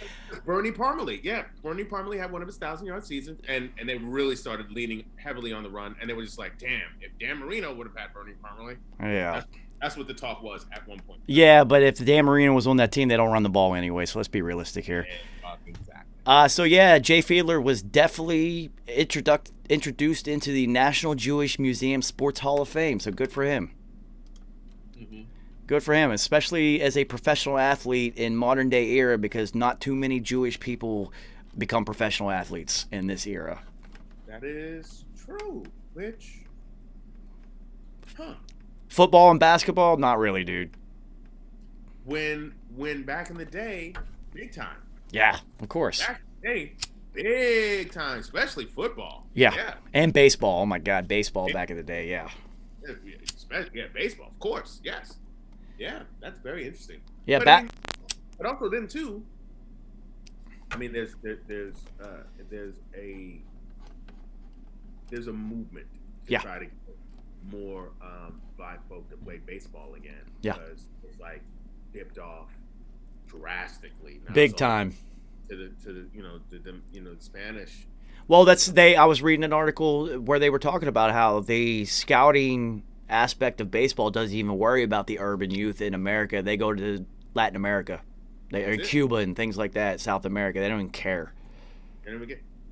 S4: Bernie Parmalee. Yeah. Bernie Parmalee had one of his 1,000-yard seasons, and they really started leaning heavily on the run, and they were just like, damn, if Dan Marino would have had Bernie Parmalee.
S2: Yeah.
S4: That's what the talk was at one point.
S2: Yeah, but if Dan Marino was on that team, they don't run the ball anyway, so let's be realistic here.
S4: Yeah, exactly.
S2: So, yeah, Jay Fiedler was definitely introduced into the National Jewish Museum Sports Hall of Fame, so good for him.
S4: Mm-hmm.
S2: Good for him, especially as a professional athlete in modern day era, because not too many Jewish people become professional athletes in this era.
S4: That is true.
S2: Football and basketball, not really, dude.
S4: When back in the day, big time.
S2: Yeah, of course.
S4: Back in the day, big time, especially football.
S2: Yeah. And baseball. Oh my God, baseball back in the day. Yeah.
S4: Yeah, baseball, of course. Yes. Yeah, that's very interesting.
S2: Yeah,
S4: but also then too. I mean, there's a movement to try to get more black folk to play baseball again.
S2: Yeah,
S4: because it's like dipped off drastically. Now
S2: big time.
S4: To the Spanish.
S2: Well, I was reading an article where they were talking about how the scouting aspect of baseball doesn't even worry about the urban youth in America. They go to Latin America, or Cuba and things like that, South America. They don't even care.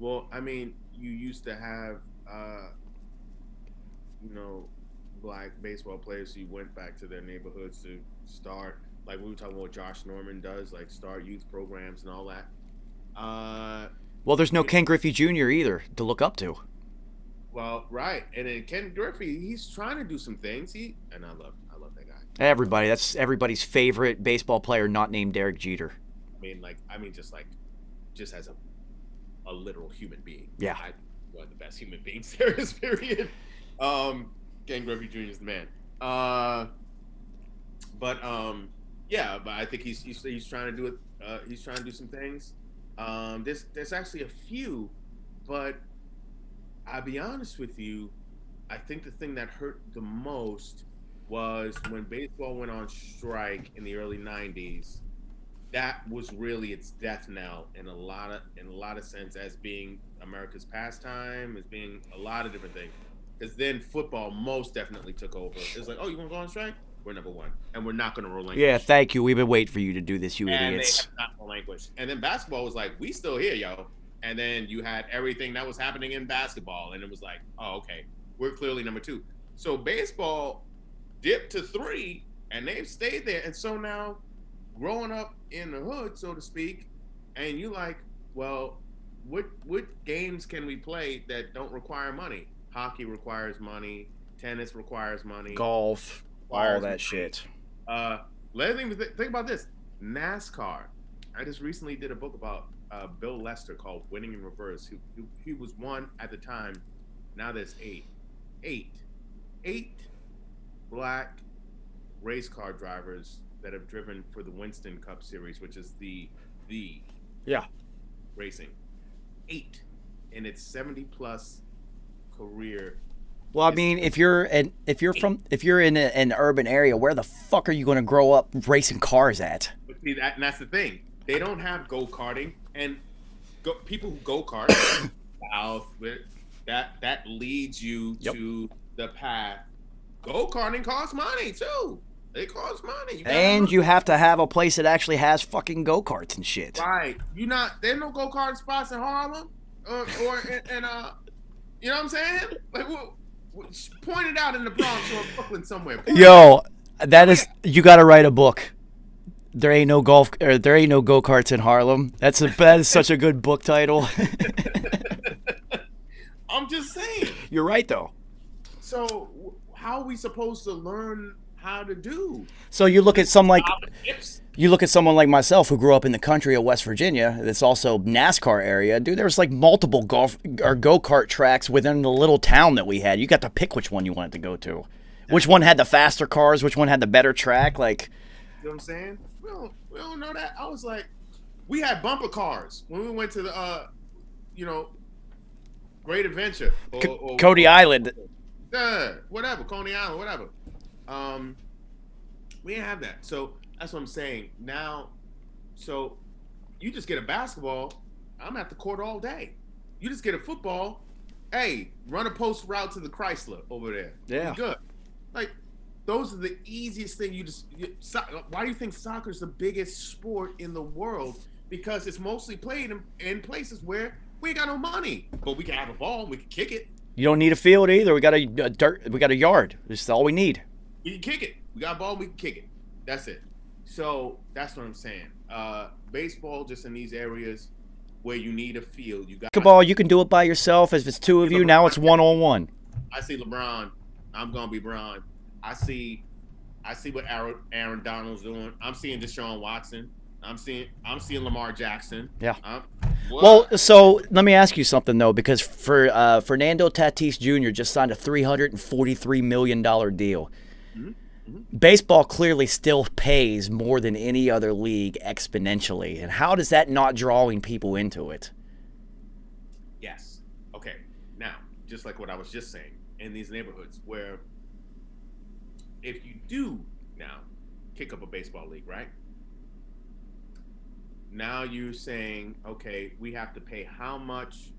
S4: Well, I mean, you used to have, black baseball players who went back to their neighborhoods to start, like we were talking about what Josh Norman does, like start youth programs and all that.
S2: Well, there's no Ken Griffey Jr. either to look up to.
S4: Well, right, and then Ken Griffey, he's trying to do some things. I love that guy.
S2: That's everybody's favorite baseball player, not named Derek Jeter.
S4: Just as a literal human being.
S2: Yeah,
S4: one of the best human beings there is. Period. Ken Griffey Jr. is the man. But I think he's trying to do it. He's trying to do some things. There's actually a few, but I'll be honest with you. I think the thing that hurt the most was when baseball went on strike in the early '90s. That was really its death knell in a lot of sense, as being America's pastime, as being a lot of different things. Because then football most definitely took over. It was like, oh, you want to go on strike? We're number one, and we're not going to relinquish.
S2: Yeah, thank you. We've been waiting for you to do this, you idiots.
S4: And they have not relinquished. And then basketball was like, we still here, yo. And then you had everything that was happening in basketball, and it was like, oh, okay, we're clearly number two. So baseball dipped to 3, and they've stayed there. And so now, growing up in the hood, so to speak, and you like, well, what games can we play that don't require money? Hockey requires money. Tennis requires money.
S2: Golf, all that shit.
S4: Think about this. NASCAR. I just recently did a book about Bill Lester called Winning in Reverse. He was one at the time. Now there's 8 black race car drivers that have driven for the Winston Cup Series, which is the racing. 8 in its 70+ career.
S2: Well, I mean, if you're in an urban area, where the fuck are you going to grow up racing cars at?
S4: But see, that's the thing. They don't have go-karting, and people who go-kart south, that leads you to the path. Go-karting costs money too. It costs money.
S2: You have to have a place that actually has fucking go-karts and shit.
S4: Right. There's no go-kart spots in Harlem or you know what I'm saying? Like, point it out in the Bronx or Brooklyn somewhere. You got to write a book. There ain't no go-karts in Harlem. That is such a good book title. I'm just saying.
S2: You're right though.
S4: So how are we supposed to learn how to do?
S2: So you look at someone like myself who grew up in the country of West Virginia. That's also NASCAR area. Dude, there was like multiple go-kart tracks within the little town that we had. You got to pick which one you wanted to go to. Which one had the faster cars, which one had the better track, like.
S4: You know what I'm saying? We don't know that. I was like, we had bumper cars when we went to the Great Adventure or
S2: Coney Island.
S4: Whatever, Coney Island, whatever. We didn't have that. So that's what I'm saying. Now, so you just get a basketball, I'm at the court all day. You just get a football, hey, run a post route to the Chrysler over there.
S2: Yeah.
S4: You're good. Like, those are the easiest thing. Why do you think soccer is the biggest sport in the world? Because it's mostly played in places where we ain't got no money, but we can have a ball, we can kick it.
S2: You don't need a field either. We got a yard. That's all we need.
S4: We can kick it. We got a ball, we can kick it. That's it. So that's what I'm saying. Baseball, just in these areas where you need a field, you got
S2: basketball. You can do it by yourself. If it's 2 of you, now it's 1-on-1.
S4: I see LeBron. I'm gonna be Bron. I see what Aaron Donald's doing. I'm seeing Deshaun Watson. I'm seeing Lamar Jackson.
S2: Yeah. Well, so let me ask you something though, because Fernando Tatis Jr. just signed a $343 million deal. Mm-hmm. Mm-hmm. Baseball clearly still pays more than any other league exponentially, and how does that not drawing people into it?
S4: Yes. Okay. Now, just like what I was just saying, in these neighborhoods where if you do now kick up a baseball league, right? Now you're saying, okay, we have to pay how much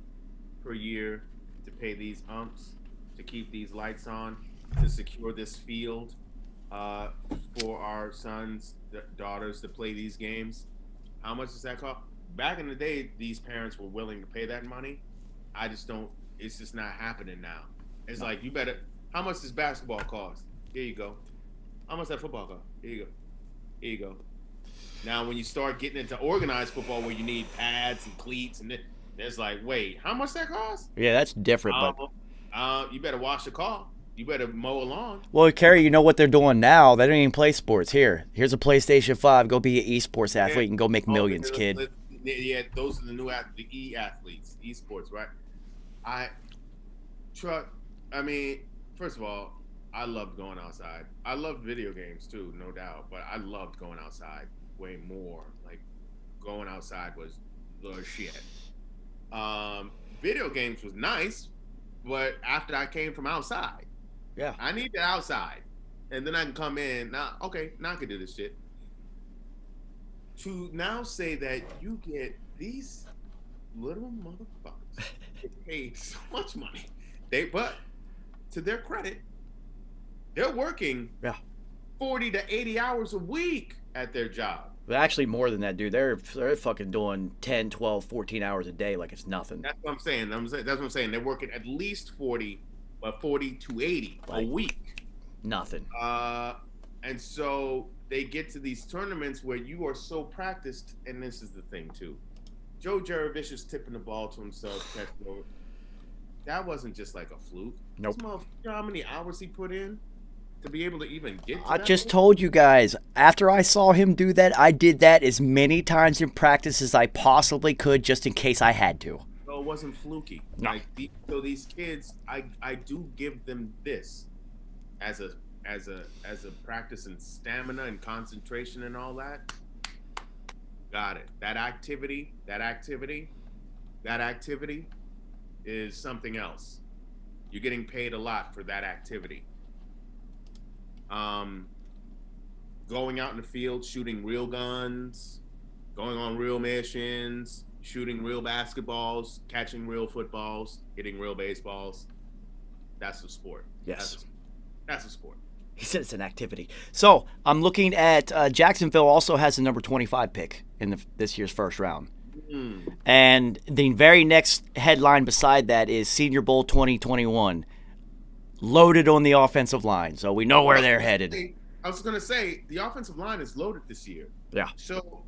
S4: per year to pay these umps, to keep these lights on, to secure this field for our sons, daughters to play these games. How much does that cost? Back in the day, these parents were willing to pay that money. I just don't. It's just not happening now. It's like, you better. How much does basketball cost? Here you go. How much does football cost? Here you go. Here you go. Now, when you start getting into organized football, where you need pads and cleats, and it's like, wait, how much that cost?
S2: Yeah, that's different. But
S4: you better wash the car. You better mow a lawn.
S2: well, Kerry, you know what they're doing now? They don't even play sports. Here's a PlayStation 5. Go be an esports athlete and go make millions, kid.
S4: Yeah, those are the new the e-athletes, esports, right? I mean, first of all, I loved going outside. I loved video games too, no doubt, but I loved going outside way more. Like, going outside was the shit. Video games was nice, but after I came from outside,
S2: Yeah.
S4: I need the outside, and then I can come in. Now I can do this shit. To now say that you get these little motherfuckers get paid so much money, but to their credit, they're working 40 to 80 hours a week at their job.
S2: But actually more than that, dude. They're fucking doing 10, 12, 14 hours a day like it's nothing.
S4: That's what I'm saying. That's what I'm saying. They're working at least 40, but 40 to 80 a week.
S2: Nothing.
S4: And so they get to these tournaments where you are so practiced, and this is the thing too. Joe Juravicius tipping the ball to himself, that wasn't just like a fluke.
S2: Nope.
S4: You know how many hours he put in to be able to even get to
S2: I
S4: that
S2: just
S4: point?
S2: told you guys, after I saw him do that, I did that as many times in practice as I possibly could just in case I had to.
S4: No, it wasn't fluky.
S2: No.
S4: Like so these kids, I do give them this as a practice in stamina and concentration and all that. Got it. That activity is something else. You're getting paid a lot for that activity. Going out in the field, shooting real guns, going on real missions, shooting real basketballs, catching real footballs, hitting real baseballs. That's a sport.
S2: Yes.
S4: That's a sport.
S2: He said it's an activity. So I'm looking at Jacksonville also has the number 25 pick in this year's first round. And the very next headline beside that is Senior Bowl 2021. Loaded on the offensive line. So we know where they're headed.
S4: I was going to say, the offensive line is loaded this year.
S2: Yeah.
S4: So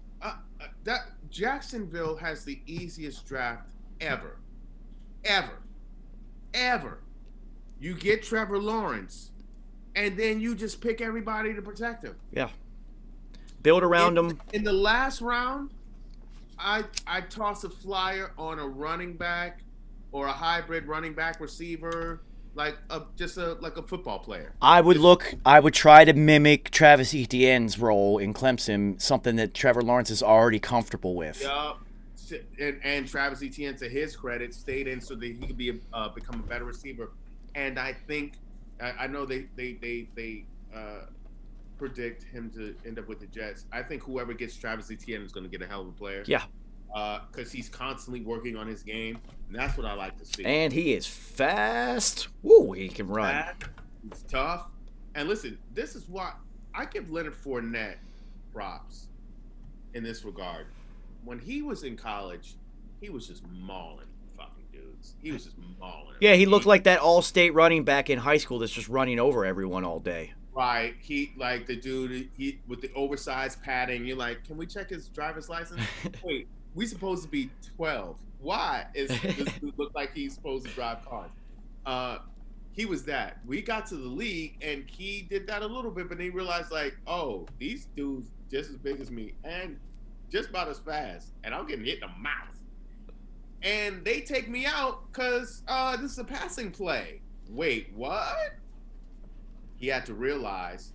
S4: that Jacksonville has the easiest draft ever. You get Trevor Lawrence, and then you just pick everybody to protect him.
S2: Yeah. Build around them.
S4: In the last round, I toss a flyer on a running back or a hybrid running back receiver, like a football player.
S2: I would try to mimic Travis Etienne's role in Clemson, something that Trevor Lawrence is already comfortable with.
S4: Yeah. And Travis Etienne, to his credit, stayed in so that he could become a better receiver. And I think I know they predict him to end up with the Jets. I think whoever gets Travis Etienne is going to get a hell of a player.
S2: Yeah.
S4: Because he's constantly working on his game, and that's what I like to see.
S2: And he is fast. Woo, he can run.
S4: Fast, he's tough. And listen, this is why I give Leonard Fournette props in this regard. When he was in college, he was just mauling fucking dudes. He was just mauling them.
S2: Yeah, he looked like that all-state running back in high school that's just running over everyone all day.
S4: Right. He, like the dude, he with the oversized padding, you're like, can we check his driver's license? Wait, we supposed to be 12. Why is this dude look like he's supposed to drive cars? He was that. We got to the league, and he did that a little bit, but then he realized, like, oh, these dudes just as big as me and just about as fast, and I'm getting hit in the mouth. And they take me out because this is a passing play. Wait, what? He had to realize,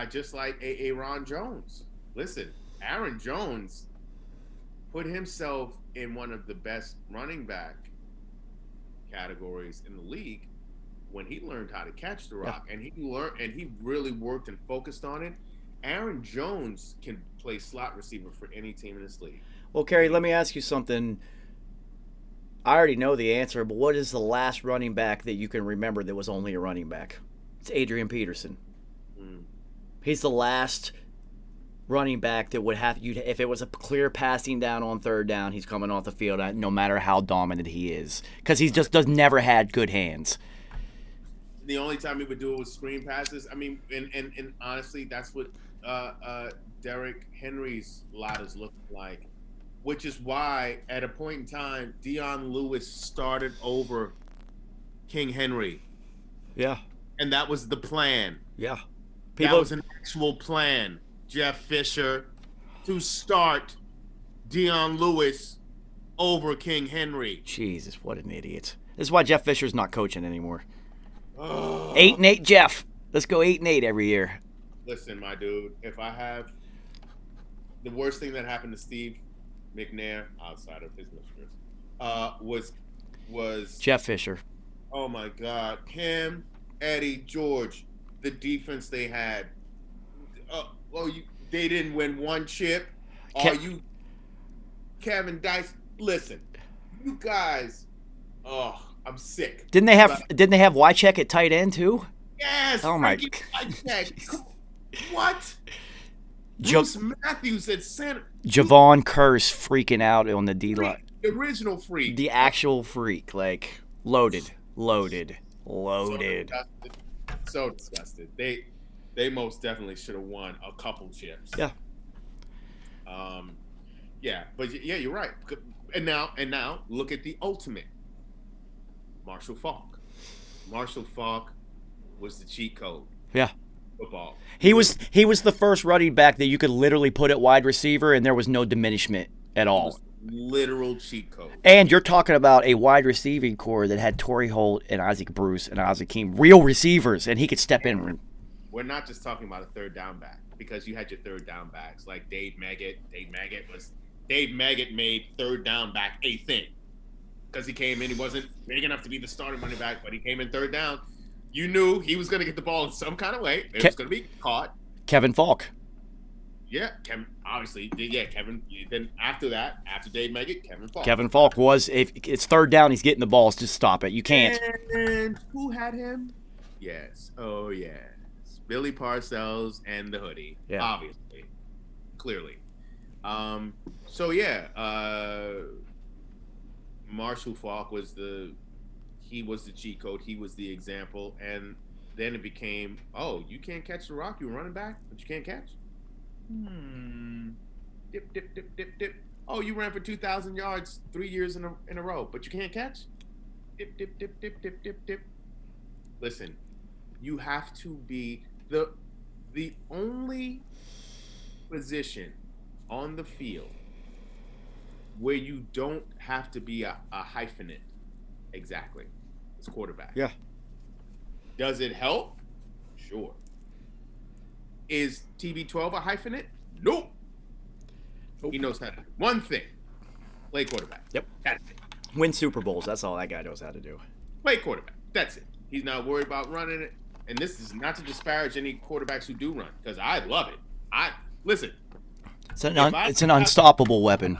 S4: just like Aaron Jones. Listen, Aaron Jones put himself in one of the best running back categories in the league when he learned how to catch the rock. Yeah. And he really worked and focused on it. Aaron Jones can play slot receiver for any team in this league.
S2: Well, Kerry, let me ask you something. I already know the answer, but what is the last running back that you can remember that was only a running back? It's Adrian Peterson. He's the last running back that would have you if it was a clear passing down on third down, he's coming off the field no matter how dominant he is, because he just never had good hands.
S4: The only time he would do it was screen passes. I mean, and honestly, that's what Derrick Henry's lot is looking like, which is why at a point in time, Dion Lewis started over King Henry.
S2: Yeah.
S4: And that was the plan.
S2: Yeah.
S4: That was an actual plan, Jeff Fisher, to start Dion Lewis over King Henry.
S2: Jesus, what an idiot. This is why Jeff Fisher's not coaching anymore. 8-8, Jeff. Let's go 8-8 every year.
S4: Listen, my dude, if I have the worst thing that happened to Steve McNair outside of his mistress was
S2: Jeff Fisher.
S4: Oh my God, him, Eddie George, the defense they had. They didn't win one chip. Kevin Dice? Listen, you guys. Oh, I'm sick.
S2: Didn't they have Wycheck at tight end too?
S4: Yes.
S2: Oh my.
S4: What? Bruce Matthews at center.
S2: Javon Curse freaking out on the D line.
S4: The original freak.
S2: The actual freak, like loaded.
S4: So disgusted. They most definitely should have won a couple chips.
S2: Yeah.
S4: Yeah, but yeah, you're right. And now look at the ultimate. Marshall Faulk. Marshall Faulk was the cheat code.
S2: Yeah.
S4: Football.
S2: He was the first running back that you could literally put at wide receiver and there was no diminishment at all.
S4: Literal cheat code.
S2: And you're talking about a wide receiving core that had Torrey Holt and Isaac Bruce and Isaac Keem, real receivers, and he could step in.
S4: We're not just talking about a third down back, because you had your third down backs like Dave Meggett. Dave Meggett made third down back a thing because he came in. He wasn't big enough to be the starting running back, but he came in third down. You knew he was going to get the ball in some kind of way. It was going to be caught.
S2: Kevin Falk.
S4: Yeah, Kevin. Obviously, yeah, Kevin. Then after that, after Dave Meggett, Kevin Falk.
S2: Kevin Falk was, if it's third down, he's getting the balls. Just stop it. You can't.
S4: And who had him? Yes. Oh, yes. Billy Parcells and the hoodie. Yeah. Obviously. Clearly. So, yeah. Marshall Faulk was the cheat code. He was the example. And then it became, oh, you can't catch the rock. You're running back, but you can't catch. Dip, dip, dip, dip, dip. Oh, you ran for 2,000 yards 3 years in a row, but you can't catch? Dip, dip, dip, dip, dip, dip, dip. Listen, you have to be the only position on the field where you don't have to be a hyphenate. Exactly. It's quarterback.
S2: Yeah. Does
S4: it help? Sure. Is TB12 a hyphenate? Nope. He knows how to do one thing. Play quarterback.
S2: Yep.
S4: That's it.
S2: Win Super Bowls. That's all that guy knows how to do.
S4: Play quarterback. That's it. He's not worried about running it. And this is not to disparage any quarterbacks who do run, because I love it. Listen.
S2: It's an unstoppable weapon.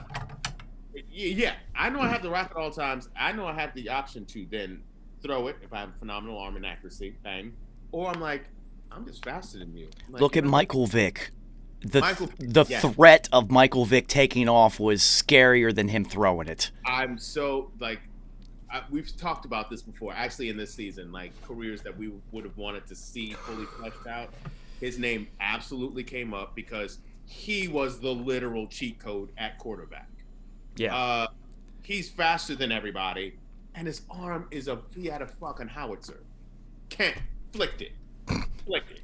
S4: Yeah. I know I have to wrap it all times. I know I have the option to then throw it if I have a phenomenal arm and accuracy. Bang. Or I'm like, I'm just faster than you. Like,
S2: look at Michael Vick. The threat of Michael Vick taking off was scarier than him throwing it.
S4: I'm so, we've talked about this before, actually in this season, like careers that we would have wanted to see fully fleshed out. His name absolutely came up because he was the literal cheat code at quarterback.
S2: Yeah.
S4: He's faster than everybody, and his arm he had a fucking howitzer. Can't flick it.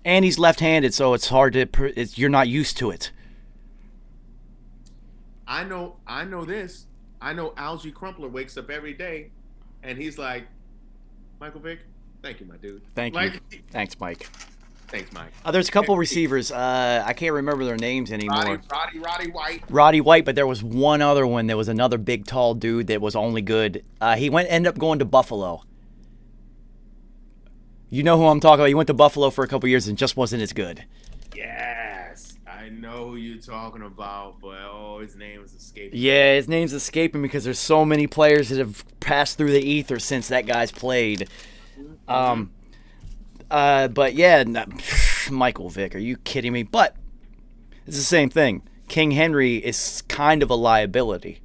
S2: And he's left-handed, so it's hard to. You're not used to it.
S4: I know this. I know Algie Crumpler wakes up every day, and he's like, "Michael Vick, thank you, my dude.
S2: Thank you. Thanks, Mike.
S4: Thanks, Mike."
S2: There's a couple receivers. I can't remember their names anymore.
S4: Roddy White.
S2: Roddy White, but there was one other one. There was another big, tall dude that was only good. He ended up going to Buffalo. You know who I'm talking about. He went to Buffalo for a couple years and just wasn't as good.
S4: Yes. I know who you're talking about, but his name is escaping.
S2: Yeah, his name's escaping because there's so many players that have passed through the ether since that guy's played. But yeah, Michael Vick, are you kidding me? But It's the same thing. King Henry is kind of a liability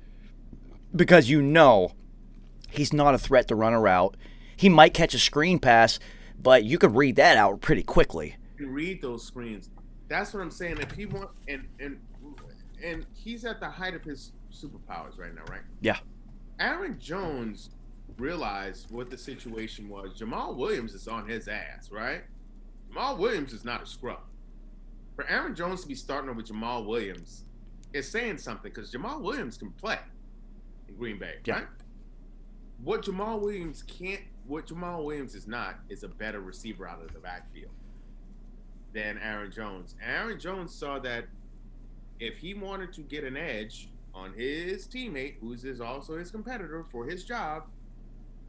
S2: because he's not a threat to run a route. He might catch a screen pass, but you could read that out pretty quickly.
S4: You read those screens. That's what I'm saying. If he want and he's at the height of his superpowers right now, right?
S2: Yeah.
S4: Aaron Jones realized what the situation was. Jamal Williams is on his ass, right? Jamal Williams is not a scrub. For Aaron Jones to be starting over Jamal Williams is saying something because Jamal Williams can play in Green Bay, right? What Jamal Williams is not is a better receiver out of the backfield than Aaron Jones. Aaron Jones saw that if he wanted to get an edge on his teammate, who's also his competitor for his job,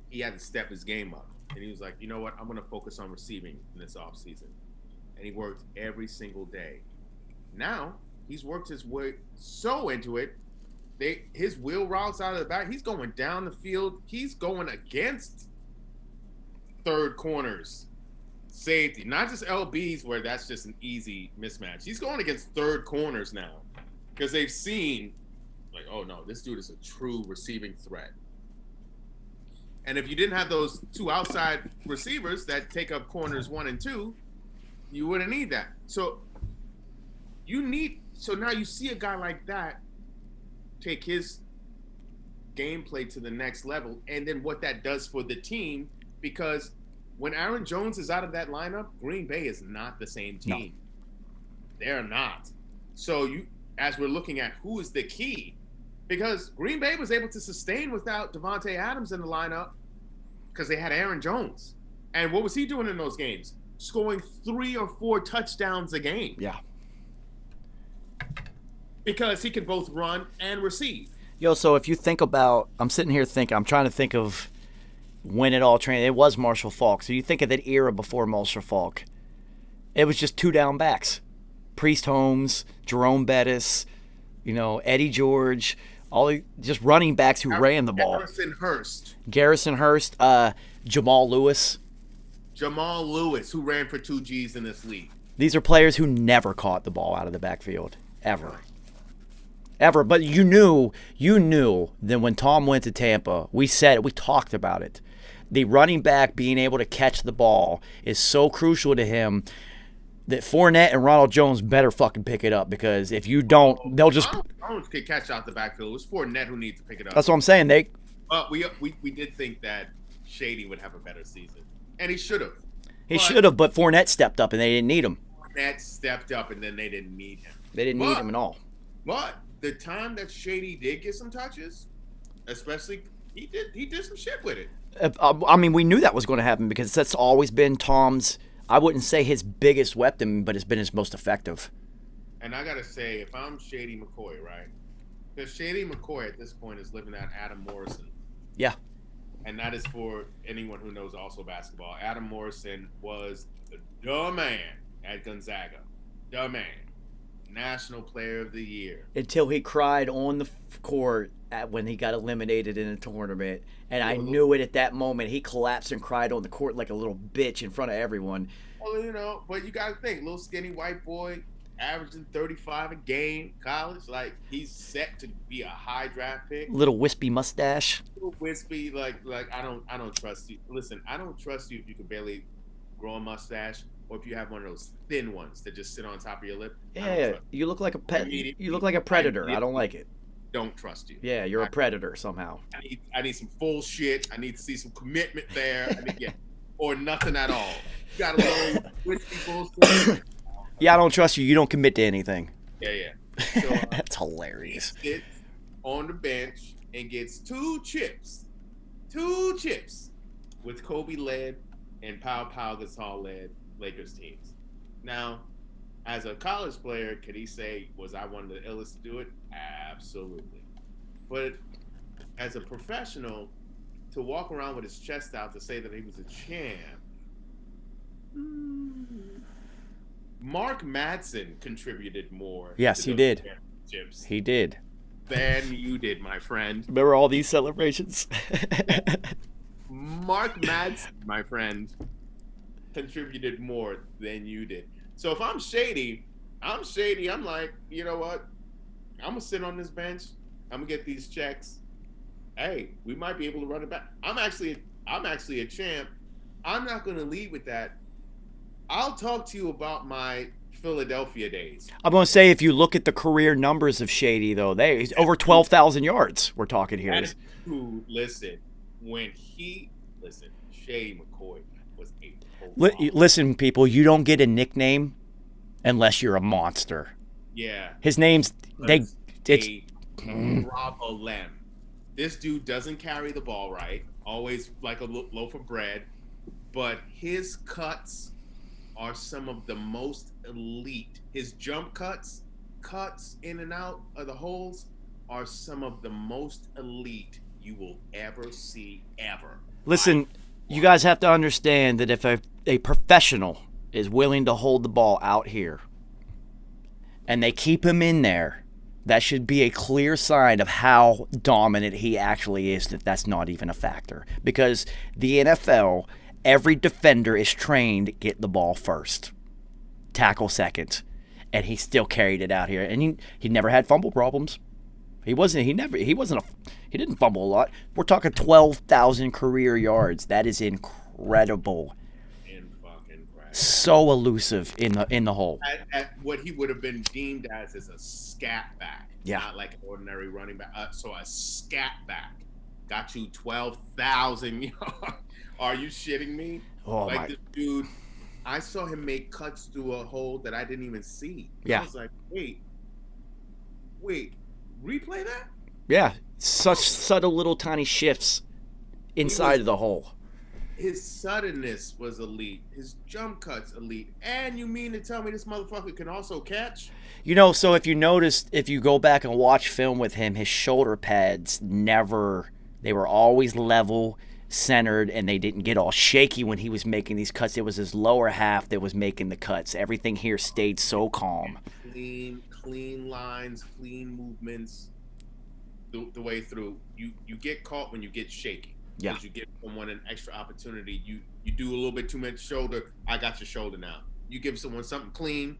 S4: he had to step his game up. And he was like, you know what? I'm going to focus on receiving in this offseason. And he worked every single day. Now, he's worked his way so into it. His wheel routes out of the back. He's going down the field. He's going against third corners, safety, not just LBs where that's just an easy mismatch. He's going against third corners now because they've seen, like, oh no, this dude is a true receiving threat. And if you didn't have those two outside receivers that take up corners 1 and 2, you wouldn't need that. So now you see a guy like that take his gameplay to the next level, and then what that does for the team, because when Aaron Jones is out of that lineup, Green Bay is not the same team. No. They're not. So as we're looking at who is the key, because Green Bay was able to sustain without Devontae Adams in the lineup because they had Aaron Jones. And what was he doing in those games? Scoring 3 or 4 touchdowns a game.
S2: Yeah.
S4: Because he could both run and receive.
S2: So if you think about, I'm sitting here thinking, I'm trying to think of when it all trained. It was Marshall Faulk. So you think of that era before Marshall Faulk. It was just 2 down backs. Priest Holmes, Jerome Bettis, Eddie George, just running backs who ran the ball. Garrison Hurst, Jamal Lewis.
S4: Who ran for 2 Gs in this league. These
S2: are players who never caught the ball out of the backfield, ever. Ever. But you knew that when Tom went to Tampa, we talked about it. The running back being able to catch the ball is so crucial to him that Fournette and Ronald Jones better fucking pick it up, because if you don't, they'll just...
S4: Jones could catch out the backfield. It was Fournette who needs to pick it up.
S2: That's what I'm saying.
S4: We did think that Shady would have a better season. And he should have.
S2: But Fournette stepped up and they didn't need him.
S4: Fournette stepped up and then they didn't need him.
S2: They didn't need him at all.
S4: But the time that Shady did get some touches, especially, he did some shit with it.
S2: I mean, we knew that was going to happen because that's always been Tom's, I wouldn't say his biggest weapon, but it's been his most effective.
S4: And I got to say, if I'm Shady McCoy, right? Because Shady McCoy at this point is living at Adam Morrison.
S2: Yeah.
S4: And that is for anyone who knows also basketball. Adam Morrison was the man at Gonzaga. The man. National Player of the Year.
S2: Until he cried on the court when he got eliminated in a tournament. And I knew it at that moment. He collapsed and cried on the court like a little bitch in front of everyone.
S4: Well, but you got to think, little skinny white boy, averaging 35 a game, college, like he's set to be a high draft pick.
S2: Little wispy mustache.
S4: Little wispy, like I don't trust you. Listen, I don't trust you if you can barely grow a mustache, or if you have one of those thin ones that just sit on top of your lip.
S2: Yeah, you look like a pet. You look like a predator. I don't like it.
S4: Don't trust you.
S2: Yeah, you're a predator somehow.
S4: I need some full shit. I need to see some commitment there. Or nothing at all. You got a little wispy bullshit.
S2: Yeah, I don't trust you. You don't commit to anything.
S4: Yeah. So,
S2: that's hilarious.
S4: He sits on the bench and gets 2 chips. 2 chips with Kobe led and Pau Gasol led Lakers teams. Now, as a college player, could he say, was I one of the illest to do it? Absolutely. But as a professional, to walk around with his chest out to say that he was a champ, Mark Madsen contributed more.
S2: Yes, he did.
S4: Championships
S2: He did.
S4: Than you did, my friend.
S2: Remember all these celebrations?
S4: Mark Madsen, my friend, contributed more than you did. So if I'm Shady, I'm shady. I'm like, you know what? I'm gonna sit on this bench. I'm gonna get these checks. Hey, we might be able to run it back. I'm actually a champ. I'm not gonna lead with that. I'll talk to you about my Philadelphia days.
S2: I'm going to say, if you look at the career numbers of Shady, though, he's over 12,000 yards. We're talking here.
S4: That is who, listen, Shady McCoy was a
S2: listen, people, you don't get a nickname unless you're a monster.
S4: Yeah.
S2: His name's
S4: it's problem. This dude doesn't carry the ball right, always like a loaf of bread, but his cuts are some of the most elite. His jump cuts in and out of the holes are some of the most elite you will ever see ever.
S2: Listen, you guys have to understand that if a professional is willing to hold the ball out here and they keep him in there, that should be a clear sign of how dominant he actually is, that's not even a factor. Because the NFL, every defender is trained to get the ball first, tackle second, and he still carried it out here. And he never had fumble problems. He didn't fumble a lot. We're talking 12,000 career yards. That is incredible. So elusive in the hole.
S4: At what he would have been deemed as a scat back, not like an ordinary running back. So a scat back got you 12,000 yards. Are you shitting me?
S2: Oh,
S4: like this dude, I saw him make cuts through a hole that I didn't even see.
S2: Yeah.
S4: I was like, wait, replay that?
S2: Yeah, such subtle little tiny shifts inside of the hole.
S4: His suddenness was elite. His jump cuts elite. And you mean to tell me this motherfucker can also catch?
S2: So if you noticed, if you go back and watch film with him, his shoulder pads they were always level, centered, and they didn't get all shaky when he was making these cuts. It was his lower half that was making the cuts. Everything here stayed so calm.
S4: Clean lines, clean movements the way through. You get caught when you get shaky.
S2: Yeah.
S4: Because you give someone an extra opportunity. You do a little bit too much shoulder. I got your shoulder now. You give someone something clean,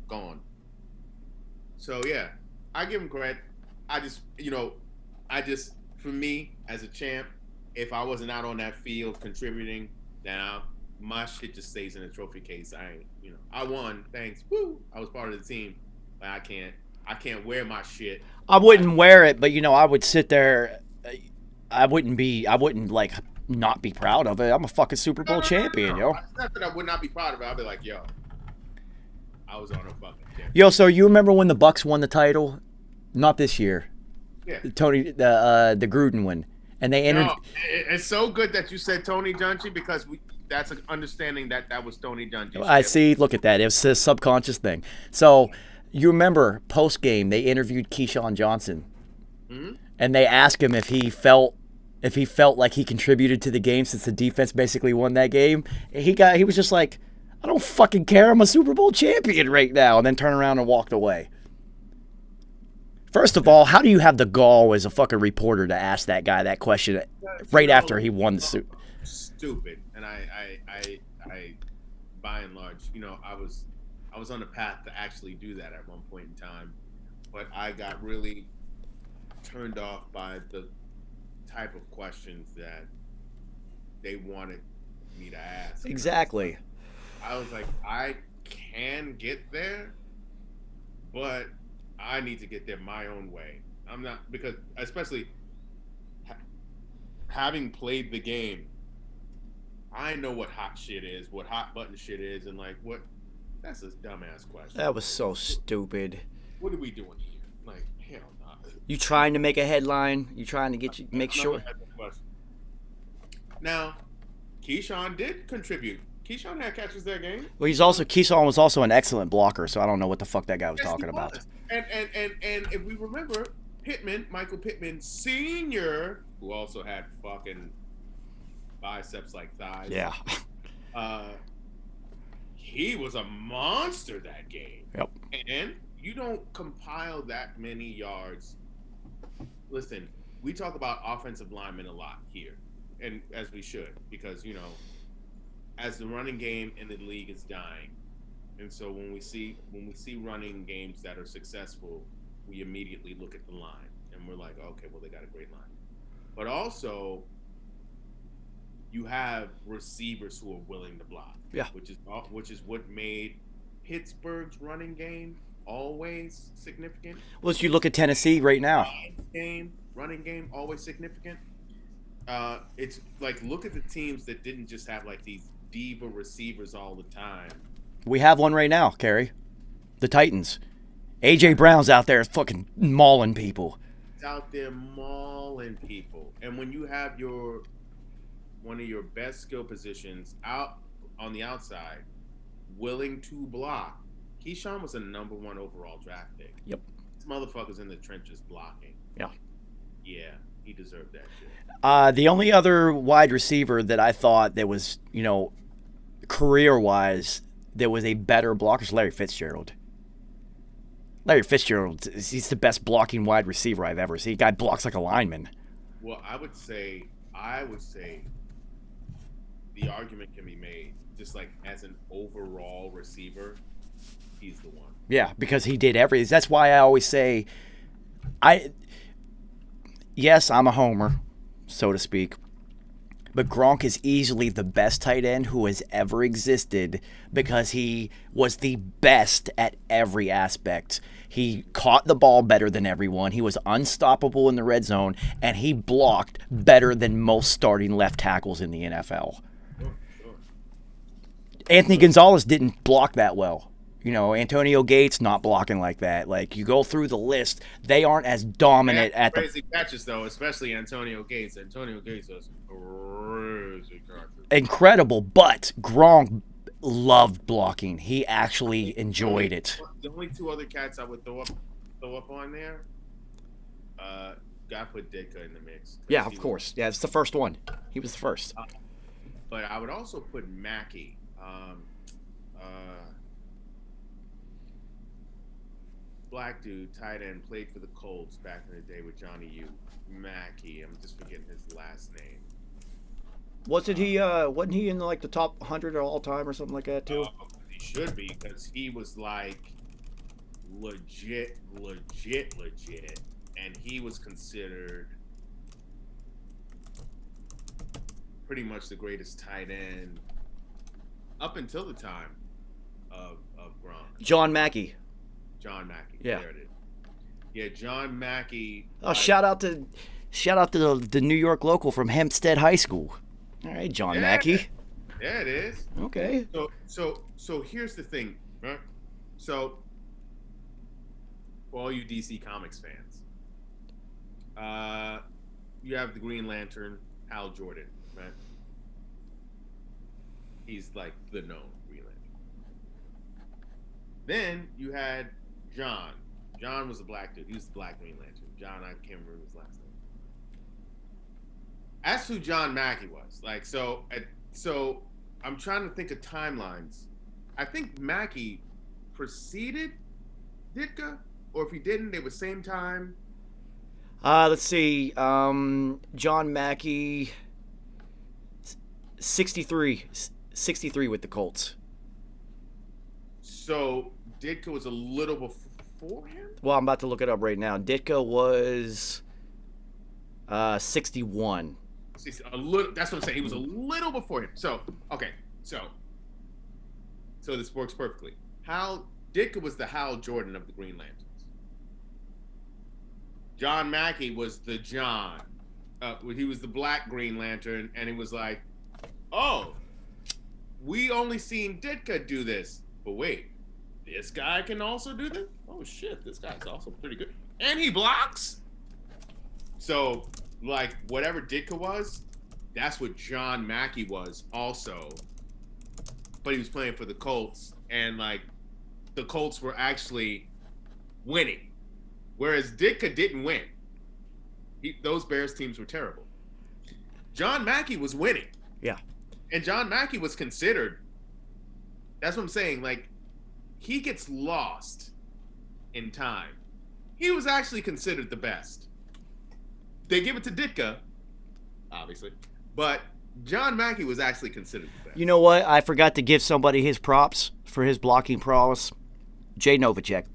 S4: gone. So yeah, I give him credit. I just for me as a champ, if I wasn't out on that field contributing, then my shit just stays in a trophy case. I won. Thanks. Woo. I was part of the team, but I can't wear my shit.
S2: I wouldn't wear it, but I would sit there. I wouldn't like not be proud of it. I'm a fucking Super Bowl champion, yo.
S4: It's not that I would not be proud of it. I'd be like, yo, I was on a fucking champion.
S2: Yo, so you remember when the Bucks won the title? Not this year.
S4: Yeah.
S2: The Gruden one. And they entered.
S4: No, it's so good that you said Tony Dungy because that's an understanding that was Tony Dungy.
S2: I see. Look at that. It was a subconscious thing. So you remember post game they interviewed Keyshawn Johnson, and they asked him if he felt like he contributed to the game since the defense basically won that game. He was just like, I don't fucking care. I'm a Super Bowl champion right now, and then turned around and walked away. First of all, how do you have the gall as a fucking reporter to ask that guy that question right after he won the suit?
S4: Stupid. And I by and large, I was on the path to actually do that at one point in time, but I got really turned off by the type of questions that they wanted me to ask.
S2: Exactly.
S4: I was like, I can get there, but I need to get there my own way. I'm not, because especially having played the game, I know what hot shit is, what hot button shit is, and like that's a dumbass question.
S2: That was so stupid.
S4: What are we doing here? Like, hell no.
S2: You trying to make a headline? You trying to make sure?
S4: Now, Keyshawn did contribute. Keyshawn had catches that game.
S2: Well, Keyshawn was also an excellent blocker, so I don't know what the fuck that guy was talking about.
S4: And if we remember, Michael Pittman Sr., who also had fucking biceps like thighs.
S2: Yeah.
S4: He was a monster that game.
S2: Yep.
S4: And you don't compile that many yards. Listen, we talk about offensive linemen a lot here, and as we should, because as the running game in the league is dying, And so when we see running games that are successful, we immediately look at the line and we're like, okay, well, they got a great line. But also, you have receivers who are willing to block.
S2: Yeah.
S4: Which is what made Pittsburgh's running game always significant.
S2: Well, as you look at Tennessee right now.
S4: Running game always significant. It's like, look at the teams that didn't just have like these diva receivers all the time.
S2: We have one right now, Kerry. The Titans. A.J. Brown's out there fucking mauling people.
S4: He's out there mauling people. And when you have one of your best skill positions out on the outside, willing to block, Keyshawn was a number 1 overall draft pick.
S2: Yep.
S4: This motherfucker's in the trenches blocking.
S2: Yeah.
S4: Yeah, he deserved that shit.
S2: The only other wide receiver that I thought that was, career-wise, there was a better blocker is Larry Fitzgerald. Larry Fitzgerald, he's the best blocking wide receiver I've ever seen. Guy blocks like a lineman.
S4: Well, I would say the argument can be made, just like as an overall receiver, he's the one.
S2: Yeah, because he did everything. That's why I always say, yes, I'm a homer, so to speak. But Gronk is easily the best tight end who has ever existed because he was the best at every aspect. He caught the ball better than everyone. He was unstoppable in the red zone, and he blocked better than most starting left tackles in the NFL.
S4: Sure.
S2: Anthony Gonzalez didn't block that well. Antonio Gates not blocking like that. Like, you go through the list, they aren't as dominant at
S4: crazy catches, though, especially Antonio Gates. Antonio Gates does crazy catches.
S2: Incredible, but Gronk loved blocking. He actually enjoyed it.
S4: The only 2 other cats I would throw up on there, gotta put Ditka in the mix.
S2: Yeah, of course. Yeah, it's the first one. He was the first.
S4: But I would also put Mackey. Black dude, tight end, played for the Colts back in the day with Johnny U. Mackey. I'm just forgetting his last name.
S2: Wasn't he in like the top 100 of all time or something like that too?
S4: He should be, because he was like legit, and he was considered pretty much the greatest tight end up until the time of Gronk.
S2: John Mackey.
S4: Yeah. There it is. Yeah, John Mackey.
S2: Oh, shout out to the New York local from Hempstead High School. All right, John Mackey.
S4: Yeah, it is.
S2: Okay.
S4: So here's the thing, right? So for all you DC Comics fans, you have the Green Lantern, Hal Jordan, right? He's like the known Green Lantern. Then you had John. John was a black dude. He was the Black Green Lantern. John, I can't remember his last name. That's who John Mackey was. Like, so I'm trying to think of timelines. I think Mackey preceded Ditka, or if he didn't, they were same time.
S2: Let's see. John Mackey, 63 with the Colts.
S4: So Ditka was a little before him?
S2: Well, I'm about to look it up right now. Ditka was 61.
S4: A little. That's what I'm saying. He was a little before him. So, okay. So this works perfectly. Ditka was the Hal Jordan of the Green Lanterns. John Mackey was the John. He was the Black Green Lantern, and he was like, oh, we only seen Ditka do this. But wait, this guy can also do this? Oh, shit, this guy's also pretty good. And he blocks? So, like, whatever Ditka was, that's what John Mackey was also. But he was playing for the Colts, and, like, the Colts were actually winning. Whereas Ditka didn't win. Those Bears teams were terrible. John Mackey was winning.
S2: Yeah.
S4: And John Mackey was considered. That's what I'm saying. Like, he gets lost in time. He was actually considered the best. They give it to Ditka, obviously. But John Mackey was actually considered the best.
S2: You know what? I forgot to give somebody his props for his blocking prowess. Jay Novacek.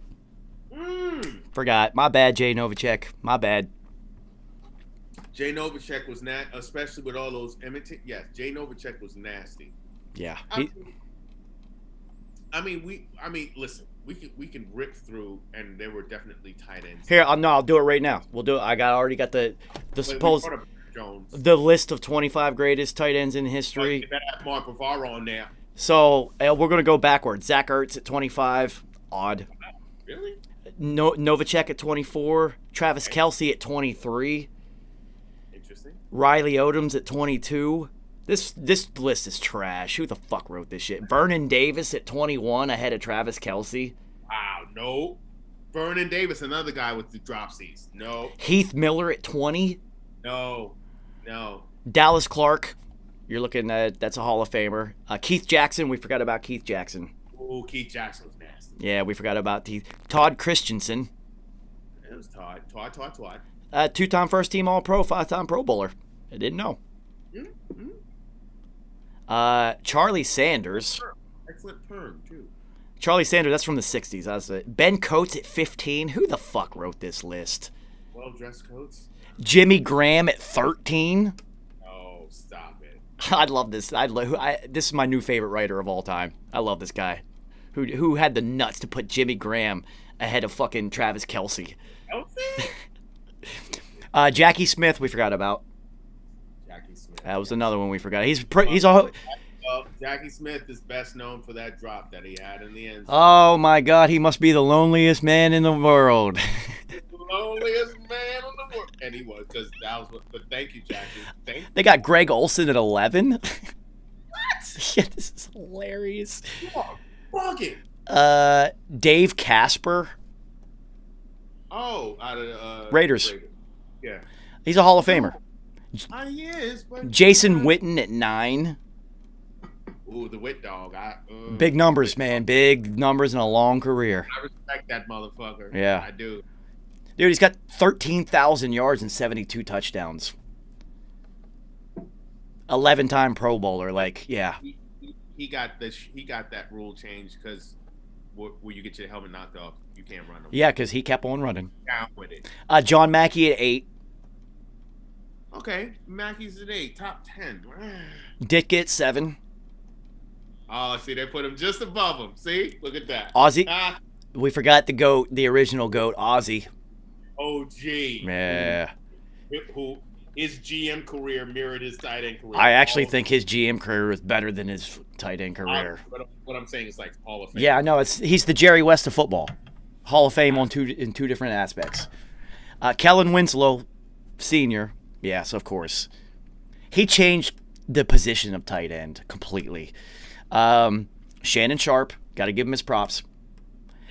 S2: Forgot. My bad, Jay Novacek. My bad.
S4: Jay Novacek was especially with all those imitate. Yes, Jay Novacek was nasty.
S2: Yeah.
S4: Listen, we can rip through, and there were definitely tight ends.
S2: Here, I'll do it right now. We'll do it. Already got the list of 25 greatest tight ends in history.
S4: You better have Mark Bavaro on there.
S2: So we're gonna go backwards. Zach Ertz at 25. Odd.
S4: Really?
S2: Novacek at 24. Travis Kelce at 23.
S4: Interesting.
S2: Riley Odoms at 22. This list is trash. Who the fuck wrote this shit? Vernon Davis at 21 ahead of Travis Kelce.
S4: Wow, no. Vernon Davis, another guy with the dropsies. No.
S2: Heath Miller at 20.
S4: No.
S2: Dallas Clark. You're looking at, that's a Hall of Famer. Keith Jackson. We forgot about Keith Jackson.
S4: Oh, Keith Jackson was nasty.
S2: Yeah, we forgot about Todd Christensen.
S4: It was Todd.
S2: Two-time first-team All-Pro, 5-time Pro Bowler. I didn't know.
S4: Mm-hmm.
S2: Charlie Sanders.
S4: Excellent turn, too.
S2: Charlie Sanders, that's from the 60s. That's it. Ben Coates at 15. Who the fuck wrote this list?
S4: Well-dressed Coates.
S2: Jimmy Graham at 13.
S4: Oh, stop it.
S2: I love this. This is my new favorite writer of all time. I love this guy. Who had the nuts to put Jimmy Graham ahead of fucking Travis Kelce. Jackie Smith, we forgot about.
S4: Jackie Smith.
S2: That was another one we forgot. He's
S4: Jackie Smith is best known for that drop that he had in the end zone.
S2: Oh my God, he must be the loneliest man in the world.
S4: The loneliest man in the world, and he was, because that was. But thank you, Jackie.
S2: They got Greg Olson at 11.
S4: What?
S2: Yeah, this is hilarious.
S4: You are bugging.
S2: Dave Casper.
S4: Oh, out of
S2: Raiders.
S4: Yeah.
S2: He's a Hall of Famer.
S4: He is. But
S2: Jason Witten at 9.
S4: Ooh, the Wit dog.
S2: Big numbers, man. Big numbers in a long career.
S4: I respect that motherfucker.
S2: Yeah.
S4: I do.
S2: Dude, he's got 13,000 yards and 72 touchdowns. 11-time Pro Bowler. Like, yeah.
S4: He got that rule changed because where you get your helmet knocked off, you can't run them.
S2: Yeah, because he kept on running.
S4: Down with it.
S2: John Mackey at 8.
S4: Okay, Mackey's at 8, top 10.
S2: Ditka at 7.
S4: Oh, see, they put him just above him. See, look at that.
S2: Ozzy. We forgot the GOAT, the original GOAT, Ozzy.
S4: OG.
S2: Yeah.
S4: Who his GM career mirrored his tight end career.
S2: I actually think his GM career was better than his tight end career.
S4: What I'm saying is like Hall of Fame.
S2: Yeah, I know. He's the Jerry West of football. Hall of Fame in two different aspects. Kellen Winslow, Sr. Yes, of course. He changed the position of tight end completely. Shannon Sharp, got to give him his props.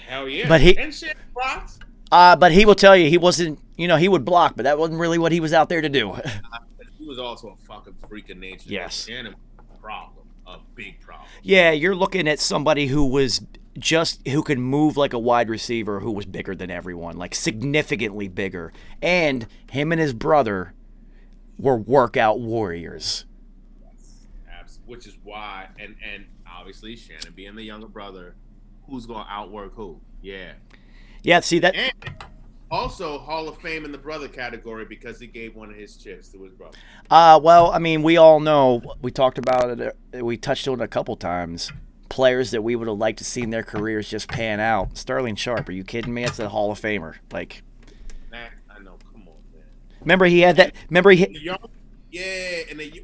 S4: Hell yeah.
S2: And
S4: Shannon props.
S2: But he will tell you he wasn't. He would block, but that wasn't really what he was out there to do.
S4: He was also a fucking freak of nature.
S2: Yes.
S4: Shannon was a problem, a big problem.
S2: Yeah, you're looking at somebody who could move like a wide receiver, who was bigger than everyone, like significantly bigger. And him and his brother were workout warriors.
S4: Yes, which is why, and obviously Shannon being the younger brother, who's going to outwork who? Yeah.
S2: Yeah, see that.
S4: And also Hall of Fame in the brother category because he gave one of his chips to his brother.
S2: Well, I mean, we all know, we talked about it, we touched on it a couple times. Players that we would have liked to see their careers just pan out. Sterling Sharp, are you kidding me? That's a Hall of Famer. Like,
S4: I know, come on, man.
S2: Remember he had that. Remember he.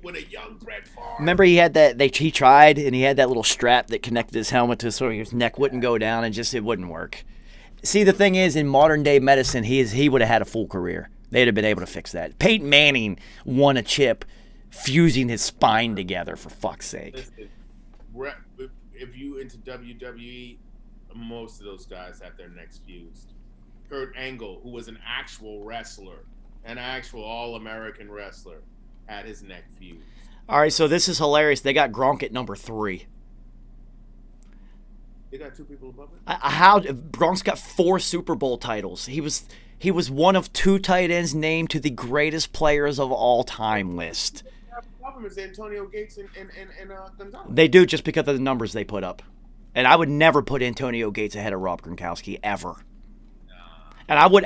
S4: With a young Brett Favre.
S2: Remember he had that. He tried, and he had that little strap that connected his helmet to so his neck wouldn't go down, and it wouldn't work. See, the thing is, in modern day medicine, he would have had a full career. They'd have been able to fix that. Peyton Manning won a chip, fusing his spine together. For fuck's sake.
S4: Listen, if you into WWE, most of those guys have their necks fused. Kurt Angle, who was an actual wrestler, an actual All-American wrestler, had his neck fused.
S2: All right, so this is hilarious. They got Gronk at number 3.
S4: They got 2 people above it?
S2: How Gronk's got 4 Super Bowl titles. He was one of 2 tight ends named to the greatest players of all time list.
S4: above him is Antonio Gates and Gonzalez.
S2: They do, just because of the numbers they put up. And I would never put Antonio Gates ahead of Rob Gronkowski, ever. And I would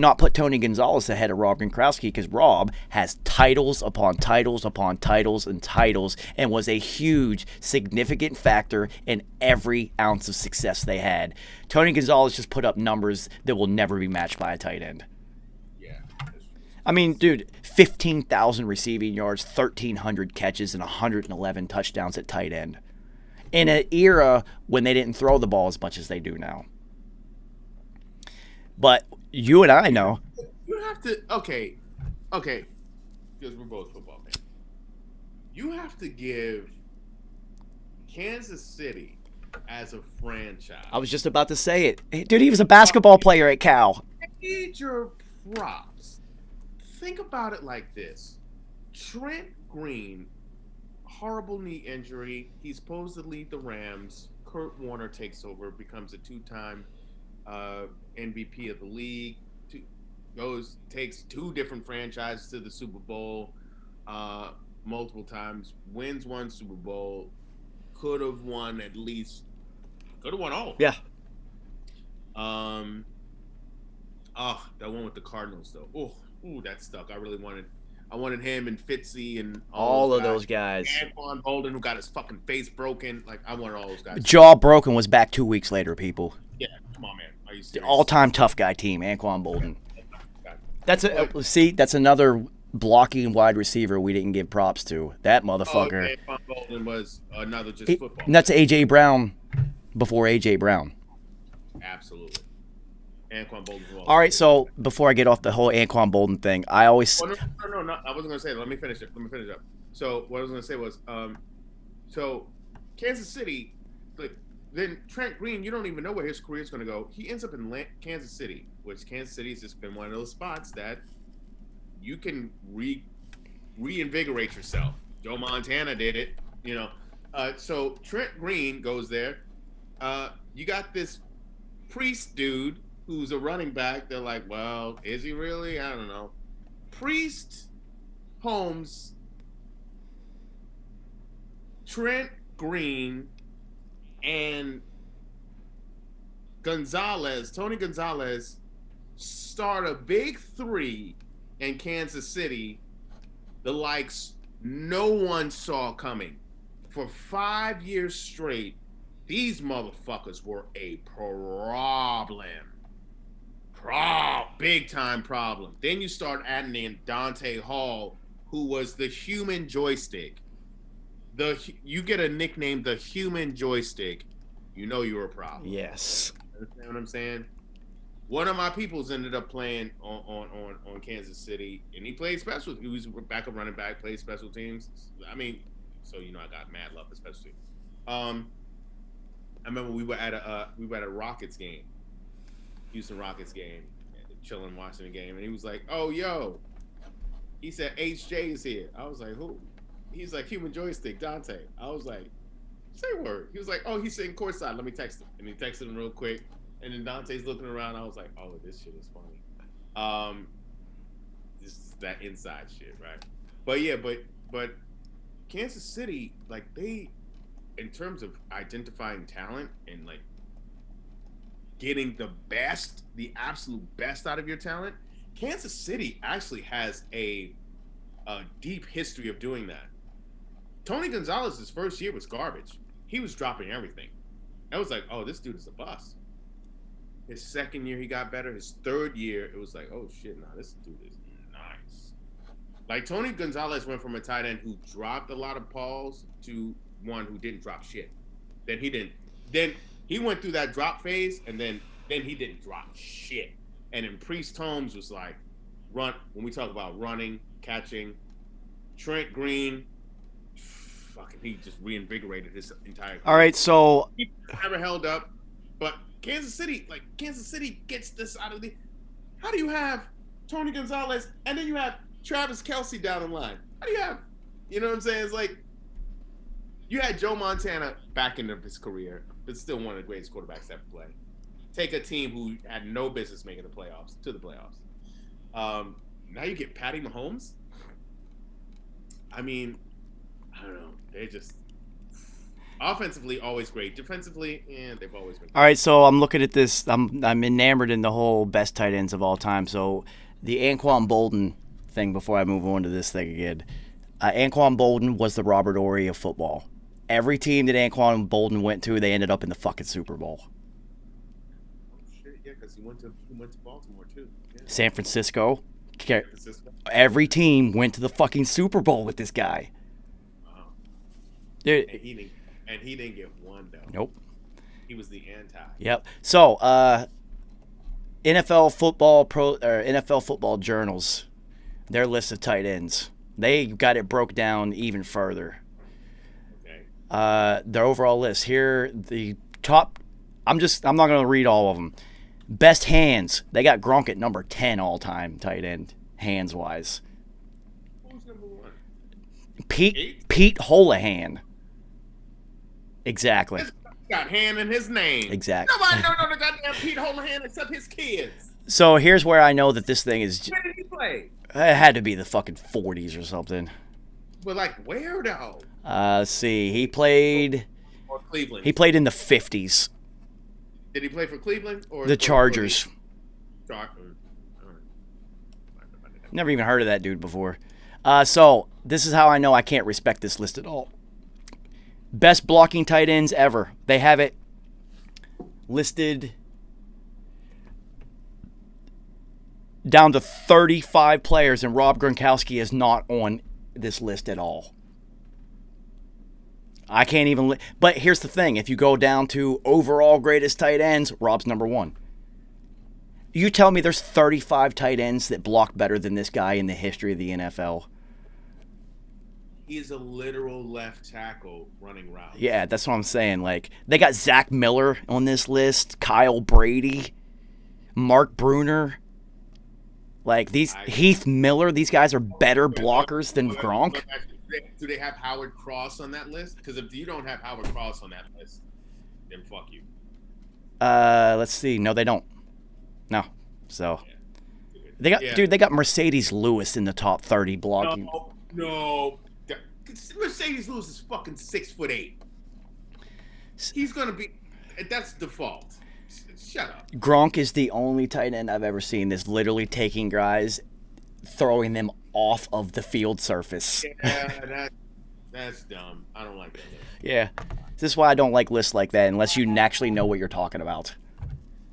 S2: not put Tony Gonzalez ahead of Rob Gronkowski because Rob has titles upon titles upon titles and titles and was a huge, significant factor in every ounce of success they had. Tony Gonzalez just put up numbers that will never be matched by a tight end.
S4: Yeah.
S2: I mean, dude, 15,000 receiving yards, 1,300 catches, and 111 touchdowns at tight end. In an era when they didn't throw the ball as much as they do now. But you and I know.
S4: You have to, okay, because we're both football fans. You have to give Kansas City as a franchise.
S2: I was just about to say it. Hey, dude, he was a basketball player at Cal.
S4: Major props. Think about it like this. Trent Green, horrible knee injury. He's supposed to lead the Rams. Kurt Warner takes over, becomes a two-time MVP of the league, takes two different franchises to the Super Bowl multiple times, wins one Super Bowl, could have won all.
S2: Yeah.
S4: That one with the Cardinals though. Ooh, that stuck. I wanted him and Fitzy and
S2: all of those guys.
S4: Anquan Bolden, who got his fucking face broken. Like, I wanted all those guys.
S2: Jaw broken, was back 2 weeks later, people.
S4: Yeah, come on, man. Are you serious?
S2: The all-time tough guy team, Anquan Bolden. That's another blocking wide receiver we didn't give props to. That motherfucker.
S4: Anquan Bolden was another just football.
S2: And that's A.J. Brown before A.J. Brown.
S4: Absolutely. Anquan Bolden.
S2: All right, so before I get off the whole Anquan Bolden thing, I always...
S4: No, I wasn't going to say that. Let me finish up. So what I was going to say was, so Kansas City, then Trent Green, you don't even know where his career is going to go. He ends up in Kansas City, which Kansas City has just been one of those spots that you can reinvigorate yourself. Joe Montana did it, you know. So Trent Green goes there. You got this Priest dude who's a running back. They're like, well, is he really? I don't know. Priest, Holmes, Trent Green, and Tony Gonzalez start a big three in Kansas City, the likes no one saw coming. For 5 years straight, these motherfuckers were a problem. Big time problem. Then you start adding in Dante Hall, who was the human joystick. You get a nickname, the human joystick, you know you're a problem.
S2: Yes.
S4: Understand what I'm saying? One of my peoples ended up playing on Kansas City, and he played special. He was backup running back, played special teams. I mean, so you know I got mad love for special teams. I remember we were at a Rockets game, Houston Rockets game, chilling watching the game, and he was like, "Oh, yo," he said, "HJ is here." I was like, "Who?" He's like, "Human joystick, Dante." I was like, "Say word." He was like, "Oh, he's sitting courtside. Let me text him." And he texted him real quick. And then Dante's looking around. I was like, "Oh, this shit is funny." This is that inside shit, right? But yeah, but Kansas City, like they, in terms of identifying talent and like getting the absolute best out of your talent, Kansas City actually has a deep history of doing that. Tony Gonzalez's first year was garbage. He was dropping everything. I was like, "Oh, this dude is a bust." His second year, he got better. His third year, it was like, "Oh shit, nah, this dude is nice." Like Tony Gonzalez went from a tight end who dropped a lot of balls to one who didn't drop shit. Then he didn't. Then he went through that drop phase, and then he didn't drop shit. And then Priest Holmes was like, run. When we talk about running, catching, Trent Green, fucking, he just reinvigorated his entire career.
S2: All right, so
S4: He never held up, but Kansas City gets this out of the. How do you have Tony Gonzalez and then you have Travis Kelce down the line? How do you have, you know what I'm saying? It's like you had Joe Montana back into his career, but still one of the greatest quarterbacks ever play. Take a team who had no business making the playoffs to the playoffs. Now you get Patty Mahomes. I mean, I don't know. They just offensively always great. Defensively, they've always been.
S2: All right, so I'm looking at this. I'm enamored in the whole best tight ends of all time. So the Anquan Bolden thing before I move on to this thing again. Anquan Bolden was the Robert Ory of football. Every team that Anquan Bolden went to, they ended up in the fucking Super Bowl.
S4: Oh shit, yeah, because he went to Baltimore too. Yeah.
S2: San Francisco.
S4: San Francisco.
S2: Every team went to the fucking Super Bowl with this guy.
S4: Wow.
S2: Dude.
S4: And he didn't get one though.
S2: Nope.
S4: He was the anti.
S2: Yep. So, NFL football journals, their list of tight ends, they got it broke down even further.
S4: Okay.
S2: Their overall list here, the top. I'm not gonna read all of them. Best hands, they got Gronk at number 10 all time tight end hands wise.
S4: Who's number one?
S2: Pete Holohan. Exactly.
S4: This got hand in his name.
S2: Exactly.
S4: Nobody know the goddamn Pete Holohan except his kids.
S2: So here's where I know that this thing is.
S4: Where did he play?
S2: It had to be the fucking 40s or something.
S4: But like where though?
S2: Let's see. He played.
S4: Or Cleveland.
S2: He played in the 50s.
S4: Did he play for Cleveland or
S2: The Chargers. Never even heard of that dude before. So this is how I know I can't respect this list at all. Best blocking tight ends ever. They have it listed down to 35 players, and Rob Gronkowski is not on this list at all. I can't even... But here's the thing. If you go down to overall greatest tight ends, Rob's number one. You tell me there's 35 tight ends that block better than this guy in the history of the NFL.
S4: He's a literal left tackle running routes.
S2: Yeah, that's what I'm saying. Like, they got Zach Miller on this list, Kyle Brady, Mark Bruner. Like, Heath Miller, these guys are better blockers than Gronk.
S4: Do they have Howard Cross on that list? Because if you don't have Howard Cross on that list, then fuck you.
S2: Let's see. No, they don't. No. So they got Mercedes Lewis in the top 30 blocking.
S4: No. Mercedes Lewis is fucking 6'8". He's gonna be. That's default. Shut up.
S2: Gronk is the only tight end I've ever seen that's literally taking guys, throwing them off of the field surface.
S4: Yeah, that's dumb. I don't like that list.
S2: Yeah. This is why I don't like lists like that unless you actually know what you're talking about.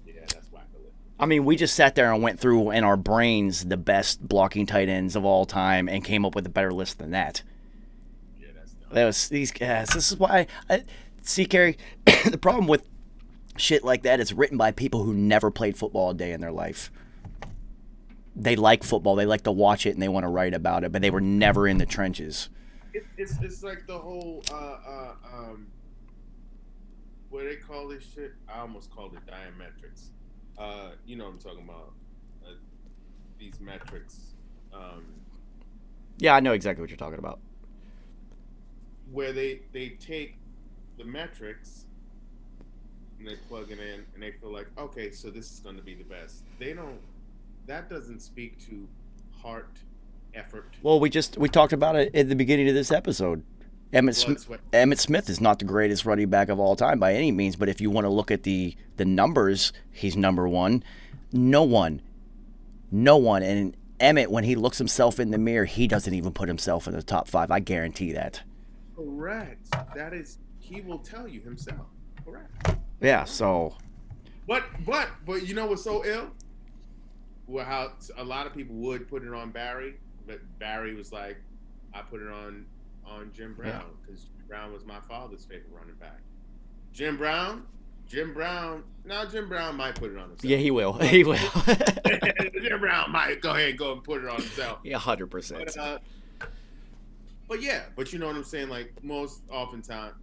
S4: Yeah, that's why I list.
S2: I mean, we just sat there and went through in our brains the best blocking tight ends of all time and came up with a better list than that.
S4: Yeah, that's dumb.
S2: That was these guys. This is why see, Kerry, the problem with shit like that is written by people who never played football a day in their life. They like football, they like to watch it, and they want to write about it, but they were never in the trenches.
S4: It's like the whole what do they call this shit? I almost called it diametrics. You know what I'm talking about? These metrics.
S2: Yeah, I know exactly what you're talking about.
S4: Where they take the metrics and they plug it in and they feel like, okay, so this is going to be the best. That doesn't speak to heart, effort.
S2: Well, we talked about it at the beginning of this episode. Emmitt Smith is not the greatest running back of all time by any means, but if you want to look at the numbers, he's number one. No one. And Emmitt, when he looks himself in the mirror, he doesn't even put himself in the top 5. I guarantee that.
S4: Correct. That is, he will tell you himself. Correct.
S2: Yeah, so.
S4: But you know what's so ill? Well, how a lot of people would put it on Barry, but Barry was like, I put it on Jim Brown because Jim Brown was my father's favorite running back. Jim Brown might put it on himself.
S2: Yeah, he will. He will.
S4: Jim Brown might go and put it on himself.
S2: Yeah, 100%.
S4: But you know what I'm saying? Like most oftentimes,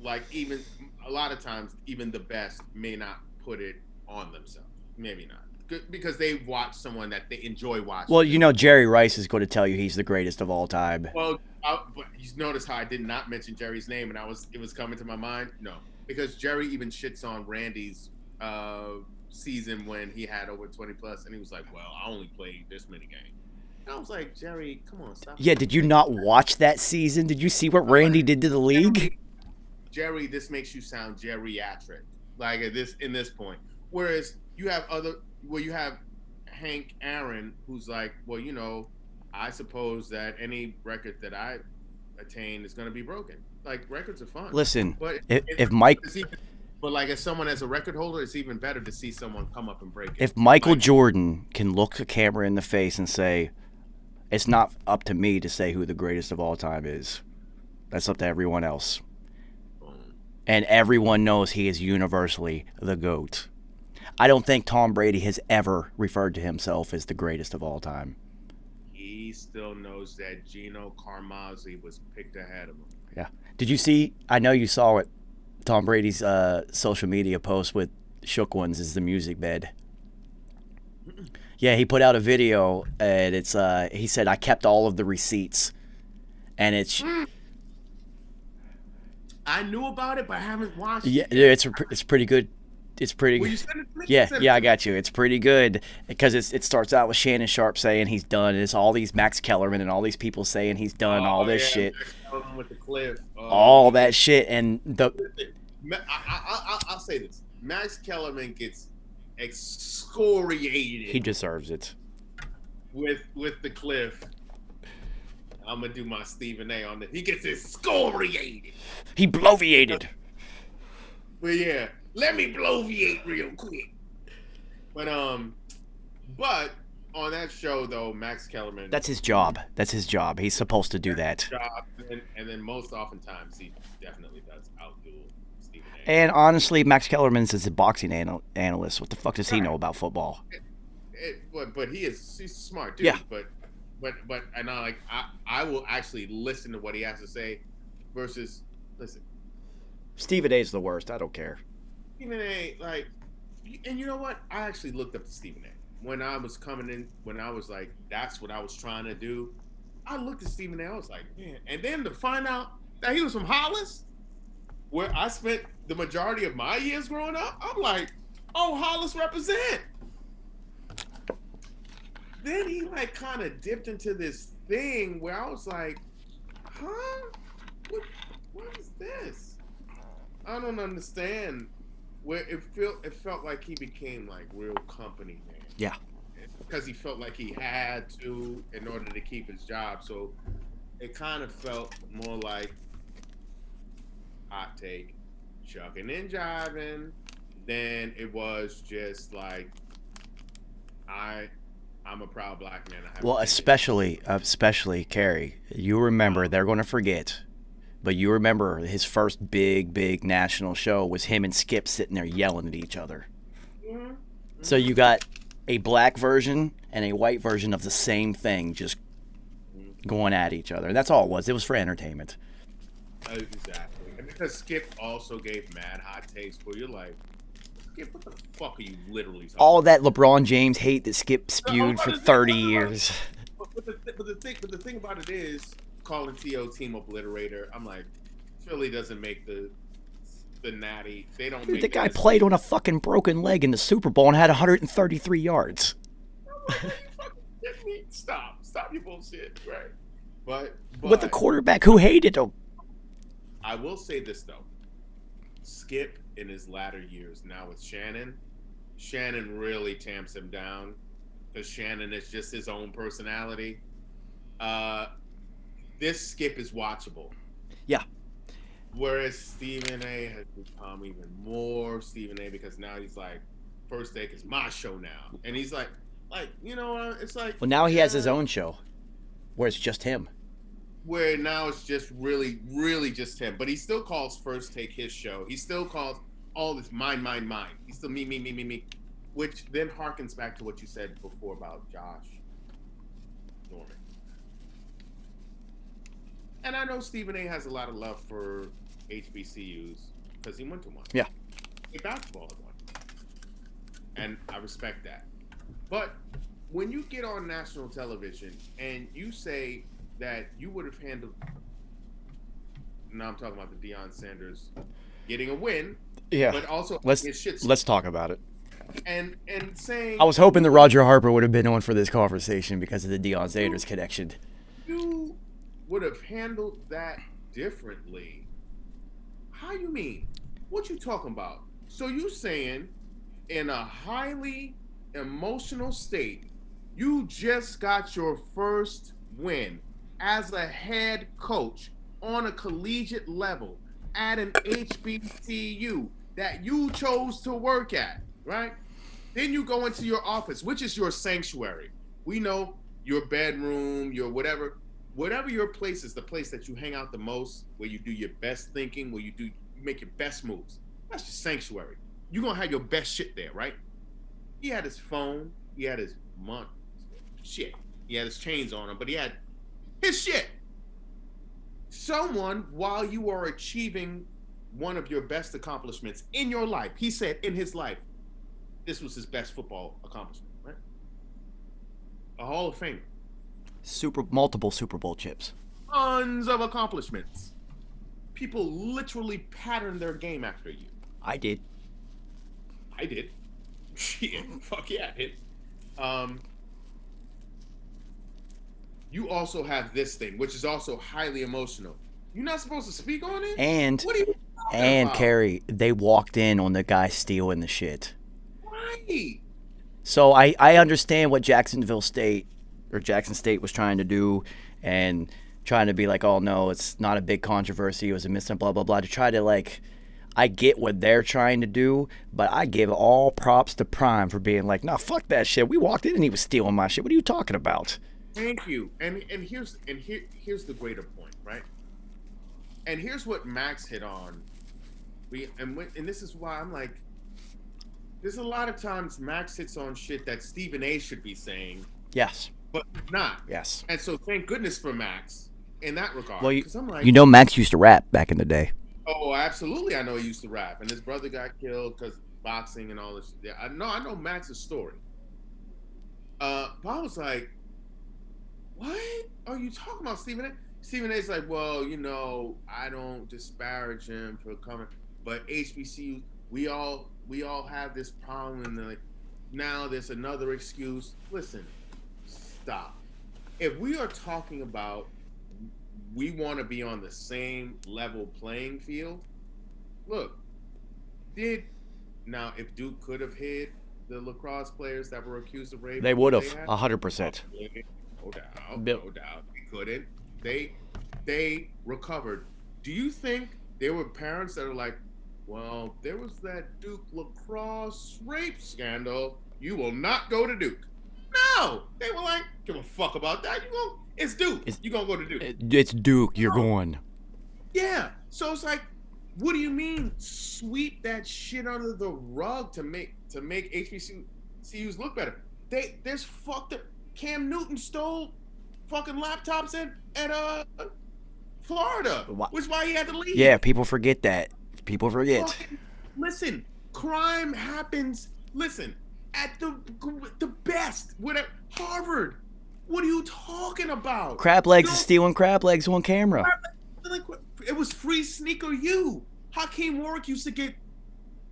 S4: like even a lot of times, even the best may not put it on themselves. Maybe not. Because they watch someone that they enjoy watching.
S2: Well, you know, Jerry Rice is going to tell you he's the greatest of all time.
S4: Well, but you notice how I did not mention Jerry's name, and it was coming to my mind. No, because Jerry even shits on Randy's season when he had over 20 plus, and he was like, "Well, I only played this many games." I was like, Jerry, come on, stop.
S2: Yeah, did you not watch that season? Did you see what Randy did to the league?
S4: Jerry, this makes you sound geriatric, like in this point. Whereas you have Hank Aaron, who's like, well, I suppose that any record that I attain is going to be broken. Like, records are fun.
S2: Listen,
S4: but
S2: if Mike,
S4: but like as someone as a record holder, it's even better to see someone come up and break it.
S2: if Michael Jordan can look a camera in the face and say, it's not up to me to say who the greatest of all time is. That's up to everyone else. And everyone knows he is universally the GOAT. I don't think Tom Brady has ever referred to himself as the greatest of all time.
S4: He still knows that Gino Carmazzi was picked ahead of him.
S2: Yeah. Did you see, I know you saw it, Tom Brady's social media post with Shook Ones is the music bed. Yeah, he put out a video, and it's he said, I kept all of the receipts. And it's...
S4: I knew about it, but I haven't watched
S2: Yeah,
S4: it.
S2: it's pretty good. It's pretty
S4: Will
S2: good.
S4: you send it to me?
S2: Yeah, I got you. It's pretty good because it starts out with Shannon Sharp saying he's done. And it's all these Max Kellerman and all these people saying he's done all this shit.
S4: With the cliff.
S2: All that shit. And
S4: I'll say this. Max Kellerman gets excoriated.
S2: He deserves it.
S4: With the cliff. I'm going to do my Stephen A on it. He gets excoriated.
S2: He bloviated.
S4: But yeah, let me bloviate real quick. But on that show though, Max Kellerman.
S2: That's his job. He's supposed to do that.
S4: And then most oftentimes he definitely does outdo Stephen A.
S2: And honestly, Max Kellerman's is a boxing analyst. What the fuck does he know about football?
S4: But he's a smart dude.
S2: Yeah.
S4: But and I will actually listen to what he has to say versus listen.
S2: Stephen A is the worst. I don't care.
S4: Stephen A, like, and you know what? I actually looked up to Stephen A when I was coming in. When I was like, that's what I was trying to do. I looked at Stephen A. I was like, man. And then to find out that he was from Hollis, where I spent the majority of my years growing up, I'm like, oh, Hollis represent. Then he like kind of dipped into this thing where I was like, huh? What is this? I don't understand. Where it felt like he became like real company man.
S2: Yeah.
S4: Because he felt like he had to in order to keep his job. So it kind of felt more like hot take, shucking and jiving. Then it was just like I'm a proud black man.
S2: Well, especially Kerry. You remember, they're going to forget, but you remember his first big national show was him and Skip sitting there yelling at each other. Mm-hmm. So you got a black version and a white version of the same thing just going at each other. That's all it was. It was for entertainment.
S4: Exactly. And because Skip also gave mad hot takes where you're like, Skip, what the fuck are you literally talking
S2: all that LeBron James hate that Skip spewed for 30 years.
S4: But the thing about it is, calling T.O. Team Obliterator, I'm like, Philly doesn't make the natty. They don't make
S2: the guy played on a fucking broken leg in the Super Bowl and had 133 yards.
S4: Stop your bullshit, right? But
S2: with the quarterback who hated him.
S4: I will say this though. Skip in his latter years now with Shannon really tamps him down because Shannon is just his own personality. This Skip is watchable.
S2: Yeah.
S4: Whereas Stephen A has become even more Stephen A because now he's like, First Take is my show now. And he's like, it's like...
S2: Well, now he has his own show where it's just him.
S4: Where now it's just really, really just him. But he still calls First Take his show. He still calls all this mine. He's still me. Which then harkens back to what you said before about Josh Norman. And I know Stephen A has a lot of love for HBCUs because he went to one.
S2: Yeah.
S4: He basketball at one. And I respect that. But when you get on national television and you say that you would have handled, now I'm talking about the Deion Sanders getting a win,
S2: yeah.
S4: but also
S2: let's talk about it.
S4: and saying
S2: I was hoping that Roger Harper would have been on for this conversation because of the Deion Sanders connection.
S4: you would have handled that differently. How you mean? What you talking about? So you saying in a highly emotional state, you just got your first win as a head coach on a collegiate level at an HBCU that you chose to work at, right? Then you go into your office, which is your sanctuary. We know your bedroom, your whatever your place is, the place that you hang out the most, where you do your best thinking, where you make your best moves. That's your sanctuary. You're gonna have your best shit there, right? He had his phone, he had his shit. He had his chains on him, but he had his shit. Someone, while you are achieving one of your best accomplishments in your life, he said in his life, this was his best football accomplishment, right? A Hall of Famer.
S2: Multiple Super Bowl chips.
S4: Tons of accomplishments. People literally pattern their game after you.
S2: I did.
S4: Shit, fuck yeah, I did. You also have this thing, which is also highly emotional. You're not supposed to speak on it?
S2: And
S4: what are you talking about?
S2: Kerry, they walked in on the guy stealing the shit.
S4: Right.
S2: So I understand what Jackson State was trying to do and trying to be like, oh no, it's not a big controversy, it was a mistake, blah blah blah, to try to like, I get what they're trying to do, but I give all props to Prime for being like, nah, fuck that shit. We walked in and he was stealing my shit. What are you talking about?
S4: Thank you. And here's the greater point, right? And here's what Max hit on. And this is why I'm like, there's a lot of times Max hits on shit that Stephen A should be saying.
S2: Yes.
S4: But not.
S2: Yes.
S4: And so thank goodness for Max in that regard.
S2: Well,
S4: I'm like,
S2: you know Max used to rap back in the day.
S4: Oh, absolutely. I know he used to rap. And his brother got killed because boxing and all this. Yeah, I know Max's story. But I was like, what are you talking about, Stephen A? Stephen A's like, well, you know, I don't disparage him for coming, but HBCU, we all have this problem, and like, now there's another excuse. Listen, stop. If we are talking about we want to be on the same level playing field, look, if Duke could have hid the lacrosse players that were accused of rape,
S2: they would have 100%.
S4: No doubt. They couldn't. They recovered. Do you think there were parents that are like, well, there was that Duke lacrosse rape scandal. You will not go to Duke. No, they were like, give a fuck about that. It's Duke. You gonna go to Duke?
S2: It's Duke. You're going.
S4: Yeah. So it's like, what do you mean sweep that shit under the rug to make HBCUs look better? There's fucked up. Cam Newton stole fucking laptops at Florida, which is why he had to leave.
S2: Yeah, people forget that. People forget.
S4: Listen, crime happens. Listen, at the best. Whatever. Harvard. What are you talking about?
S2: Crab legs is stealing crab legs on camera.
S4: It was free sneaker you. Hakeem Warwick used to get.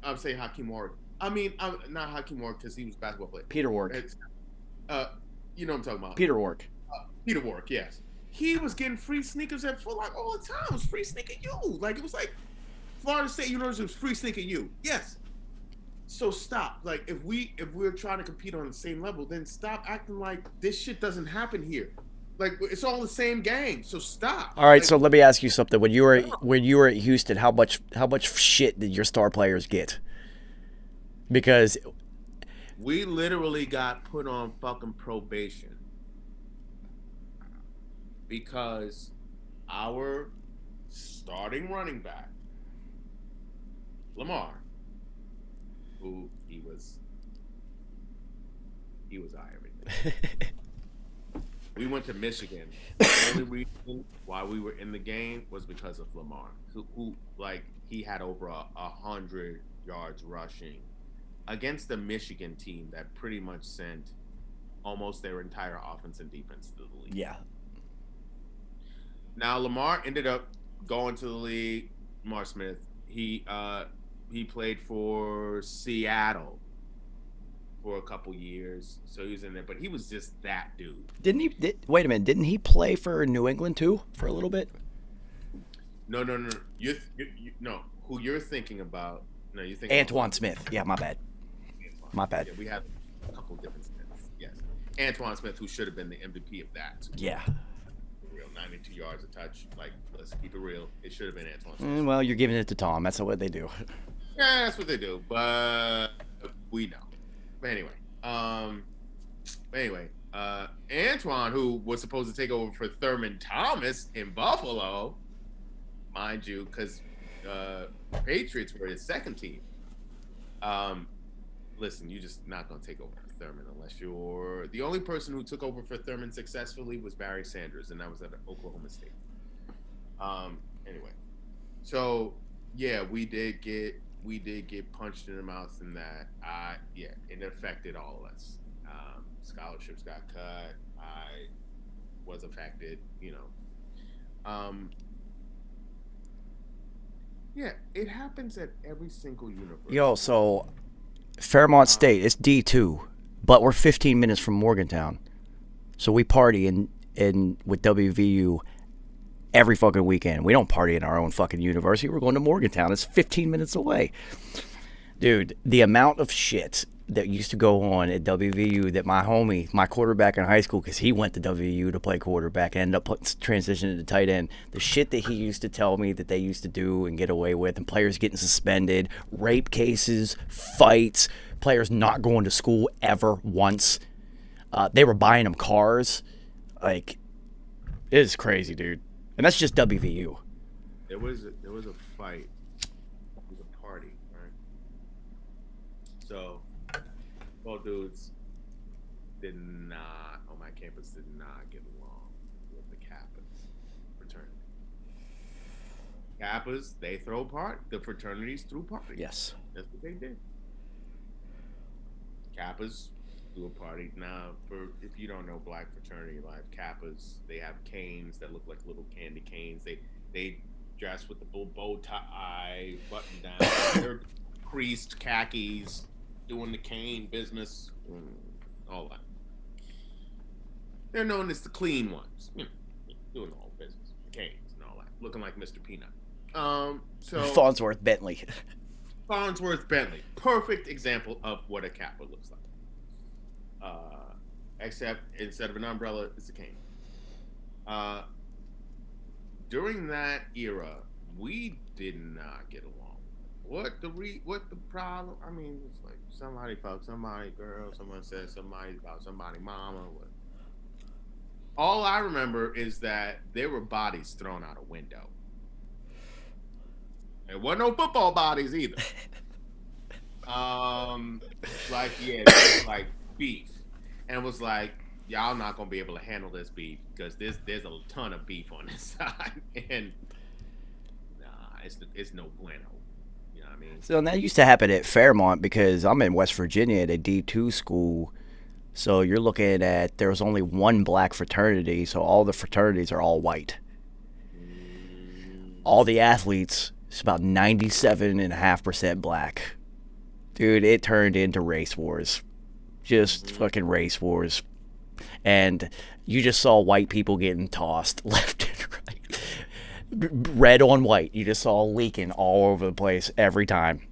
S4: I'm saying Hakeem Warwick. I mean, not Hakeem Warwick because he was a basketball player.
S2: Peter Warwick.
S4: You know what I'm talking about.
S2: Peter Warwick.
S4: Peter Warwick, yes. He was getting free sneakers at Foot Locker all the time. It was free sneaker you. Like, it was like Florida State University was free sneaker you. Yes. So stop. Like, if we're trying to compete on the same level, then stop acting like this shit doesn't happen here. Like, it's all the same gang. So stop.
S2: All right. So let me ask you something. When you were at Houston, how much shit did your star players get? Because
S4: we literally got put on fucking probation because our starting running back, Lamar, who he was everything. We went to Michigan. The only reason why we were in the game was because of Lamar, who like he had over 100 yards rushing against the Michigan team that pretty much sent almost their entire offense and defense to the league.
S2: Yeah.
S4: Now Lamar ended up going to the league. Lamar Smith. He played for Seattle. for a couple years, so he was in there. But he was just that dude.
S2: Wait a minute. Didn't he play for New England too for a little bit?
S4: No. No. Who you're thinking about? No, you think
S2: Antoine Smith. Yeah, my bad. My bad.
S4: Yeah, we have a couple different Smiths. Yes, Antoine Smith, who should have been the MVP of that.
S2: Yeah.
S4: Real 92 yards a touch. Like, let's keep it real. It should have been Antoine Smith.
S2: Well, you're giving it to Tom. That's what they do.
S4: Yeah, that's what they do. But we know. But anyway, Antoine, who was supposed to take over for Thurman Thomas in Buffalo, mind you, because Patriots were his second team. Listen, you're just not going to take over for Thurman unless you're... The only person who took over for Thurman successfully was Barry Sanders, and that was at Oklahoma State. Anyway, so yeah, we did get punched in the mouth in that. It affected all of us. Scholarships got cut. I was affected, Yeah, it happens at every single university.
S2: Yo, so Fairmont State, it's D2, but we're 15 minutes from Morgantown. So we party in with WVU every fucking weekend. We don't party in our own fucking university. We're going to Morgantown. It's 15 minutes away. Dude, the amount of shit that used to go on at WVU that my quarterback in high school, because he went to WVU to play quarterback and ended up transitioning to tight end, the shit that he used to tell me that they used to do and get away with, and players getting suspended, rape cases, fights, players not going to school ever once. They were buying them cars. Like, it is crazy, dude. And that's just WVU.
S4: There was a fight. It was a party, right? So, both dudes on my campus did not get along with the Kappas fraternity. Kappas, they throw the fraternities threw parties.
S2: Yes.
S4: That's what they did. Kappas do a party. Now, if you don't know black fraternity life, Kappas, they have canes that look like little candy canes. They dress with the bow tie, button down, they're creased khakis, doing the cane business, all that. They're known as the clean ones, doing the whole business, canes and all that, looking like Mr. Peanut. So
S2: Farnsworth Bentley.
S4: Farnsworth Bentley, perfect example of what a Kappa looks like. Except instead of an umbrella, it's a cane. During that era, we did not get along. What the problem? I mean, it's like somebody fucked somebody girl, someone said somebody about somebody mama. What? All I remember is that there were bodies thrown out a window. There wasn't no football bodies either. Like beef. And it was like, y'all not gonna be able to handle this beef because there's a ton of beef on this side, and it's no bueno. You know what I mean?
S2: So that used to happen at Fairmont because I'm in West Virginia at a D2 school. So you're looking at there's only one black fraternity, so all the fraternities are all white. All the athletes, it's about 97.5% black. Dude, it turned into race wars. Just fucking race wars. And you just saw white people getting tossed left and right. Red on white. You just saw leaking all over the place every time.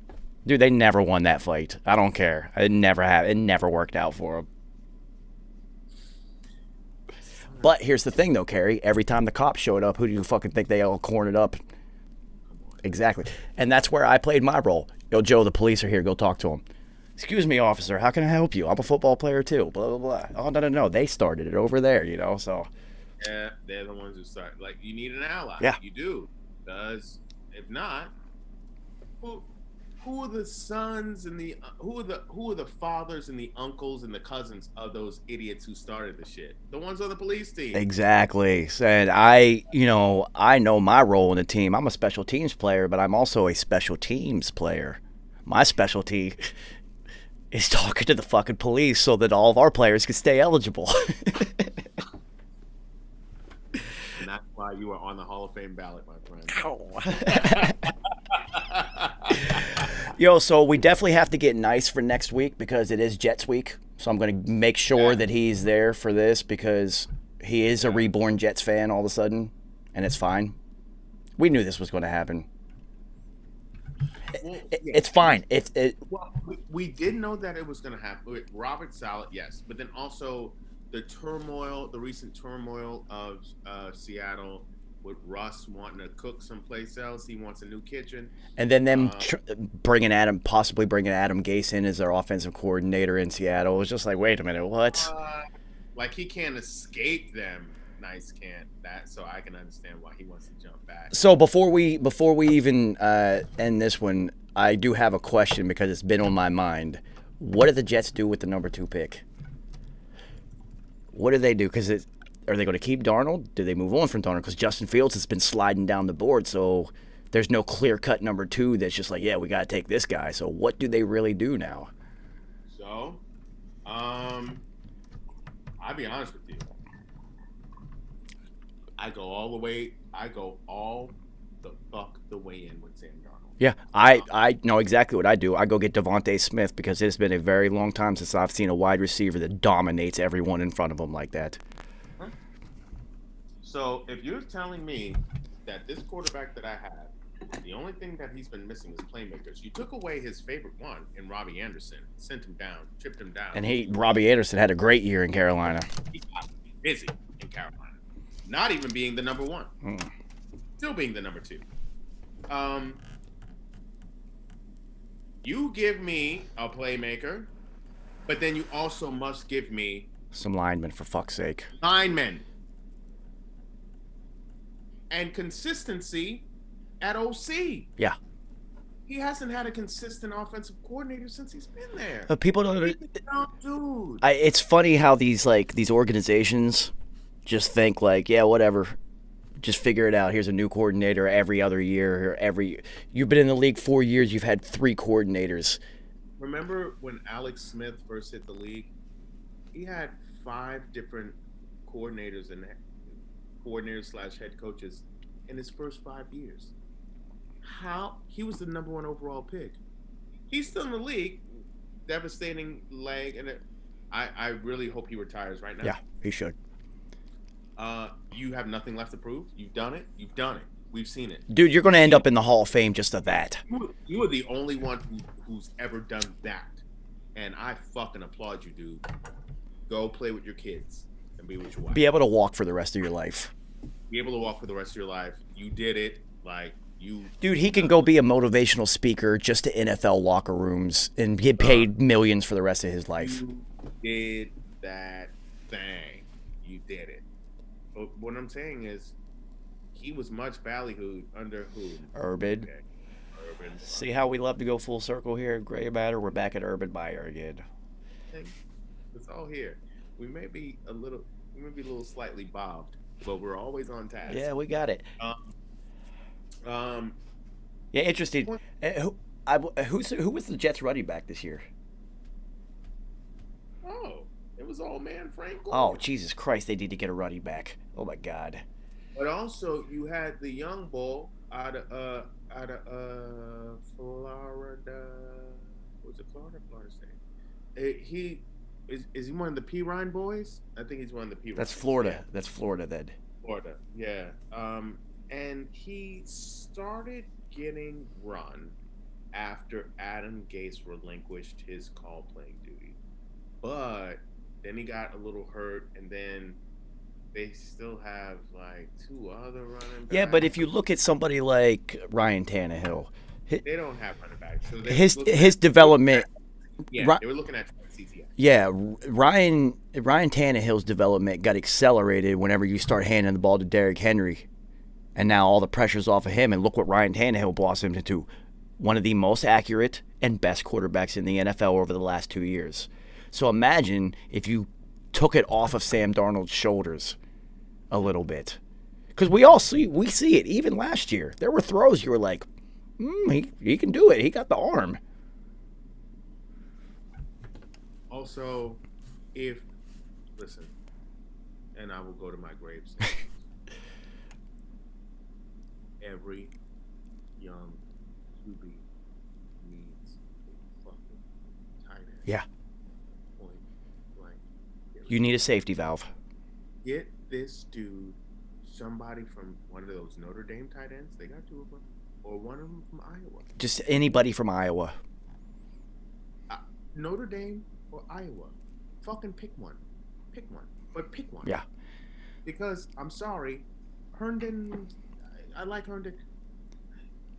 S2: Dude, they never won that fight. I don't care. It never worked out for them. But here's the thing, though, Kerry. Every time the cops showed up, who do you fucking think they all cornered up? Exactly. And that's where I played my role. Yo, Joe, the police are here. Go talk to them. Excuse me, officer. How can I help you? I'm a football player, too. Blah, blah, blah. Oh, no. They started it over there, so.
S4: Yeah, they're the ones who start. Like, you need an ally.
S2: Yeah.
S4: You do. Because if not, who are the sons and who are the fathers and the uncles and the cousins of those idiots who started the shit? The ones on the police team.
S2: Exactly. And I know my role in the team. I'm a special teams player, but I'm also a special teams player. My specialty is talking to the fucking police so that all of our players can stay eligible.
S4: And that's why you are on the Hall of Fame ballot, my friend.
S2: Yo, so we definitely have to get nice for next week because it is Jets week. So I'm going to make sure that he's there for this because he is a reborn Jets fan all of a sudden, and it's fine. We knew this was going to happen.
S4: Well,
S2: It's fine.
S4: Well, we did know that it was going to happen with Robert Saleh, yes, but then also the recent turmoil of Seattle with Russ wanting to cook someplace else. He wants a new kitchen.
S2: And then them possibly bringing Adam Gase in as their offensive coordinator in Seattle. It was just like, wait a minute, what?
S4: Like he can't escape them. Nice can't that, so I can understand why he wants to jump back.
S2: So before we even end this one, I do have a question because it's been on my mind. What do the Jets do with the number 2 pick? What do they do? Because are they going to keep Darnold? Do they move on from Darnold? Because Justin Fields has been sliding down the board, so there's no clear-cut number 2 that's just like, yeah, we got to take this guy. So what do they really do now?
S4: So, I'll be honest with you. I go all the fuck the way in with Sam Darnold.
S2: Yeah, I know exactly what I do. I go get Devontae Smith because it's been a very long time since I've seen a wide receiver that dominates everyone in front of him like that.
S4: So if you're telling me that this quarterback that I have, the only thing that he's been missing is playmakers. You took away his favorite one in Robbie Anderson, sent him down, chipped him down.
S2: And Robbie Anderson had a great year in Carolina.
S4: He got busy in Carolina. Not even being the number 1. Still being the number 2. You give me a playmaker, but then you also must give me
S2: some linemen, for fuck's sake.
S4: Linemen. And consistency at OC.
S2: Yeah.
S4: He hasn't had a consistent offensive coordinator since he's been there.
S2: But people don't.
S4: Dude.
S2: It's funny how these organizations just think like, yeah, whatever. Just figure it out. Here's a new coordinator every other year. You've been in the league 4 years. You've had 3 coordinators.
S4: Remember when Alex Smith first hit the league? He had 5 different coordinators and /head coaches in his first 5 years. How he was the number 1 overall pick. He's still in the league. Devastating leg, and I really hope he retires right now.
S2: Yeah, he should.
S4: You have nothing left to prove. You've done it. We've seen it.
S2: Dude, you're going to end up in the Hall of Fame just of that.
S4: You are the only one who's ever done that. And I fucking applaud you, dude. Go play with your kids and be with your wife.
S2: Be able to walk for the rest of your life.
S4: Be able to walk for the rest of your life. You did it.
S2: Dude, he can go be a motivational speaker just to NFL locker rooms and get paid millions for the rest of his life.
S4: You did that thing. You did it. But what I'm saying is, he was much ballyhooed under who?
S2: Urban.
S4: Okay. Urban.
S2: See how we love to go full circle here at Gray Matter? We're back at Urban Meyer again.
S4: It's all here. We may be a little slightly bobbed, but we're always on task.
S2: Yeah, we got it. Yeah, interesting. Who was the Jets running back this year?
S4: Oh, it was old man Frank Gore.
S2: Oh, Jesus Christ! They need to get a running back. Oh my God.
S4: But also, you had the young bull out of Florida. Was it Florida? Florida State. Is he one of the P. Ryan boys? I think he's one of the P.
S2: That's
S4: Ryan
S2: Florida.
S4: Yeah.
S2: That's Florida then.
S4: Florida, yeah. And he started getting run after Adam Gase relinquished his call playing duty. But then he got a little hurt, and then they still have like 2 other running backs.
S2: Yeah, but if you look at somebody like Ryan Tannehill,
S4: they don't have running backs. So
S2: his development.
S4: Yeah, they were looking at CCS.
S2: Yeah, Ryan Tannehill's development got accelerated whenever you start handing the ball to Derrick Henry. And now all the pressure's off of him. And look what Ryan Tannehill blossomed into. One of the most accurate and best quarterbacks in the NFL over the last 2 years. So imagine if you took it off of Sam Darnold's shoulders a little bit. Because we see it. Even last year, there were throws you were like, he can do it. He got the arm.
S4: Also, listen, and I will go to my graves. Every young QB needs
S2: Yeah.
S4: Point blank.
S2: You need a safety valve.
S4: Get this dude somebody from one of those Notre Dame tight ends. They got two of them, or one of them from Iowa.
S2: Just anybody from Iowa.
S4: Notre Dame or Iowa. Fucking pick one. Pick one. But pick one.
S2: Yeah.
S4: Because I'm sorry, Herndon. I like Herndon.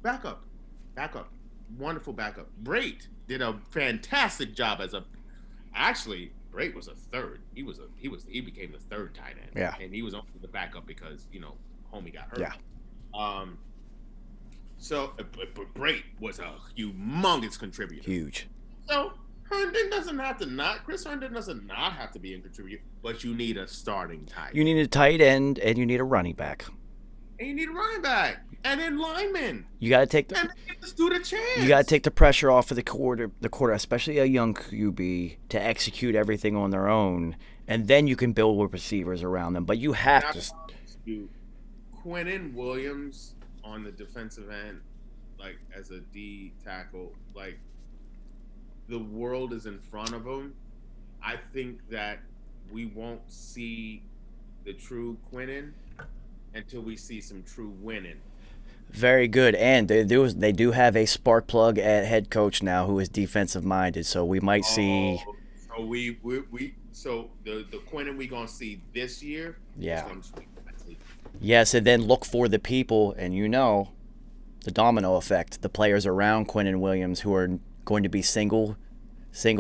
S4: Backup. Wonderful backup. Brait did a fantastic job as a. Actually, Brait was a third. He became the third tight end.
S2: Yeah.
S4: And he was only the backup because homie got hurt.
S2: Yeah.
S4: So, but Brait was a humongous contributor.
S2: Huge.
S4: So Herndon doesn't have to Chris Herndon doesn't not have to be a contributor, but you need a starting tight.
S2: You need a tight end and you need a running back.
S4: And you need a running back and then linemen.
S2: You got to take the.
S4: And give this dude a chance.
S2: You got to take the pressure off of the quarter, especially a young QB, to execute everything on their own, and then you can build with receivers around them. But you have to.
S4: Quinnen Williams on the defensive end, like as a D tackle, like the world is in front of him. I think that we won't see the true Quinnen until we see some true winning. Very good, and they do have a spark plug at head coach now who is defensive minded, so we might see. So the Quinnen we gonna see this year.
S2: Yeah. Yes, and then look for the people, and the domino effect, the players around Quinnen Williams who are going to be single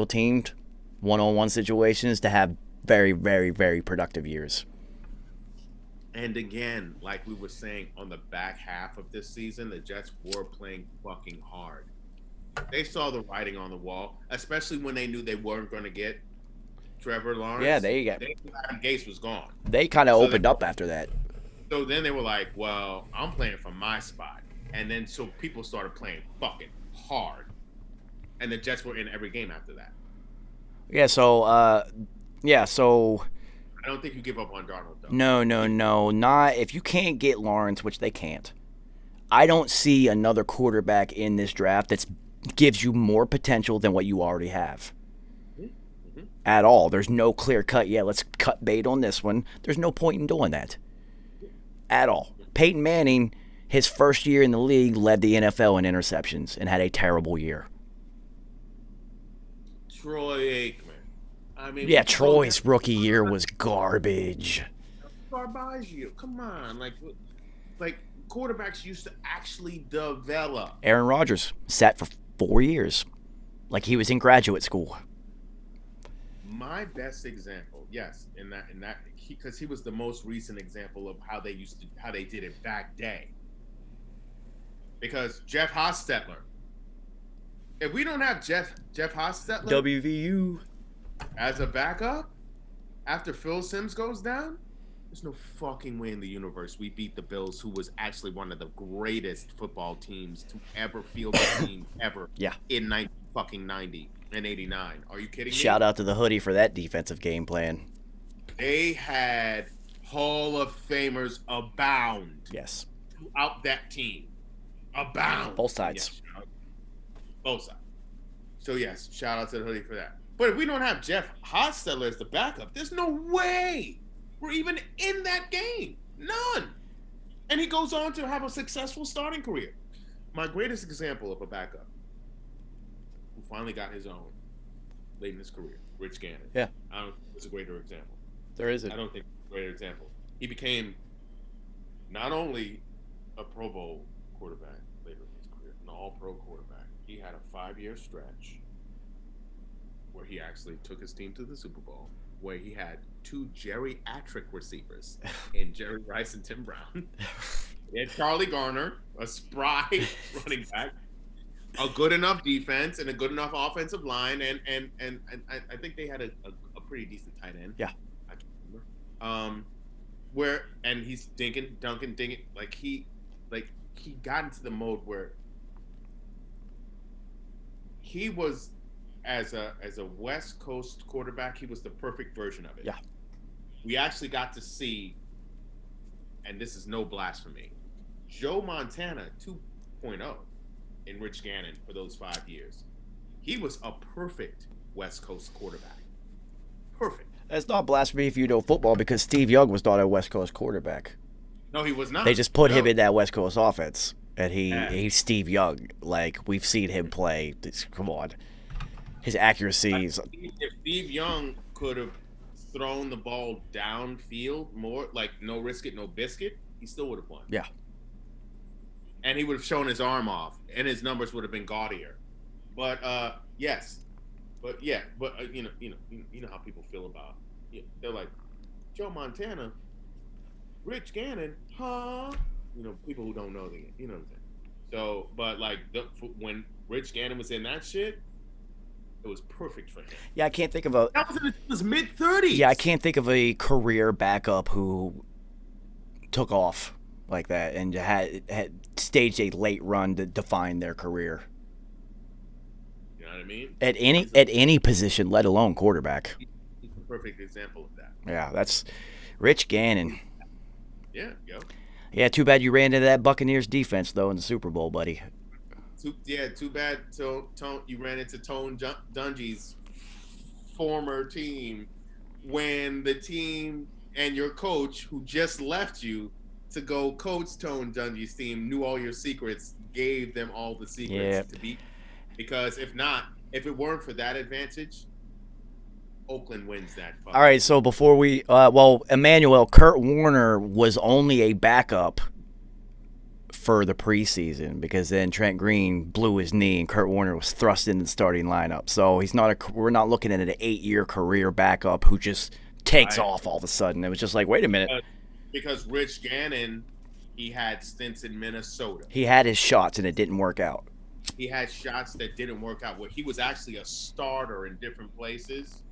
S2: teamed, one-on-one situations to have very, very, very productive years. And again, like we were saying on the back half of this season, the Jets were playing fucking hard. They saw the writing on the wall, especially when they knew they weren't going to get Trevor Lawrence. Yeah, Adam Gase was gone. They kind of opened up after that. So then they were like, well, I'm playing from my spot. And then so people started playing fucking hard. And the Jets were in every game after that. Yeah, so I don't think you give up on Darnold, though. No. Not if you can't get Lawrence, which they can't. I don't see another quarterback in this draft that gives you more potential than what you already have. Mm-hmm. At all. There's no clear cut, let's cut bait on this one. There's no point in doing that. At all. Peyton Manning, his first year in the league, led the NFL in interceptions and had a terrible year. Troy Aikman. Troy's rookie year was garbage. Garbage. Come on, like quarterbacks used to actually develop. Aaron Rodgers sat for 4 years, like he was in graduate school. My best example, yes, in that, because he was the most recent example of how they did it back day. Because Jeff Hostetler. If we don't have Jeff Hostetler, WVU, as a backup after Phil Simms goes down, there's no fucking way in the universe we beat the Bills, who was actually one of the greatest football teams to ever field a team ever. Yeah. In 90 and 89. Are you kidding me? Shout out to the hoodie for that defensive game plan. They had Hall of Famers abound. Yes. Throughout that team. Abound. Both sides. Yes, both sides. So, yes, shout out to the hoodie for that. But if we don't have Jeff Hostetler as the backup, there's no way we're even in that game. None. And he goes on to have a successful starting career. My greatest example of a backup who finally got his own late in his career, Rich Gannon. Yeah. I don't think it's a greater example. There isn't. I don't think it's a greater example. He became not only a Pro Bowl quarterback later in his career, an all-pro quarterback. He had a 5-year stretch where he actually took his team to the Super Bowl, where he had 2 geriatric receivers in Jerry Rice and Tim Brown. He had Charlie Garner, a spry running back, a good enough defense, and a good enough offensive line, and I think they had a pretty decent tight end. Yeah. I can't remember. And he's dinking, like he got into the mode where he was, as a West Coast quarterback, he was the perfect version of it. Yeah. We actually got to see, and this is no blasphemy, Joe Montana 2.0 in Rich Gannon for those 5 years. He was a perfect
S4: West Coast quarterback. Perfect.
S2: It's not blasphemy if you know football because Steve Young was not a West Coast quarterback.
S4: No, he was not.
S2: They just put him in that West Coast offense, and he's Steve Young. Like, we've seen him play. Come on. His accuracies.
S4: If Steve Young could have thrown the ball downfield more, like no risk it, no biscuit, he still would have won.
S2: Yeah.
S4: And he would have shown his arm off, and his numbers would have been gaudier. But yes, but you know how people feel about. They're like, Joe Montana, Rich Gannon, huh? You know, people who don't know the, you know what I'm saying. So, but like when Rich Gannon was in that shit, it was perfect for him.
S2: Yeah, I can't think of a.
S4: That was in his mid-30s.
S2: Yeah, I can't think of a career backup who took off like that and had staged a late run to define their career.
S4: You know what I mean?
S2: At any position, let alone quarterback.
S4: He's a perfect example of that.
S2: Yeah, that's Rich Gannon.
S4: Yeah, yo.
S2: Yeah, too bad you ran into that Buccaneers defense though in the Super Bowl, buddy.
S4: Too bad. You ran into Tone Dungy's former team when the team and your coach, who just left you to go coach Tone Dungy's team, knew all your secrets, gave them all the secrets to beat. Because if it weren't for that advantage, Oakland wins that fight.
S2: All right, so before we, Emmanuel, Kurt Warner was only a backup for the preseason because then Trent Green blew his knee and Kurt Warner was thrust in the starting lineup. So we're not looking at an 8-year career backup who just takes off all of a sudden. It was just like, wait a minute.
S4: Because Rich Gannon, he had stints in Minnesota.
S2: He had his shots and it didn't work out.
S4: He had shots that didn't work out. Where he was actually a starter in different places.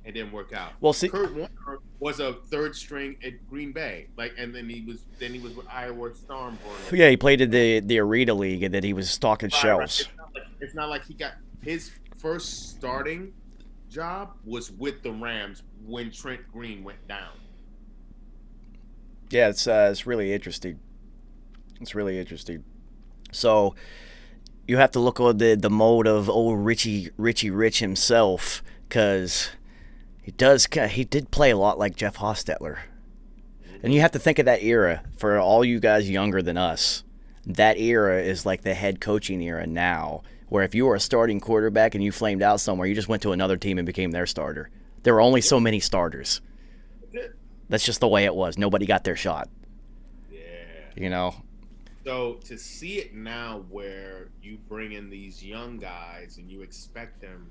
S4: It didn't work out.
S2: Well, see,
S4: Kurt Warner was a third string at Green Bay, and then he was with Iowa Storm for
S2: yeah, he played in the Arena League, and then he was stocking shelves.
S4: It's not like he got his first starting job was with the Rams when Trent Green went down.
S2: Yeah, it's really interesting. It's really interesting. So you have to look on the mode of old Richie Rich himself, because he did play a lot like Jeff Hostetler. And you have to think of that era, for all you guys younger than us, that era is like the head coaching era now, where if you were a starting quarterback and you flamed out somewhere, you just went to another team and became their starter. There were only so many starters. That's just the way it was. Nobody got their shot.
S4: Yeah.
S2: You know?
S4: So to see it now where you bring in these young guys and you expect them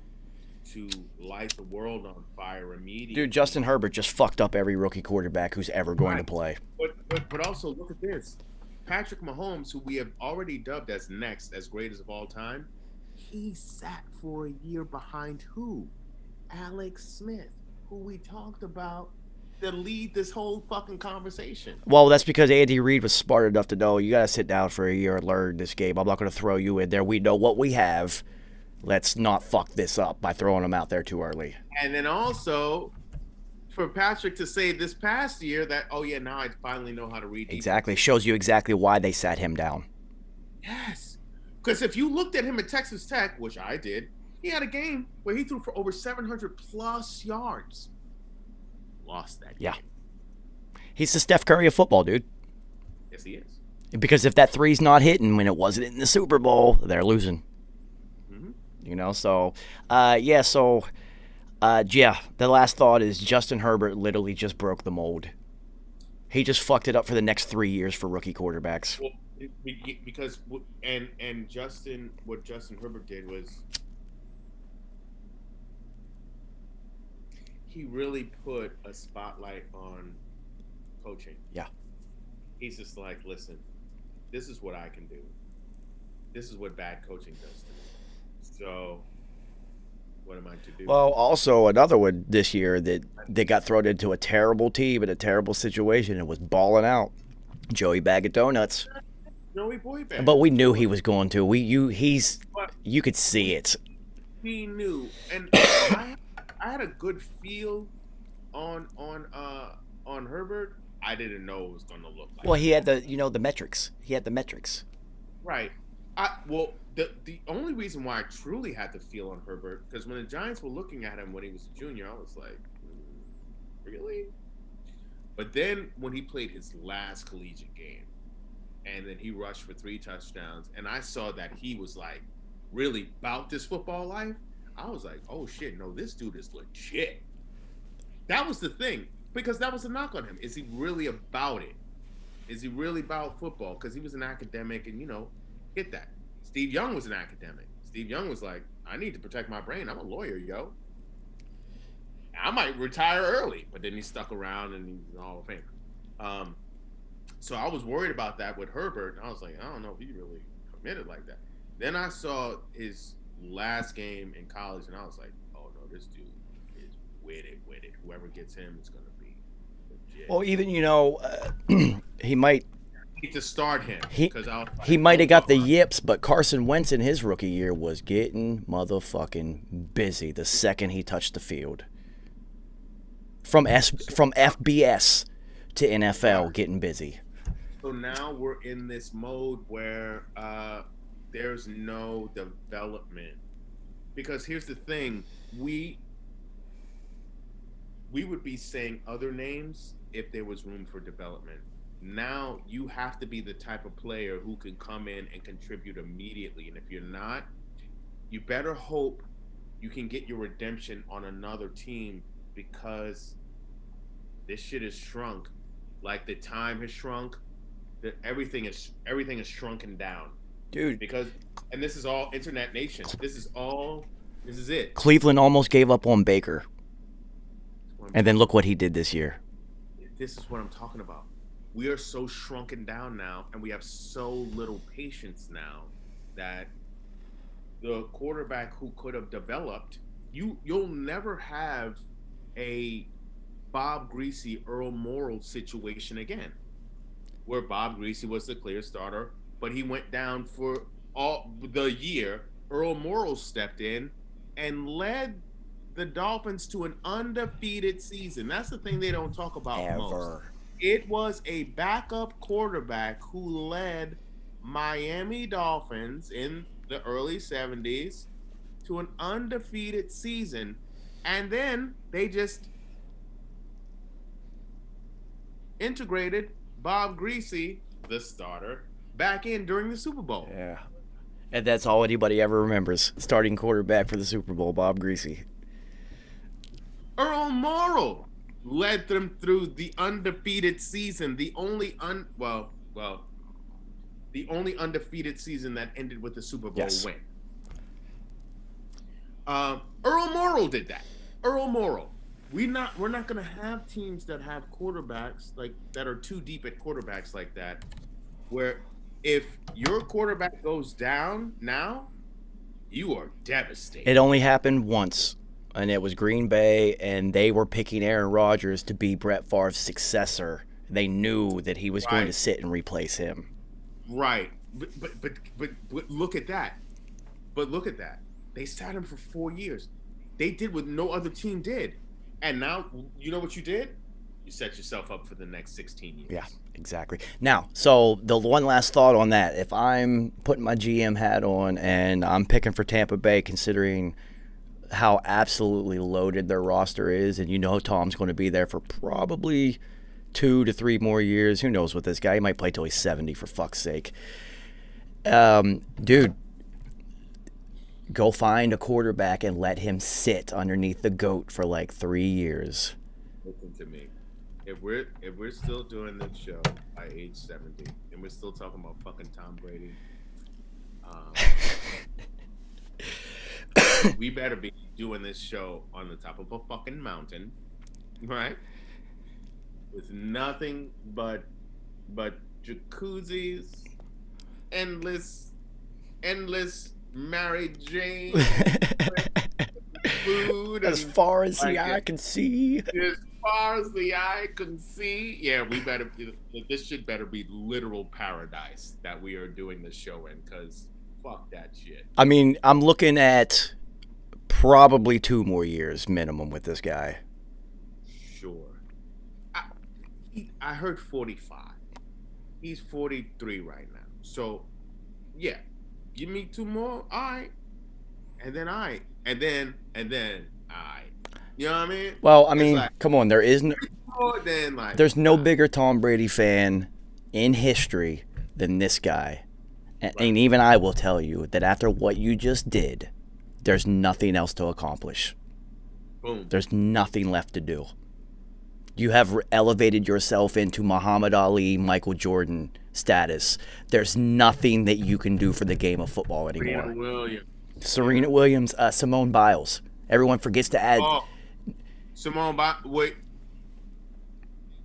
S4: to light the world on fire immediately.
S2: Dude, Justin Herbert just fucked up every rookie quarterback who's ever going to play.
S4: But also look at this. Patrick Mahomes, who we have already dubbed as next, as greatest of all time, he sat for a year behind who? Alex Smith, who we talked about to lead this whole fucking conversation.
S2: Well, that's because Andy Reid was smart enough to know you got to sit down for a year and learn this game. I'm not going to throw you in there. We know what we have. Let's not fuck this up by throwing them out there too early.
S4: And then also for Patrick to say this past year that, oh yeah, now I finally know how to read.
S2: Exactly. Shows you exactly why they sat him down.
S4: Yes. Because if you looked at him at Texas Tech, which I did, he had a game where he threw for over 700 plus yards. Lost that game.
S2: Yeah. He's the Steph Curry of football, dude.
S4: Yes, he is.
S2: Because if that three's not hitting when it wasn't in the Super Bowl, they're losing. You know, so, the last thought is Justin Herbert literally just broke the mold. He just fucked it up for the next 3 years for rookie quarterbacks.
S4: Well, because what Justin Herbert did was he really put a spotlight on coaching.
S2: Yeah.
S4: He's just like, listen, this is what I can do. This is what bad coaching does to me. So, what am I to do?
S2: Well, also another one this year that they got thrown into a terrible team in a terrible situation and was balling out. Joey Bag of Donuts.
S4: Joey Boy Bag.
S2: But we knew he was going to. You could see it.
S4: He knew, and I had a good feel on Herbert. I didn't know it was going to look like.
S2: Well, he had the metrics. He had the metrics.
S4: Right. the only reason why I truly had to feel on Herbert, because when the Giants were looking at him when he was a junior, I was like, really? But then when he played his last collegiate game, and then he rushed for 3 touchdowns, and I saw that he was like really about this football life, I was like, oh shit, no, this dude is legit. That was the thing, because that was a knock on him. Is he really about it? Is he really about football? Because he was an academic, and get that. Steve Young was an academic. Steve Young was like, I need to protect my brain. I'm a lawyer, yo. I might retire early, but then he stuck around and he's an Hall of Famer. So I was worried about that with Herbert, and I was like, I don't know if he really committed like that. Then I saw his last game in college, and I was like, oh no, this dude is with it. Whoever gets him is going to be legit.
S2: Well, even he might.
S4: Need to start him.
S2: He might have got the yips, but Carson Wentz in his rookie year was getting motherfucking busy the second he touched the field. From FBS to NFL, getting busy.
S4: So now we're in this mode where there's no development. Because here's the thing, we would be saying other names if there was room for development. Now you have to be the type of player who can come in and contribute immediately. And if you're not, you better hope you can get your redemption on another team, because this shit is shrunk. Like the time has shrunk. Everything is shrunken down.
S2: Dude.
S4: And this is all Internet Nation. This is it.
S2: Cleveland almost gave up on Baker. And then look what he did this year.
S4: This is what I'm talking about. We are so shrunken down now, and we have so little patience now that the quarterback who could have developed, you'll never have a Bob Greasy, Earl Morrall situation again, where Bob Greasy was the clear starter, but he went down for all the year. Earl Morrall stepped in and led the Dolphins to an undefeated season. That's the thing they don't talk about most. It was a backup quarterback who led Miami Dolphins in the early 70s to an undefeated season. And then they just integrated Bob Greasy, the starter, back in during the Super Bowl.
S2: Yeah. And that's all anybody ever remembers. Starting quarterback for the Super Bowl, Bob Greasy.
S4: Earl Morrall led them through the undefeated season, the only undefeated season that ended with the Super Bowl win. Earl Morrall did that. Earl Morrall. We're not going to have teams that have quarterbacks that are too deep at quarterbacks like that, where if your quarterback goes down now, you are devastated.
S2: It only happened once. And it was Green Bay, and they were picking Aaron Rodgers to be Brett Favre's successor. They knew that he was going to sit and replace him.
S4: Right, but look at that. But look at that. They sat him for 4 years. They did what no other team did, and now you know what you did? You set yourself up for the next 16 years.
S2: Yeah, exactly. Now, so the one last thought on that: if I'm putting my GM hat on and I'm picking for Tampa Bay, considering how absolutely loaded their roster is, and Tom's going to be there for probably 2 to 3 more years. Who knows with this guy? He might play till he's 70, for fuck's sake. Dude, go find a quarterback and let him sit underneath the GOAT for 3 years.
S4: Listen to me. If we're still doing this show by age 70 and we're still talking about fucking Tom Brady, we better be doing this show on the top of a fucking mountain, right? With nothing but jacuzzis, endless Mary Jane, food,
S2: as far as the eye can see.
S4: As far as the eye can see. Yeah, this should better be literal paradise that we are doing this show in, because fuck that shit.
S2: I mean, I'm looking at probably 2 more years minimum with this guy.
S4: Sure. I heard 45. He's 43 right now. So, yeah, give me 2 more. All right. And then all right. And then all right. You know what I mean?
S2: Well, I
S4: It's
S2: mean,
S4: like,
S2: come on.
S4: then like,
S2: There's no bigger Tom Brady fan in history than this guy. And even I will tell you that after what you just did, there's nothing else to accomplish.
S4: boom.
S2: There's nothing left to do. You have elevated yourself into Muhammad Ali, Michael Jordan status. There's nothing that you can do for the game of football anymore. Serena Williams, Simone Biles. Everyone forgets to add.
S4: Oh, Simone Biles. Wait.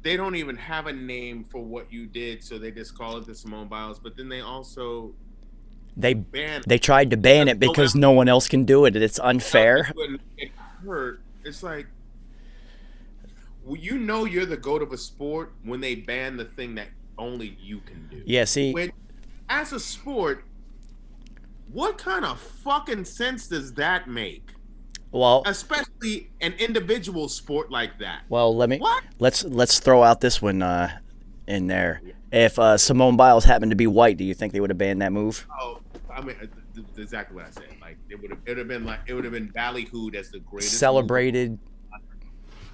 S4: They don't even have a name for what you did, so they just call it the Simone Biles. But then they also
S2: They
S4: ban.
S2: tried to ban it because no one else can do it, and it's unfair.
S4: It hurt. It's like, well, you know you're the GOAT of a sport when they ban the thing that only you can do.
S2: Yeah, see,
S4: As a sport, what kind of fucking sense does that make?
S2: well,
S4: Especially an individual sport like that.
S2: well,
S4: What?
S2: let's throw out this one in there. If Simone Biles happened to be white, do you think they would have banned that move?
S4: Oh, I mean, exactly what I said. Like it would have been ballyhooed as the greatest
S2: Celebrated.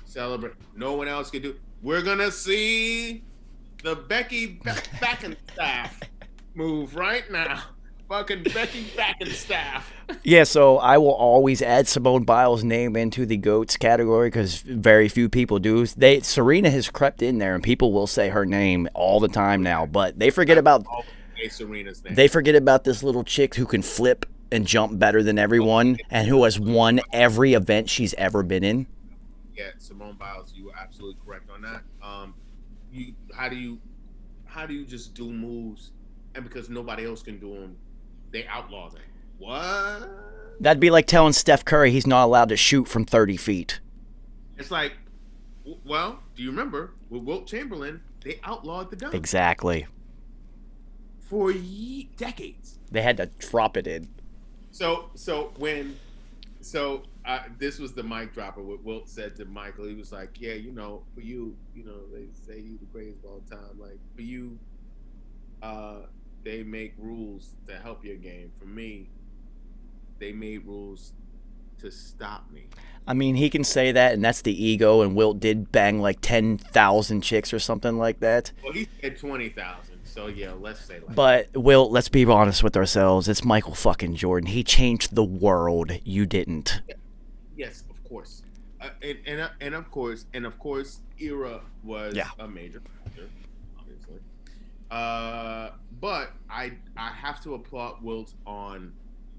S4: Celebrate. No one else can do. We're gonna see the Becky Beckenstaff move right now. Fucking Becky Beckenstaff.
S2: Yeah, so I will always add Simone Biles' name into the GOATs category because very few people do. Serena has crept in there, and people will say her name all the time now, but they forget about
S4: Serena's name.
S2: They forget about this little chick who can flip and jump better than everyone, and who has won every event she's ever been in.
S4: Yeah, Simone Biles, you were absolutely correct on that. How do you just do moves, and because nobody else can do them, they outlaw them? What?
S2: That'd be like telling Steph Curry he's not allowed to shoot from 30 feet.
S4: It's like, well, do you remember with Wilt Chamberlain? They outlawed the dunk
S2: Exactly.
S4: for decades.
S2: They had to drop it in.
S4: So this was the mic dropper. What Wilt said to Michael, he was like, "Yeah, for you, they say you the greatest of all time. Like for you, they make rules to help your game. For me, they made rules to stop me."
S2: I mean, he can say that, and that's the ego, and Wilt did bang like 10,000 chicks or something like that.
S4: Well, he said 20,000. So yeah, let's say like.
S2: But Wilt, let's be honest with ourselves. It's Michael fucking Jordan. He changed the world. You didn't.
S4: Yes, of course. And of course, era was a major factor, obviously. But I have to applaud Wilt on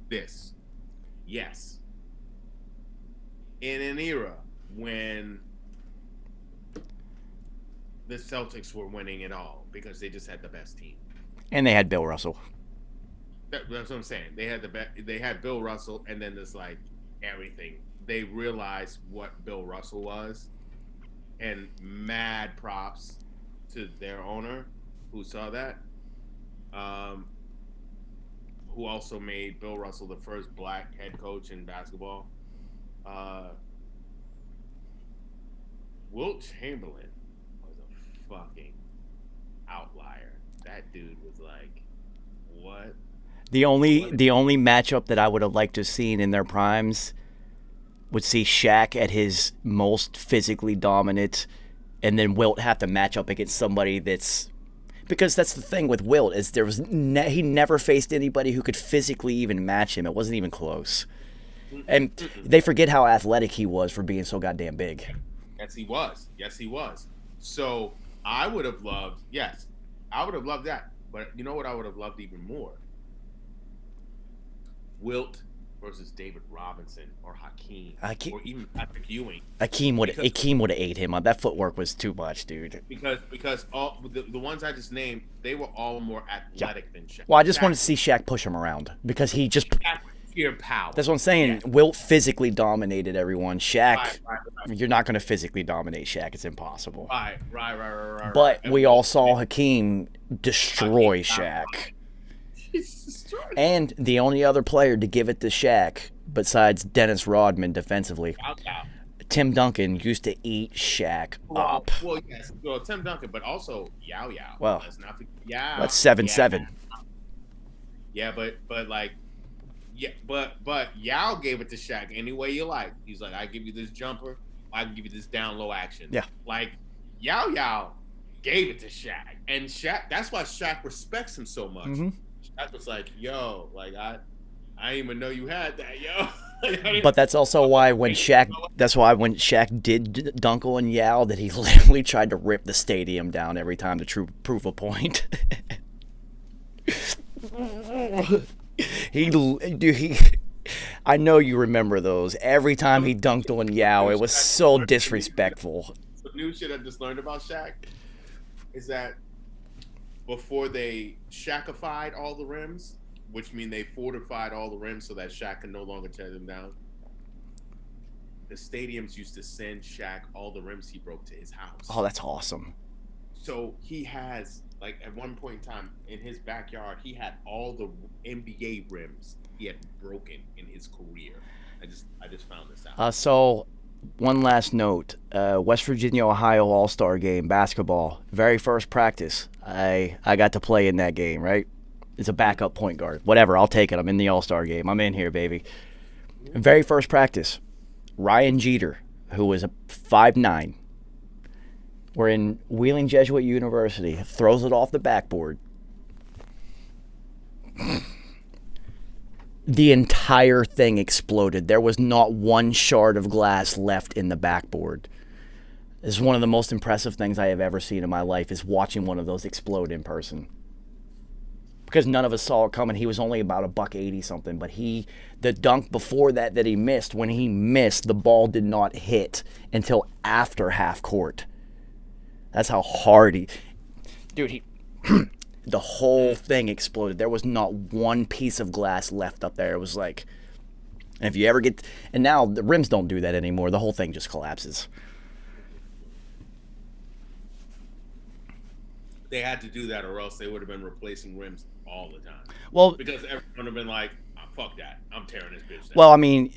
S4: this. Yes. In an era when the Celtics were winning it all because they just had the best team.
S2: And they had Bill Russell.
S4: That's what I'm saying. They had Bill Russell, and then there's like everything. They realized what Bill Russell was, and mad props to their owner who saw that. Who also made Bill Russell the first black head coach in basketball. Wilt Chamberlain was a fucking outlier. That dude was like, what?
S2: The only matchup that I would have liked to have seen in their primes would see Shaq at his most physically dominant, and then Wilt have to match up against somebody that's, because that's the thing with Wilt is he never faced anybody who could physically even match him. It wasn't even close. And they forget how athletic he was for being so goddamn big.
S4: Yes, he was. So I would have loved that. But you know what I would have loved even more? Wilt versus David Robinson or Hakeem or even Patrick Ewing.
S2: Hakeem would have ate him. That footwork was too much, dude.
S4: Because all the ones I just named, they were all more athletic than Shaq.
S2: Well, I just wanted to see Shaq push him around because he just
S4: pure power.
S2: That's what I'm saying. Yeah. Wilt physically dominated everyone. Shaq,
S4: right.
S2: You're not going to physically dominate Shaq. It's impossible.
S4: Right.
S2: But we all saw Hakeem destroy Shaq. And the only other player to give it to Shaq, besides Dennis Rodman defensively, Tim Duncan used to eat Shaq up.
S4: Well, yes. Well, Tim Duncan, but also Yao.
S2: Well,
S4: let's not forget Yao.
S2: That's 7-7.
S4: Yeah, but like, yeah, but Yao gave it to Shaq any way you like. He's like, I give you this jumper, I can give you this down low action.
S2: Yeah.
S4: Like Yao gave it to Shaq, and Shaq. That's why Shaq respects him so much.
S2: Mm-hmm.
S4: Shaq was like, yo, like I didn't even know you had that, yo.
S2: But that's also why when Shaq did dunk on Yao, that he literally tried to rip the stadium down every time to prove a point. I know you remember those. Every time he dunked on Yao, it was so disrespectful.
S4: The new shit I just learned about Shaq is that before they Shaqified all the rims, which mean they fortified all the rims so that Shaq can no longer tear them down, the stadiums used to send Shaq all the rims he broke to his house.
S2: Oh, that's awesome.
S4: So he has, like, at one point in time in his backyard, he had all the NBA rims he had broken in his career. I just found this out.
S2: So one last note, West Virginia Ohio All-Star game basketball, very first practice. I got to play in that game, right? It's a backup point guard. Whatever, I'll take it. I'm in the All-Star game. I'm in here, baby. Very first practice, Ryan Jeter, who was a 5'9", we're in Wheeling Jesuit University, throws it off the backboard. The entire thing exploded. There was not one shard of glass left in the backboard. This is one of the most impressive things I have ever seen in my life, is watching one of those explode in person. Because none of us saw it coming. He was only about $180 something, but the dunk before that he missed, when he missed, the ball did not hit until after half court. That's how hard the whole thing exploded. There was not one piece of glass left up there. It was like, and if you ever get, and now the rims don't do that anymore. The whole thing just collapses.
S4: They had to do that, or else they would have been replacing rims all the time.
S2: Well,
S4: because everyone would have been like, oh, "Fuck that! I'm tearing this bitch down."
S2: Well, I mean,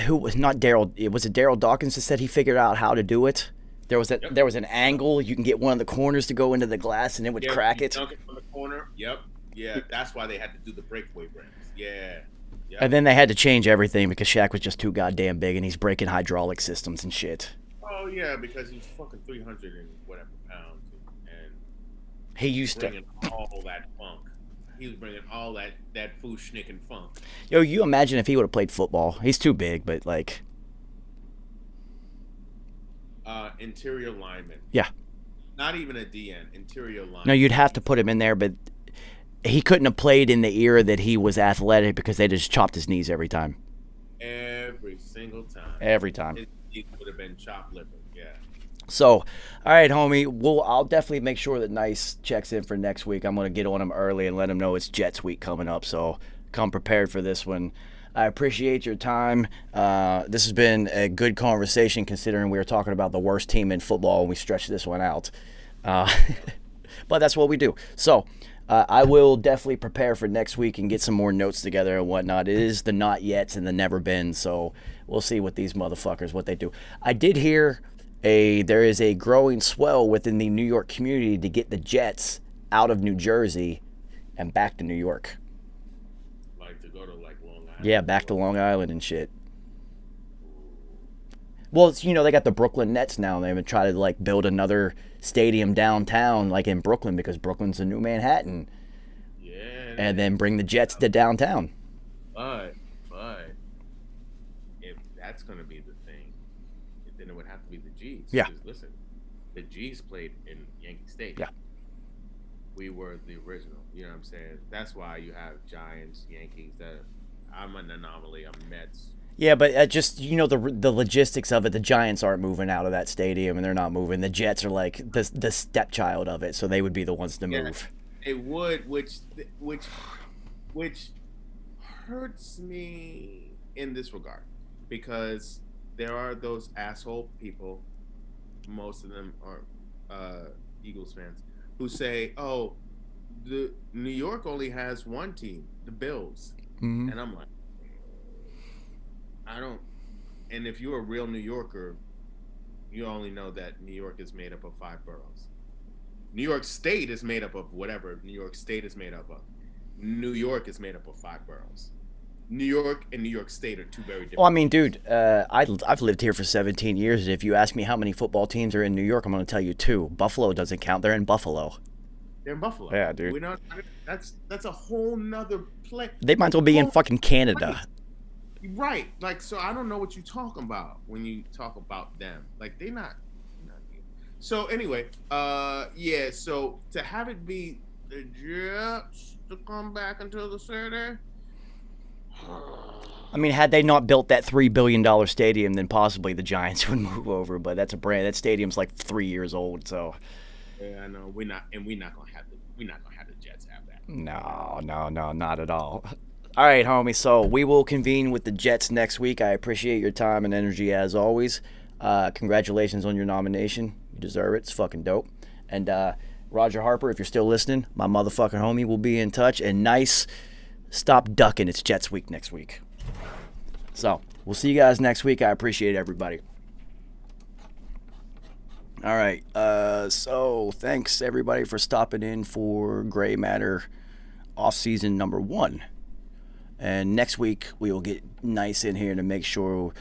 S2: who was not Daryl? It was Daryl Dawkins that said he figured out how to do it. There was there was an angle you can get one of the corners to go into the glass, and it would crack it.
S4: Dunk it from the corner. Yep. Yeah, that's why they had to do the breakaway rims. Yeah. Yep.
S2: And then they had to change everything because Shaq was just too goddamn big, and he's breaking hydraulic systems and shit.
S4: Oh yeah, because he's fucking 300 and whatever pounds, and
S2: he used
S4: bringing all that funk. He was bringing all that Fushnik and funk.
S2: Yo, you imagine if he would have played football? He's too big, but like.
S4: Interior lineman.
S2: Yeah.
S4: Not even a DN. Interior lineman.
S2: No, you'd have to put him in there, but he couldn't have played in the era that he was athletic because they just chopped his knees every time.
S4: Every single time.
S2: Every time.
S4: His knees would have been chopped liver. Yeah.
S2: So, all right, homie. I'll definitely make sure that Nice checks in for next week. I'm going to get on him early and let him know it's Jets week coming up. So come prepared for this one. I appreciate your time. This has been a good conversation considering we were talking about the worst team in football and we stretched this one out. But that's what we do. So I will definitely prepare for next week and get some more notes together and whatnot. It is the not yets and the never been, so we'll see what these motherfuckers, what they do. I did hear there is a growing swell within the New York community to get the Jets out of New Jersey and back to New York. Yeah, back to Long Island and shit. Well, it's, they got the Brooklyn Nets now. They've been trying to like build another stadium downtown, like in Brooklyn, because Brooklyn's the new Manhattan.
S4: Yeah.
S2: And then bring the Jets to downtown.
S4: But if that's going to be the thing, then it would have to be the G's.
S2: Yeah.
S4: Because listen, the G's played in Yankee Stadium.
S2: Yeah.
S4: We were the original. You know what I'm saying? That's why you have Giants, Yankees. I'm an anomaly. I'm Mets.
S2: Yeah, but just the logistics of it. The Giants aren't moving out of that stadium, and they're not moving. The Jets are like the stepchild of it, so they would be the ones to move.
S4: It would, which hurts me in this regard, because there are those asshole people. Most of them are Eagles fans who say, "Oh, the New York only has one team, the Bills."
S2: Mm-hmm.
S4: And I'm like, I don't. And if you're a real New Yorker, you only know that New York is made up of 5 boroughs. New York State is made up of whatever New York State is made up of. New York is made up of 5 boroughs. New York and New York State are 2 very different.
S2: Well, I mean, dude, I've lived here for 17 years. If you ask me how many football teams are in New York, I'm going to tell you 2. Buffalo doesn't count. They're in Buffalo.
S4: They're in Buffalo.
S2: Yeah, dude.
S4: We're not, that's a whole nother play.
S2: They might as well be in fucking Canada.
S4: Right. Like, so I don't know what you're talking about when you talk about them. Like, they're not here. So anyway, yeah. So to have it be the Jets to come back until the Saturday.
S2: I mean, had they not built that $3 billion stadium, then possibly the Giants would move over. But that's a brand. That stadium's like 3 years old. So.
S4: Yeah, I know. We're not gonna have the Jets have that.
S2: No, not at all. All right, homie. So we will convene with the Jets next week. I appreciate your time and energy as always. Congratulations on your nomination. You deserve it. It's fucking dope. And Roger Harper, if you're still listening, my motherfucking homie will be in touch. And nice, stop ducking. It's Jets week next week. So we'll see you guys next week. I appreciate everybody. All right. So thanks everybody for stopping in for Gray Matter offseason number 1. And next week we will get nice in here to make sure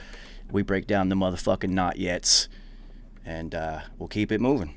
S2: we break down the motherfucking not yets. And we'll keep it moving.